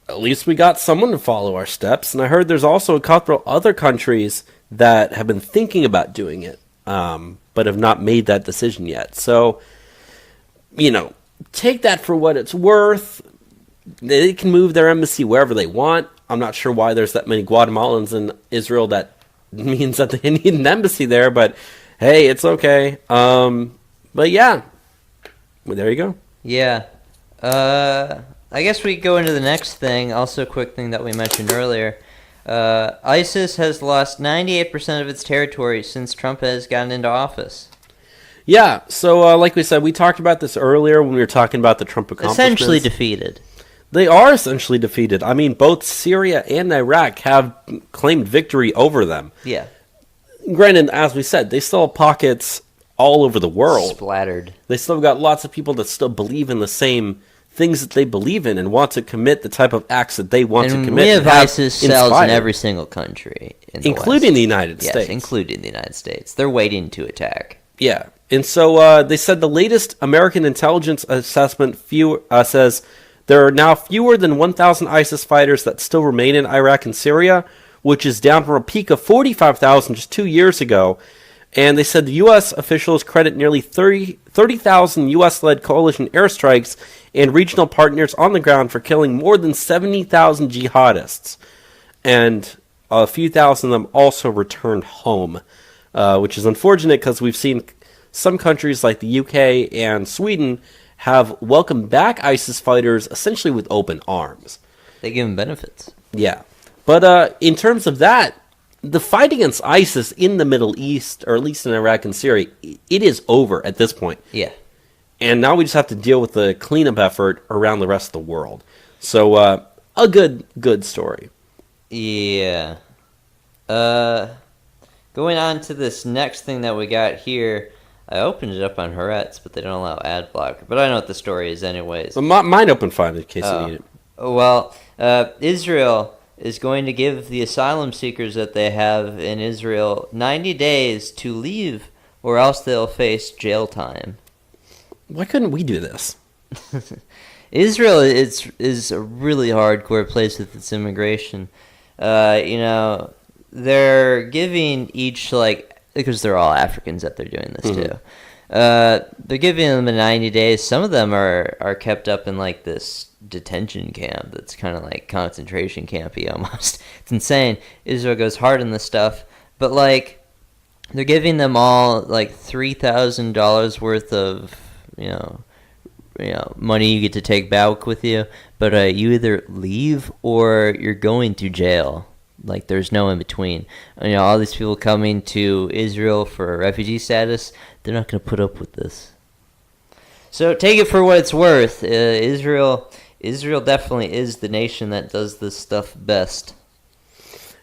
at least we got someone to follow our steps. And I heard there's also a couple other countries that have been thinking about doing it, but have not made that decision yet. So, take that for what it's worth. They can move their embassy wherever they want. I'm not sure why there's that many Guatemalans in Israel that means that they need an embassy there, but hey, it's okay. But yeah, well, there you go. Yeah. I guess we go into the next thing. Also a quick thing that we mentioned earlier. ISIS has lost 98% of its territory since Trump has gotten into office. Yeah, so like we said, we talked about this earlier when we were talking about the Trump accomplishments. Essentially defeated. They are essentially defeated. I mean, both Syria and Iraq have claimed victory over them. Yeah. Granted, as we said, they still have pockets all over the world. Splattered. They still got lots of people that still believe in the same things that they believe in and want to commit the type of acts that they want to commit. We have ISIS cells in every single country. Including the United States. Yes, including the United States. They're waiting to attack. Yeah. And so they said the latest American intelligence assessment says there are now fewer than 1,000 ISIS fighters that still remain in Iraq and Syria, which is down from a peak of 45,000 just 2 years ago. And they said the U.S. officials credit nearly 30,000 U.S.-led coalition airstrikes and regional partners on the ground for killing more than 70,000 jihadists. And a few thousand of them also returned home, which is unfortunate because we've seen some countries like the UK and Sweden have welcomed back ISIS fighters essentially with open arms. They give them benefits. Yeah. But in terms of that, the fight against ISIS in the Middle East, or at least in Iraq and Syria, it is over at this point. Yeah. And now we just have to deal with the cleanup effort around the rest of the world. So, a good story. Yeah. Going on to this next thing that we got here. I opened it up on Haaretz, but they don't allow ad blocker. But I know what the story is anyways. So mine open fine in case you need it. Well, Israel is going to give the asylum seekers that they have in Israel 90 days to leave, or else they'll face jail time. Why couldn't we do this? Israel is a really hardcore place with its immigration. They're giving each, because they're all Africans that they're doing this to. They're giving them 90 days. Some of them are kept up in this detention camp that's kind of like concentration campy almost. It's insane. Israel goes hard on this stuff, but they're giving them all $3,000 worth of money you get to take back with you, but you either leave or you're going to jail. There's no in between. All these people coming to Israel for refugee status, they're not going to put up with this. So take it for what it's worth. Israel definitely is the nation that does this stuff best.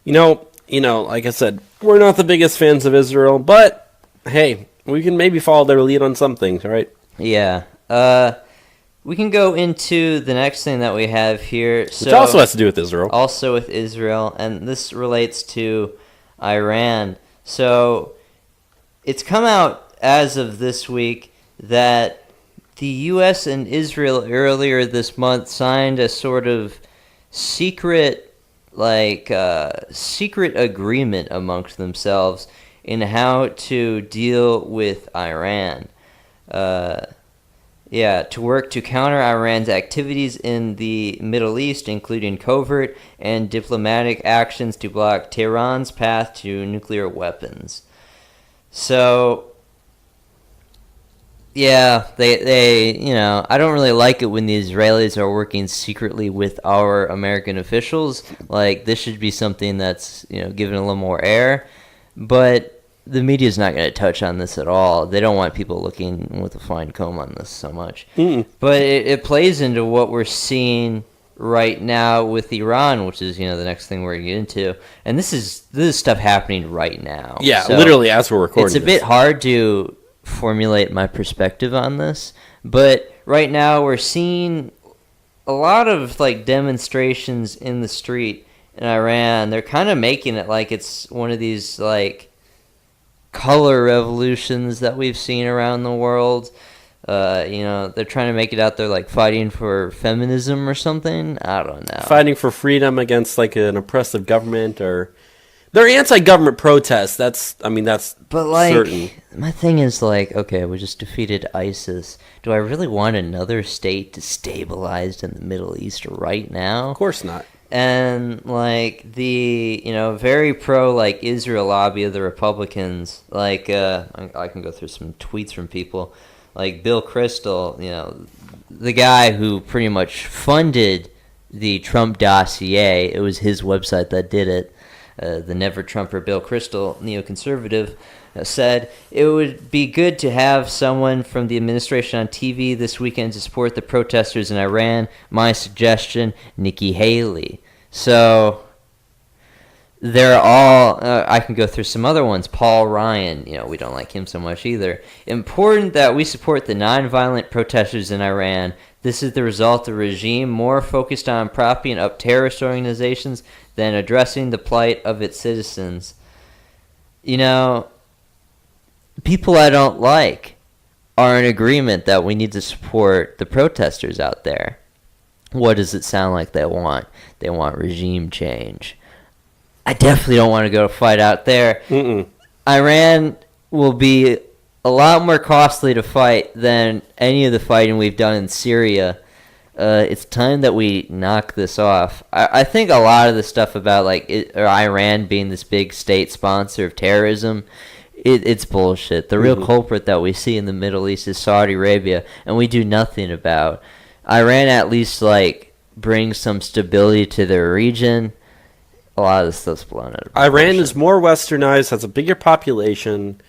Like I said, we're not the biggest fans of Israel, but hey, we can maybe follow their lead on some things, right? Yeah. We can go into the next thing that we have here. Which also has to do with Israel. Also with Israel, and this relates to Iran. So it's come out as of this week that the U.S. and Israel earlier this month signed a sort of secret agreement amongst themselves in how to deal with Iran. To work to counter Iran's activities in the Middle East, including covert and diplomatic actions to block Tehran's path to nuclear weapons. So, yeah, they I don't really like it when the Israelis are working secretly with our American officials. This should be something that's, given a little more air. But the media is not going to touch on this at all. They don't want people looking with a fine comb on this so much. But it plays into what we're seeing right now with Iran, which is the next thing we're going to get into. And this is stuff happening right now. Yeah, so literally as we're recording. It's a bit hard to formulate my perspective on this, but right now we're seeing a lot of demonstrations in the street in Iran. They're kind of making it like it's one of these color revolutions that we've seen around the world. They're trying to make it out there fighting for feminism or something. I don't know. Fighting for freedom against an oppressive government, or they're anti-government protests. That's certain. My thing is okay, we just defeated ISIS. Do I really want another state to stabilize in the Middle East right now? Of course not. And the very pro Israel lobby of the Republicans, I can go through some tweets from people Bill Kristol, the guy who pretty much funded the Trump dossier. It was his website that did it. The Never Trumper Bill Kristol, neoconservative, said it would be good to have someone from the administration on TV this weekend to support the protesters in Iran. My suggestion, Nikki Haley. So they're all, I can go through some other ones. Paul Ryan, we don't like him so much either. Important that we support the nonviolent protesters in Iran. This is the result of a regime more focused on propping up terrorist organizations than addressing the plight of its citizens. People I don't like are in agreement that we need to support the protesters out there. What does it sound like they want? They want regime change. I definitely don't want to go fight out there. Iran will be a lot more costly to fight than any of the fighting we've done in Syria. It's time that we knock this off. I think a lot of the stuff about Iran being this big state sponsor of terrorism, it's bullshit. The real culprit that we see in the Middle East is Saudi Arabia, and we do nothing about. Iran at least brings some stability to their region. A lot of this stuff's blown out of proportion. Iran is more westernized, has a bigger population.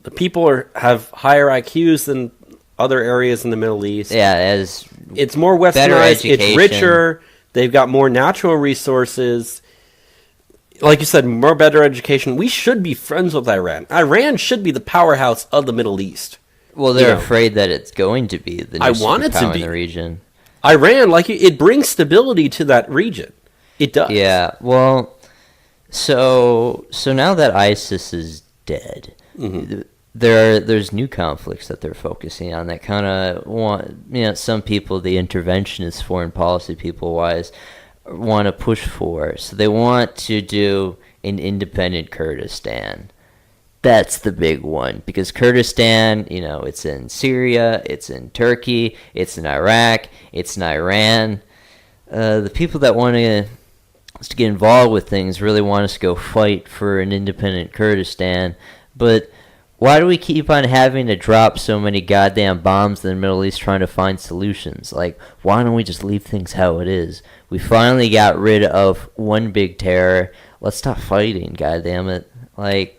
The people have higher IQs than other areas in the Middle East. Yeah, it's more westernized. It's richer. They've got more natural resources. like you said, more better education. We should be friends with Iran. Iran should be the powerhouse of the Middle East. Well, they're You know. afraid that it's going to be the new I want it to superpower be. in the region. Iran, it brings stability to that region. It does. Yeah, well, so now that ISIS is dead, there's new conflicts that they're focusing on that kind of want, some people, the interventionist foreign policy people wise, want to push for. So they want to do an independent Kurdistan. That's the big one, because Kurdistan, it's in Syria, it's in Turkey, it's in Iraq, it's in Iran. The people that want to get involved with things really want us to go fight for an independent Kurdistan. But why do we keep on having to drop so many goddamn bombs in the Middle East trying to find solutions? Like, why don't we just leave things how it is? We finally got rid of one big terror. Let's stop fighting, goddammit. But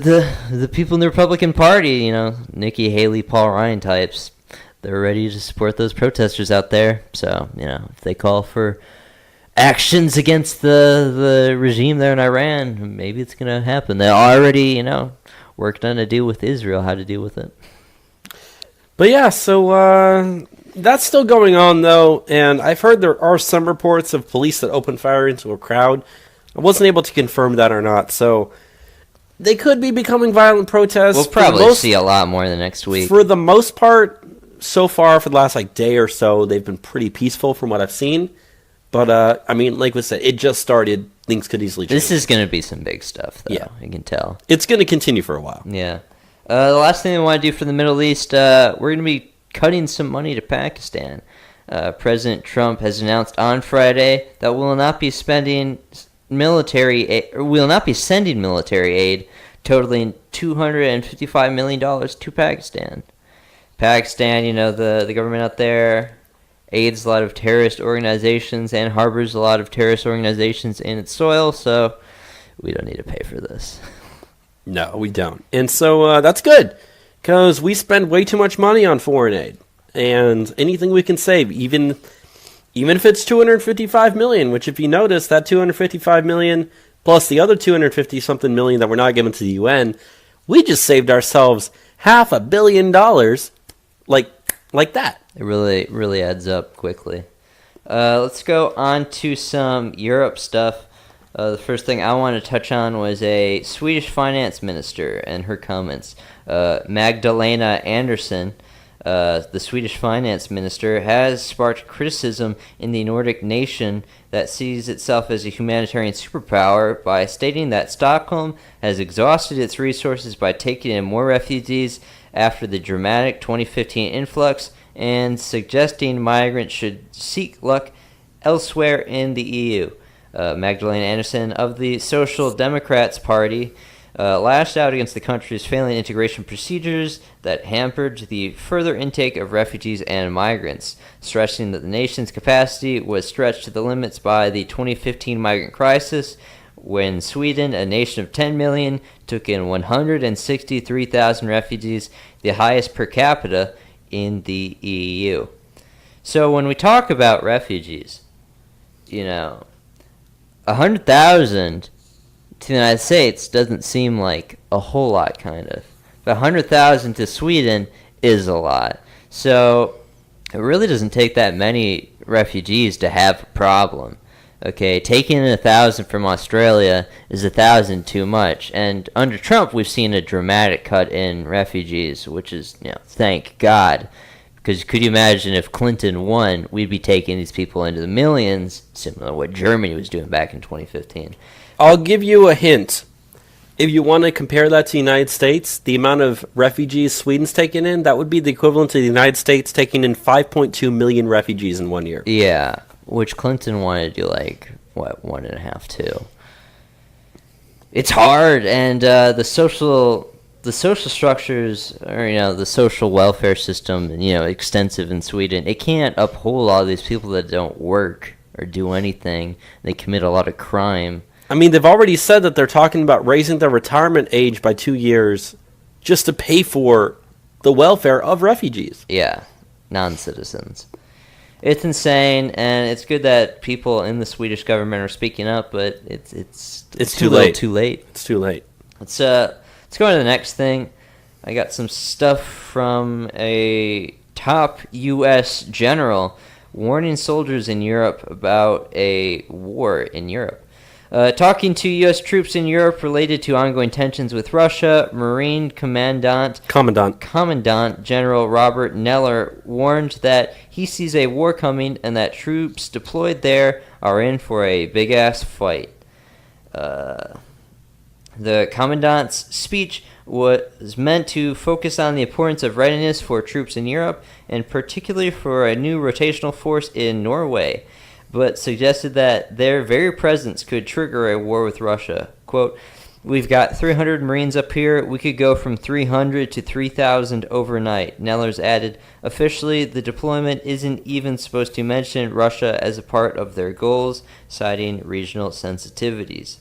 the people in the Republican Party, Nikki Haley, Paul Ryan types, they're ready to support those protesters out there. So, if they call for actions against the regime there in Iran, maybe it's going to happen. They already, worked on a deal with Israel, how to deal with it. But yeah, so that's still going on, though, and I've heard there are some reports of police that opened fire into a crowd. I wasn't able to confirm that or not, so they could be becoming violent protests. We'll probably see a lot more in the next week. For the most part, so far, for the last day or so, they've been pretty peaceful from what I've seen. But, like we said, it just started. Things could easily change. This is going to be some big stuff, though. Yeah. You can tell. It's going to continue for a while. Yeah. The last thing we want to do for the Middle East, we're going to be cutting some money to Pakistan. President Trump has announced on Friday that we will not be sending military aid totaling $255 million to Pakistan. Pakistan, the government out there aids a lot of terrorist organizations and harbors a lot of terrorist organizations in its soil, so we don't need to pay for this. No, we don't. And so that's good, because we spend way too much money on foreign aid. And anything we can save, even if it's $255 million, which if you notice, that $255 million plus the other $250-something million that we're not giving to the UN, we just saved ourselves $500 million like that. It really adds up quickly. Let's go on to some Europe stuff. The first thing I want to touch on was a Swedish finance minister and her comments. Magdalena Andersson, the Swedish finance minister, has sparked criticism in the Nordic nation that sees itself as a humanitarian superpower by stating that Stockholm has exhausted its resources by taking in more refugees after the dramatic 2015 influx, and suggesting migrants should seek luck elsewhere in the EU. Magdalena Andersson of the Social Democrats Party lashed out against the country's failing integration procedures that hampered the further intake of refugees and migrants, stressing that the nation's capacity was stretched to the limits by the 2015 migrant crisis, when Sweden, a nation of 10 million, took in 163,000 refugees, the highest per capita in the EU. So when we talk about refugees, 100,000 to the United States doesn't seem like a whole lot, kind of. But 100,000 to Sweden is a lot. So it really doesn't take that many refugees to have a problem. Okay, taking in 1,000 from Australia is 1,000 too much. And under Trump, we've seen a dramatic cut in refugees, which is, thank God. Because could you imagine if Clinton won, we'd be taking these people into the millions, similar to what Germany was doing back in 2015. I'll give you a hint. If you want to compare that to the United States, the amount of refugees Sweden's taken in, that would be the equivalent to the United States taking in 5.2 million refugees in 1 year. Yeah, which Clinton wanted to do 1.5, 2. It's hard, and the social structures, or the social welfare system, extensive in Sweden. It can't uphold all these people that don't work or do anything. They commit a lot of crime. I mean, they've already said that they're talking about raising the retirement age by 2 years just to pay for the welfare of refugees. Yeah, non-citizens. It's insane, and it's good that people in the Swedish government are speaking up, but it's too little late. too late. It's too late. Let's go on to the next thing. I got some stuff from a top U.S. general warning soldiers in Europe about a war in Europe. Talking to U.S. troops in Europe related to ongoing tensions with Russia, Marine Commandant General Robert Neller warned that he sees a war coming and that troops deployed there are in for a big-ass fight. The Commandant's speech was meant to focus on the importance of readiness for troops in Europe, and particularly for a new rotational force in Norway, but suggested that their very presence could trigger a war with Russia. Quote, "We've got 300 Marines up here. We could go from 300 to 3,000 overnight," Nellers added. Officially, the deployment isn't even supposed to mention Russia as a part of their goals, citing regional sensitivities.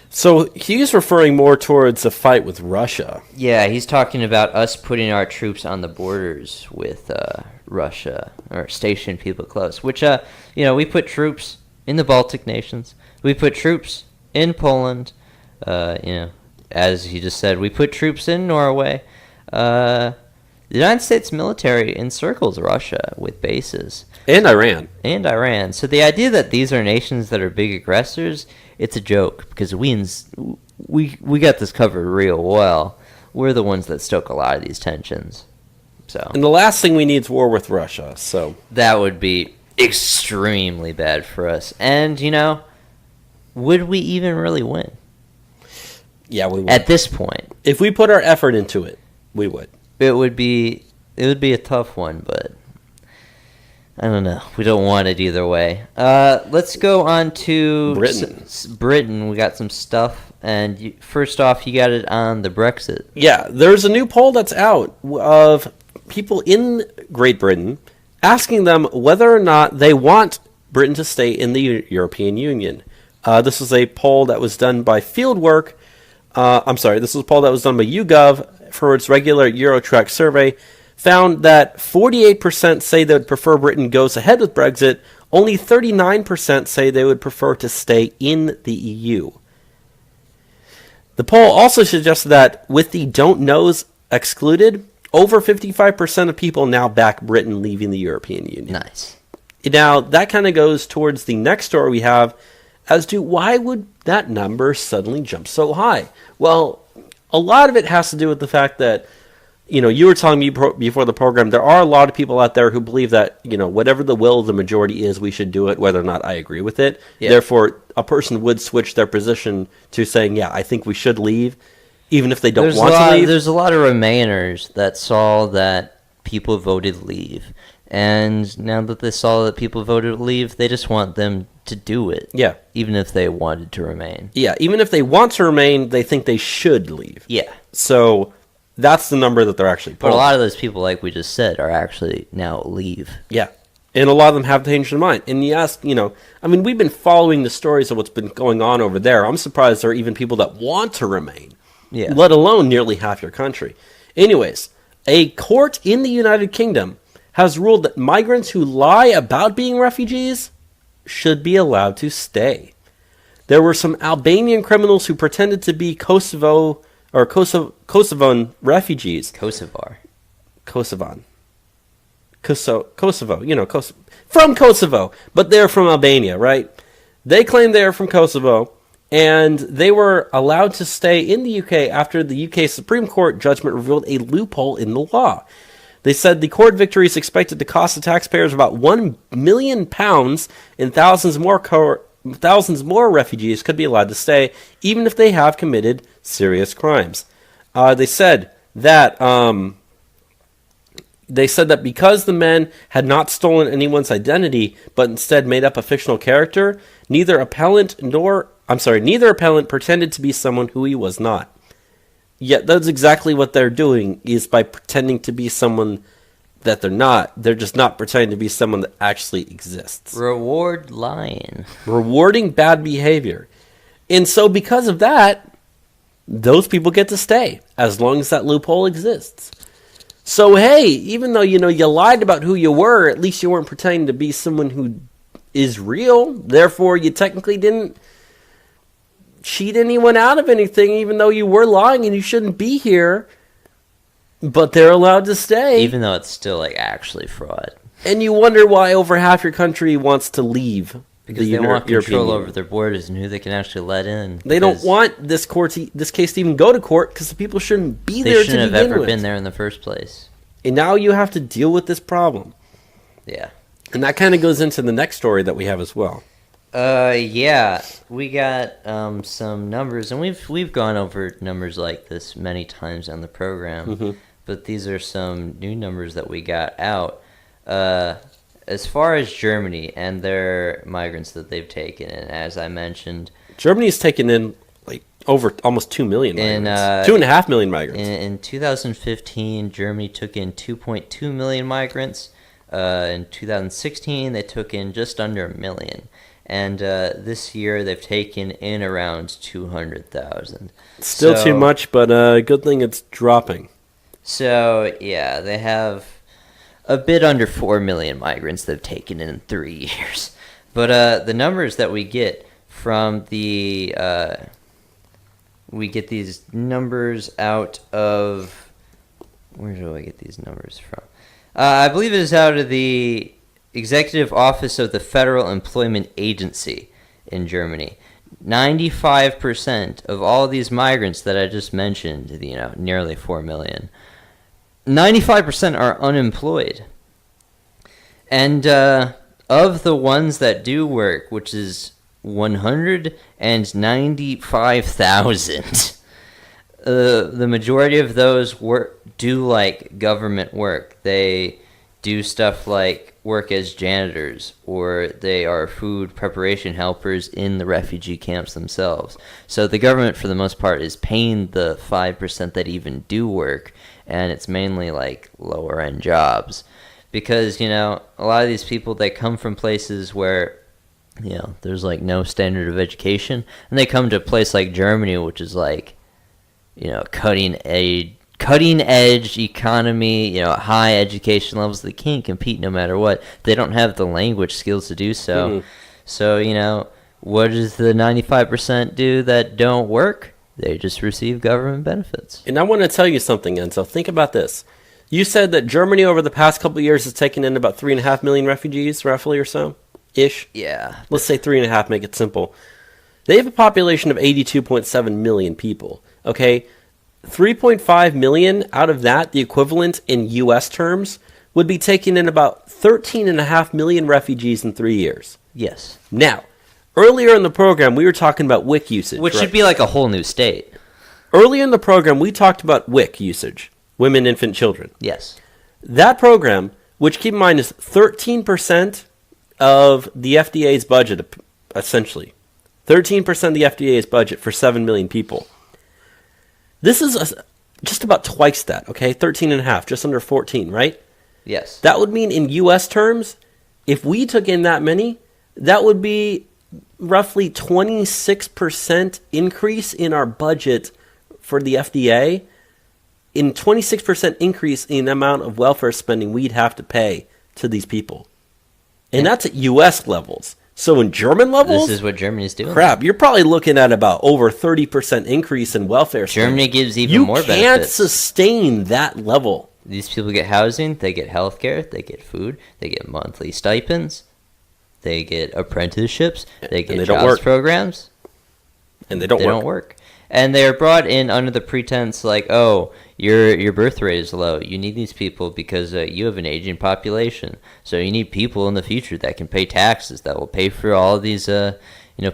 So he's referring more towards a fight with Russia. Yeah, he's talking about us putting our troops on the borders with Russia, or station people close. Which, we put troops in the Baltic nations. We put troops in Poland. As he just said, we put troops in Norway. The United States military encircles Russia with bases. And Iran. So the idea that these are nations that are big aggressors, it's a joke, because we got this covered real well. We're the ones that stoke a lot of these tensions. So, and the last thing we need is war with Russia. So that would be extremely bad for us. And, would we even really win? Yeah, we would. At this point. If we put our effort into it, we would. It would be a tough one, but I don't know. We don't want it either way. Let's go on to Britain. Britain. We got some stuff. And first off, you got it on the Brexit. Yeah, there's a new poll that's out of people in Great Britain asking them whether or not they want Britain to stay in the European Union. This is a poll that was done by Fieldwork. This is a poll that was done by YouGov for its regular Eurotrack survey. Found that 48% say they would prefer Britain goes ahead with Brexit. Only 39% say they would prefer to stay in the EU. The poll also suggested that with the don't knows excluded, over 55% of people now back Britain leaving the European Union. Nice. Now, that kind of goes towards the next story we have as to why would that number suddenly jump so high? Well, a lot of it has to do with the fact that, you were telling me before the program, there are a lot of people out there who believe that, whatever the will of the majority is, we should do it, whether or not I agree with it. Yeah. Therefore, a person would switch their position to saying, yeah, I think we should leave, even if they don't want to leave. There's a lot of Remainers that saw that people voted leave. And now that they saw that people voted leave, they just want them to do it. Yeah. Even if they wanted to remain. Yeah, even if they want to remain, they think they should leave. Yeah. So that's the number that they're actually pulling. But a lot of those people, like we just said, are actually now leave. Yeah. And a lot of them have changed their mind. And you ask, we've been following the stories of what's been going on over there. I'm surprised there are even people that want to remain. Yeah. Let alone nearly half your country. Anyways, a court in the United Kingdom has ruled that migrants who lie about being refugees should be allowed to stay. There were some Albanian criminals who pretended to be Kosovan refugees. Kosovar. Kosovo, from Kosovo, but they're from Albania, right? They claim they are from Kosovo, and they were allowed to stay in the UK after the UK Supreme Court judgment revealed a loophole in the law. They said the court victory is expected to cost the taxpayers about £1 million, and thousands more refugees could be allowed to stay, even if they have committed serious crimes. They said that because the men had not stolen anyone's identity, but instead made up a fictional character, neither appellant pretended to be someone who he was not. Yet that's exactly what they're doing, is by pretending to be someone that they're not. They're just not pretending to be someone that actually exists. Reward lying. Rewarding bad behavior. And so because of that, those people get to stay, as long as that loophole exists. So, hey, even though, you lied about who you were, at least you weren't pretending to be someone who is real. Therefore, you technically didn't cheat anyone out of anything, even though you were lying and you shouldn't be here. But they're allowed to stay. Even though it's still, actually fraud. And you wonder why over half your country wants to leave. Because they want control over their borders and who they can actually let in. They don't want this case to even go to court because the people shouldn't be there to begin with. They shouldn't have ever been there in the first place. And now you have to deal with this problem. Yeah. And that kind of goes into the next story that we have as well. Yeah. We got some numbers, and we've gone over numbers like this many times on the program. Mm-hmm. But these are some new numbers that we got out. As far as Germany and their migrants that they've taken in, as I mentioned, Germany's taken in over almost 2 million migrants. 2.5 million migrants. In 2015, Germany took in 2.2 million migrants. In 2016, they took in just under 1 million. And this year, they've taken in around 200,000. Still too much, but good thing it's dropping. So, yeah, they have a bit under 4 million migrants they've taken in 3 years. But the numbers that we get from the... we get these numbers out of... Where do I get these numbers from? I believe it is out of the Executive Office of the Federal Employment Agency in Germany. 95% of all these migrants that I just mentioned, nearly 4 million... 95% are unemployed. And of the ones that do work, which is 195,000, the majority of those do government work. They do stuff like work as janitors, or they are food preparation helpers in the refugee camps themselves. So the government, for the most part, is paying the 5% that even do work, and it's mainly lower end jobs. Because, a lot of these people, they come from places where, there's no standard of education, and they come to a place like Germany, which is cutting edge economy, high education levels. They can't compete no matter what. They don't have the language skills to do so. Mm-hmm. So, what does the 95% do that don't work? They just receive government benefits. And I want to tell you something, Enzo. Think about this. You said that Germany over the past couple of years has taken in about 3.5 million refugees, roughly or so? Ish? Yeah. Let's say 3.5, make it simple. They have a population of 82.7 million people, okay? 3.5 million out of that, the equivalent in U.S. terms, would be taking in about 13.5 million refugees in 3 years. Yes. Now, earlier in the program, we were talking about WIC usage. Which should be like a whole new state. Earlier in the program, we talked about WIC usage, women, infant, children. Yes. That program, which keep in mind is 13% of the FDA's budget, essentially. 13% of the FDA's budget for 7 million people. This is just about twice that, okay? 13.5, just under 14, right? Yes. That would mean in U.S. terms, if we took in that many, that would be roughly 26% increase in our budget for the FDA, in 26% increase in the amount of welfare spending we'd have to pay to these people. And that's at U.S. levels. So in German levels, this is what Germany's doing. Crap, you're probably looking at about over 30% increase in welfare spending. Germany gives even more benefits. You can't sustain that level. These people get housing, they get healthcare, they get food, they get monthly stipends, they get apprenticeships, they get jobs programs. And they don't work. And they're brought in under the pretense oh, your birth rate is low. You need these people because you have an aging population. So you need people in the future that can pay taxes, that will pay for all of these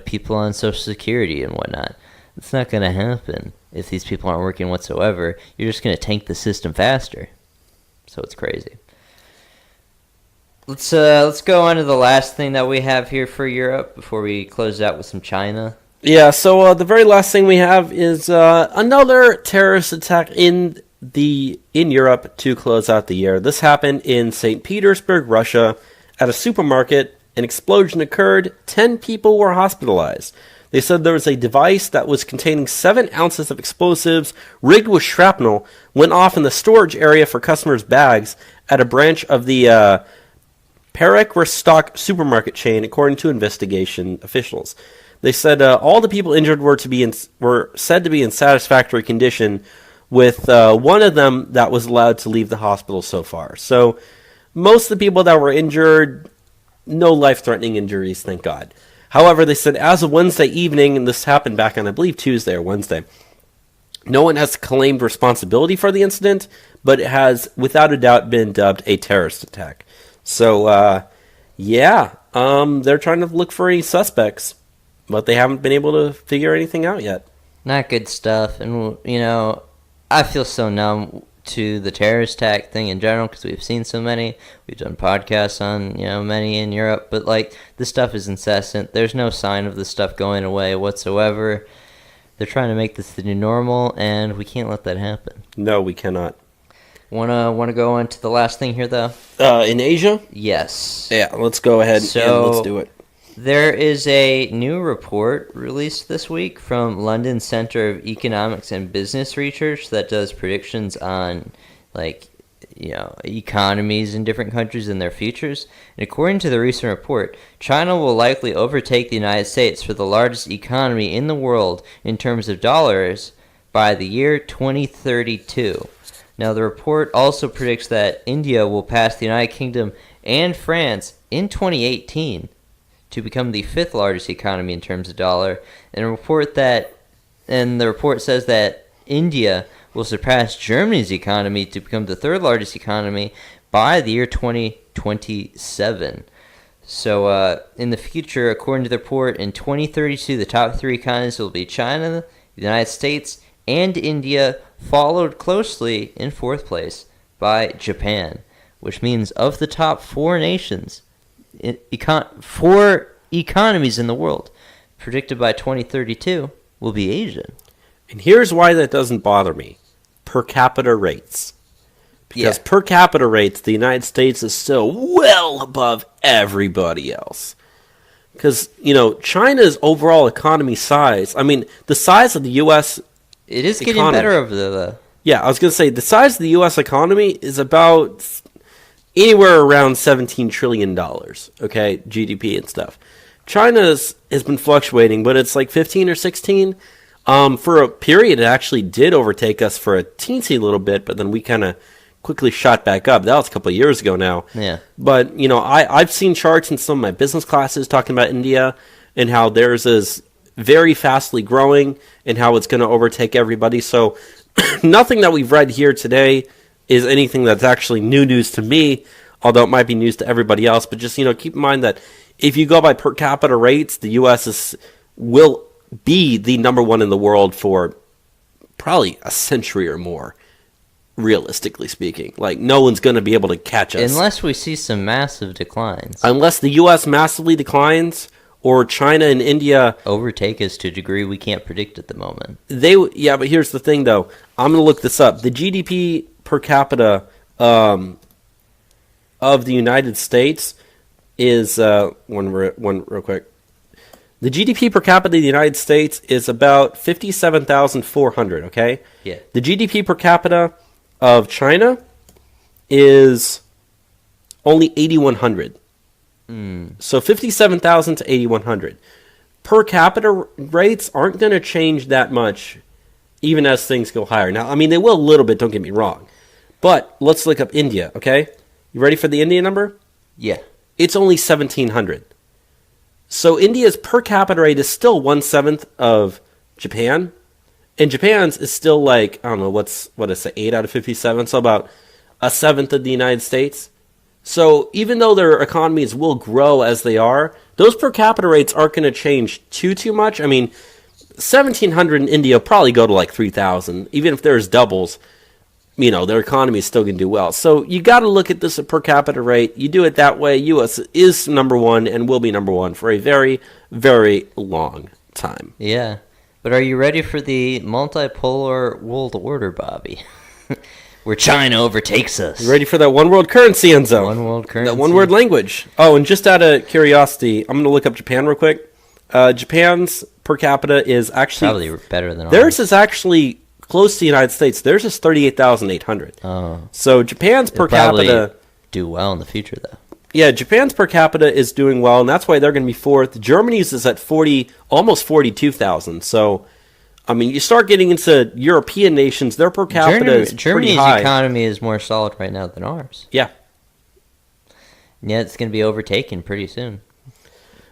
people on Social Security and whatnot. It's not going to happen if these people aren't working whatsoever. You're just going to tank the system faster. So it's crazy. Let's go on to the last thing that we have here for Europe before we close out with some China. Yeah, so the very last thing we have is another terrorist attack in Europe to close out the year. This happened in St. Petersburg, Russia, at a supermarket An explosion occurred. 10 people were hospitalized. They said there was a device that was containing 7 ounces of explosives rigged with shrapnel went off in the storage area for customers' bags at a branch of the Perek Restock supermarket chain, according to investigation officials. They said all the people injured were said to be in satisfactory condition, with one of them that was allowed to leave the hospital so far. So most of the people that were injured, no life-threatening injuries, thank God. However, they said as of Wednesday evening, and this happened back on, I believe, Tuesday or Wednesday, no one has claimed responsibility for the incident, but it has, without a doubt, been dubbed a terrorist attack. So, they're trying to look for any suspects, but they haven't been able to figure anything out yet. Not good stuff. And, I feel so numb to the terrorist attack thing in general because we've seen so many. We've done podcasts on, many in Europe. But, this stuff is incessant. There's no sign of this stuff going away whatsoever. They're trying to make this the new normal, and we can't let that happen. No, we cannot. Wanna go on to the last thing here, though? In Asia? Yes. Yeah, let's go ahead and let's do it. There is a new report released this week from London Centre of Economics and Business Research that does predictions on, economies in different countries and their futures. And according to the recent report, China will likely overtake the United States for the largest economy in the world in terms of dollars by the year 2032. Now, the report also predicts that India will pass the United Kingdom and France in 2018 to become the 5th largest economy in terms of dollar. And the report says that India will surpass Germany's economy to become the 3rd largest economy by the year 2027. So in the future, according to the report, in 2032, the top 3 economies will be China, the United States, and India, followed closely in 4th place by Japan, which means of the top 4 nations, 4 economies in the world predicted by 2032 will be Asian. And here's why that doesn't bother me. Per capita rates. Because per capita rates, the United States is still well above everybody else. Because, China's overall economy size, the size of the U.S. It is getting better over there, though. Yeah, I was going to say, the size of the U.S. economy is about anywhere around $17 trillion, okay, GDP and stuff. China's has been fluctuating, but it's like 15 or 16. For a period, it actually did overtake us for a teensy little bit, but then we kind of quickly shot back up. That was a couple of years ago now. Yeah. But, I've seen charts in some of my business classes talking about India and how theirs is very fastly growing and how it's going to overtake everybody. So nothing that we've read here today is anything that's actually new news to me, although it might be news to everybody else. But just, keep in mind that if you go by per capita rates, the U.S. will be the number 1 in the world for probably a century or more, realistically speaking. No one's going to be able to catch us. Unless we see some massive declines. Unless the U.S. massively declines, or China and India overtake us to a degree we can't predict at the moment. But here's the thing, though. I'm going to look this up. The GDP per capita of the United States is one real quick. The GDP per capita of the United States is about 57,400. Okay. Yeah. The GDP per capita of China is only 8,100. So 57,000 to 8,100. Per capita rates aren't going to change that much, even as things go higher. Now, they will a little bit. Don't get me wrong. But let's look up India. Okay. You ready for the India number? Yeah. It's only 1,700. So India's per capita rate is still 1/7 of Japan. And Japan's is still what is it, 8 out of 57? So about 1/7 of the United States. So even though their economies will grow as they are, those per capita rates aren't going to change too much. 1,700 in India will probably go to 3,000. Even if there's doubles, their economy is still going to do well. So you got to look at this per capita rate. You do it that way. U.S. is number 1 and will be number 1 for a very, very long time. Yeah. But are you ready for the multipolar world order, Bobby? where China overtakes us. You ready for that one world currency, Enzo? One world currency. That one word language. Oh, and just out of curiosity, I'm going to look up Japan real quick. Japan's per capita is actually Probably better than theirs ours. is actually close to the United States. Theirs is 38,800. Oh. So Japan's per Probably capita. do well in the future, though. Yeah, Japan's per capita is doing well, and that's why they're going to be fourth. Germany's is at 40, almost 42,000. So, I mean, you start getting into European nations, their per capita is pretty Germany's high. economy is more solid right now than ours. Yeah. Yeah, it's going to be overtaken pretty soon.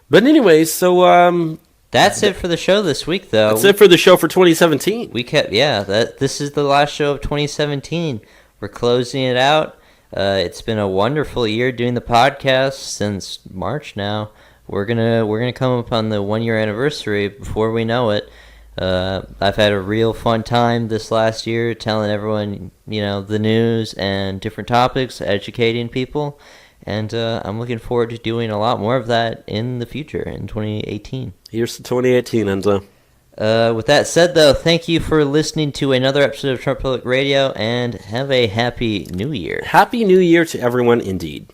But anyways, so That's it for the show this week, though. that's it for the show for 2017. This is the last show of 2017. We're closing it out. It's been a wonderful year doing the podcast since March now. We're gonna come up on the 1 year anniversary before we know it. I've had a real fun time this last year telling everyone, the news and different topics, educating people, and I'm looking forward to doing a lot more of that in the future in 2018. Here's to 2018, Enzo. With that said, though, thank you for listening to another episode of Trump Public Radio, and have a happy new year. Happy New Year to everyone, indeed.